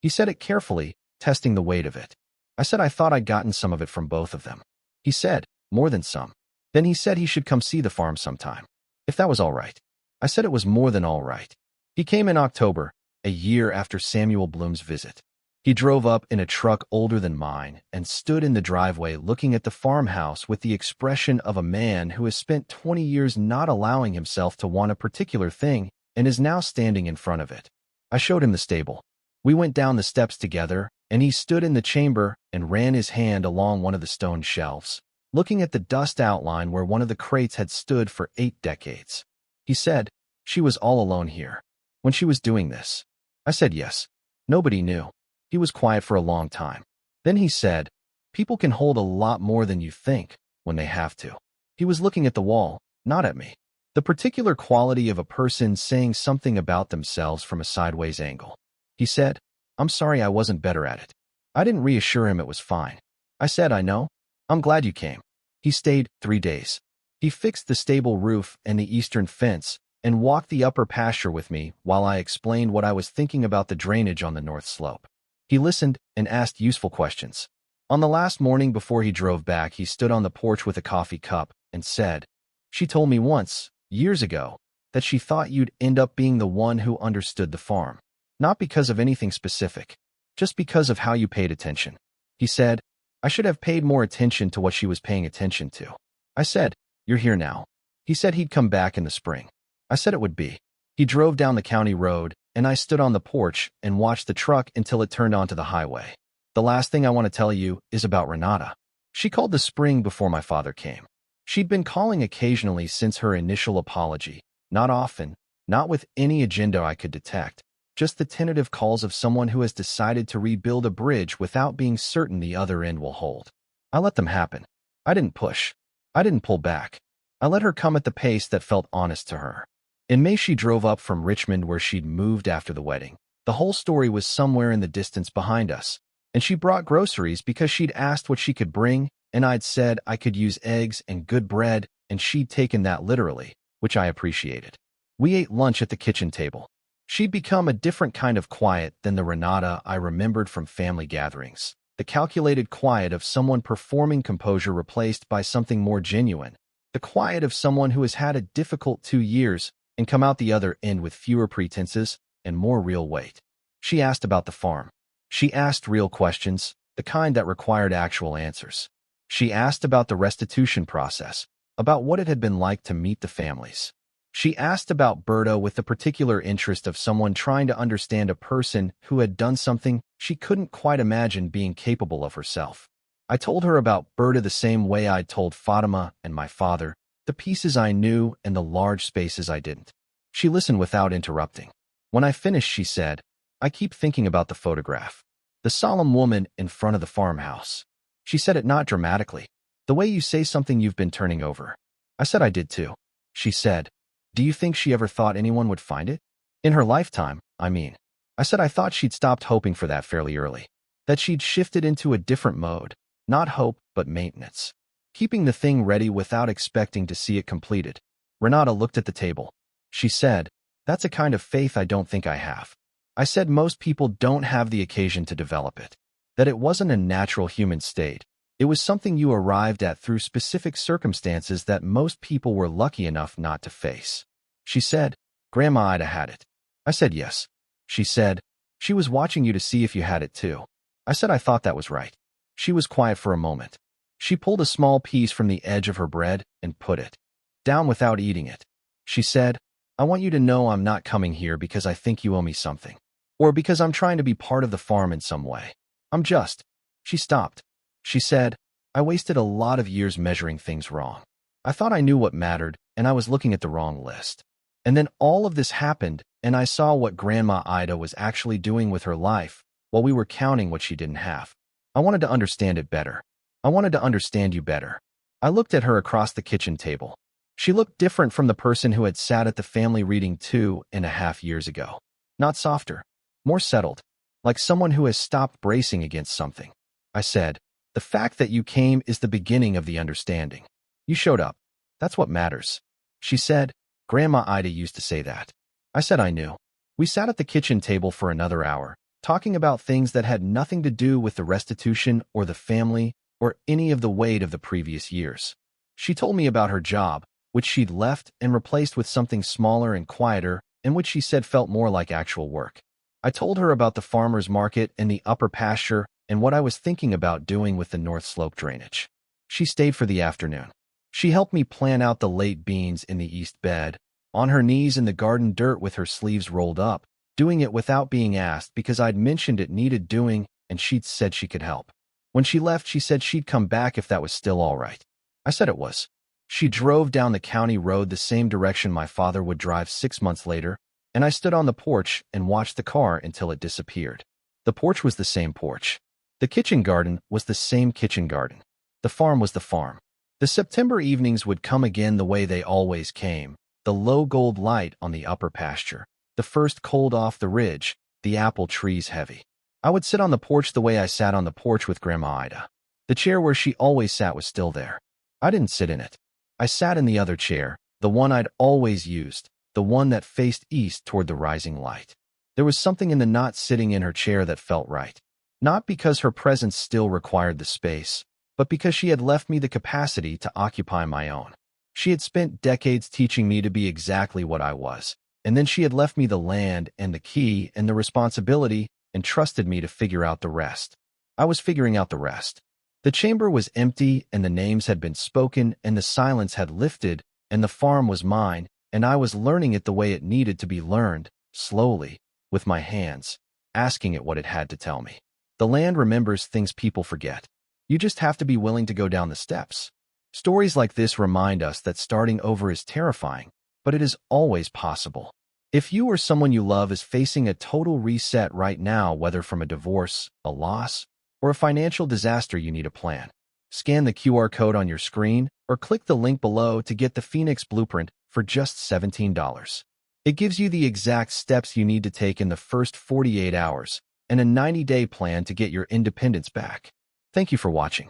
He said it carefully, testing the weight of it. I said I thought I'd gotten some of it from both of them. He said, more than some. Then he said he should come see the farm sometime, if that was all right. I said it was more than all right. He came in October, a year after Samuel Bloom's visit. He drove up in a truck older than mine and stood in the driveway looking at the farmhouse with the expression of a man who has spent 20 years not allowing himself to want a particular thing and is now standing in front of it. I showed him the stable. We went down the steps together, and he stood in the chamber and ran his hand along one of the stone shelves, looking at the dust outline where one of the crates had stood for 8 decades. He said, she was all alone here when she was doing this. I said yes. Nobody knew. He was quiet for a long time. Then he said, people can hold a lot more than you think when they have to. He was looking at the wall, not at me. The particular quality of a person saying something about themselves from a sideways angle. He said, I'm sorry I wasn't better at it. I didn't reassure him it was fine. I said, I know. I'm glad you came. He stayed 3 days. He fixed the stable roof and the eastern fence and walked the upper pasture with me while I explained what I was thinking about the drainage on the north slope. He listened and asked useful questions. On the last morning before he drove back, he stood on the porch with a coffee cup and said, she told me once, years ago, that she thought you'd end up being the one who understood the farm. Not because of anything specific, just because of how you paid attention. He said, I should have paid more attention to what she was paying attention to. I said, you're here now. He said he'd come back in the spring. I said it would be. He drove down the county road, and I stood on the porch and watched the truck until it turned onto the highway. The last thing I want to tell you is about Renata. She called the spring before my father came. She'd been calling occasionally since her initial apology, not often, not with any agenda I could detect, just the tentative calls of someone who has decided to rebuild a bridge without being certain the other end will hold. I let them happen. I didn't push. I didn't pull back. I let her come at the pace that felt honest to her. In May, she drove up from Richmond where she'd moved after the wedding. The whole story was somewhere in the distance behind us, and she brought groceries because she'd asked what she could bring, and I'd said I could use eggs and good bread, and she'd taken that literally, which I appreciated. We ate lunch at the kitchen table. She'd become a different kind of quiet than the Renata I remembered from family gatherings. The calculated quiet of someone performing composure replaced by something more genuine. The quiet of someone who has had a difficult 2 years and come out the other end with fewer pretenses and more real weight. She asked about the farm. She asked real questions, the kind that required actual answers. She asked about the restitution process, about what it had been like to meet the families. She asked about Berta with the particular interest of someone trying to understand a person who had done something she couldn't quite imagine being capable of herself. I told her about Berta the same way I'd told Fatima and my father, the pieces I knew and the large spaces I didn't. She listened without interrupting. When I finished, she said, "I keep thinking about the photograph. The solemn woman in front of the farmhouse." She said it not dramatically. "The way you say something you've been turning over." I said I did too. She said, "Do you think she ever thought anyone would find it? In her lifetime, I mean." I said I thought she'd stopped hoping for that fairly early. That she'd shifted into a different mode, not hope, but maintenance. Keeping the thing ready without expecting to see it completed. Renata looked at the table. She said, "That's a kind of faith I don't think I have." I said most people don't have the occasion to develop it. That it wasn't a natural human state. It was something you arrived at through specific circumstances that most people were lucky enough not to face. She said, "Grandma Ida had it." I said yes. She said, "She was watching you to see if you had it too." I said I thought that was right. She was quiet for a moment. She pulled a small piece from the edge of her bread and put it down without eating it. She said, "I want you to know I'm not coming here because I think you owe me something, or because I'm trying to be part of the farm in some way. I'm just." She stopped. She said, "I wasted a lot of years measuring things wrong. I thought I knew what mattered, and I was looking at the wrong list. And then all of this happened, and I saw what Grandma Ida was actually doing with her life while we were counting what she didn't have. I wanted to understand it better. I wanted to understand you better." I looked at her across the kitchen table. She looked different from the person who had sat at the family reading 2.5 years ago. Not softer, more settled, like someone who has stopped bracing against something. I said, "The fact that you came is the beginning of the understanding. You showed up. That's what matters." She said, "Grandma Ida used to say that." I said I knew. We sat at the kitchen table for another hour, talking about things that had nothing to do with the restitution or the family or any of the weight of the previous years. She told me about her job, which she'd left and replaced with something smaller and quieter, and which she said felt more like actual work. I told her about the farmer's market and the upper pasture and what I was thinking about doing with the north slope drainage. She stayed for the afternoon. She helped me plan out the late beans in the east bed, on her knees in the garden dirt with her sleeves rolled up, doing it without being asked because I'd mentioned it needed doing and she'd said she could help. When she left, she said she'd come back if that was still all right. I said it was. She drove down the county road the same direction my father would drive 6 months later, and I stood on the porch and watched the car until it disappeared. The porch was the same porch. The kitchen garden was the same kitchen garden. The farm was the farm. The September evenings would come again the way they always came, the low gold light on the upper pasture, the first cold off the ridge, the apple trees heavy. I would sit on the porch the way I sat on the porch with Grandma Ida. The chair where she always sat was still there. I didn't sit in it. I sat in the other chair, the one I'd always used, the one that faced east toward the rising light. There was something in the not sitting in her chair that felt right. Not because her presence still required the space, but because she had left me the capacity to occupy my own. She had spent decades teaching me to be exactly what I was, and then she had left me the land and the key and the responsibility and trusted me to figure out the rest. I was figuring out the rest. The chamber was empty and the names had been spoken and the silence had lifted and the farm was mine and I was learning it the way it needed to be learned, slowly, with my hands, asking it what it had to tell me. The land remembers things people forget. You just have to be willing to go down the steps. Stories like this remind us that starting over is terrifying, but it is always possible. If you or someone you love is facing a total reset right now, whether from a divorce, a loss, or a financial disaster, you need a plan. Scan the QR code on your screen or click the link below to get the Phoenix Blueprint for just $17. It gives you the exact steps you need to take in the first 48 hours and a 90-day plan to get your independence back. Thank you for watching.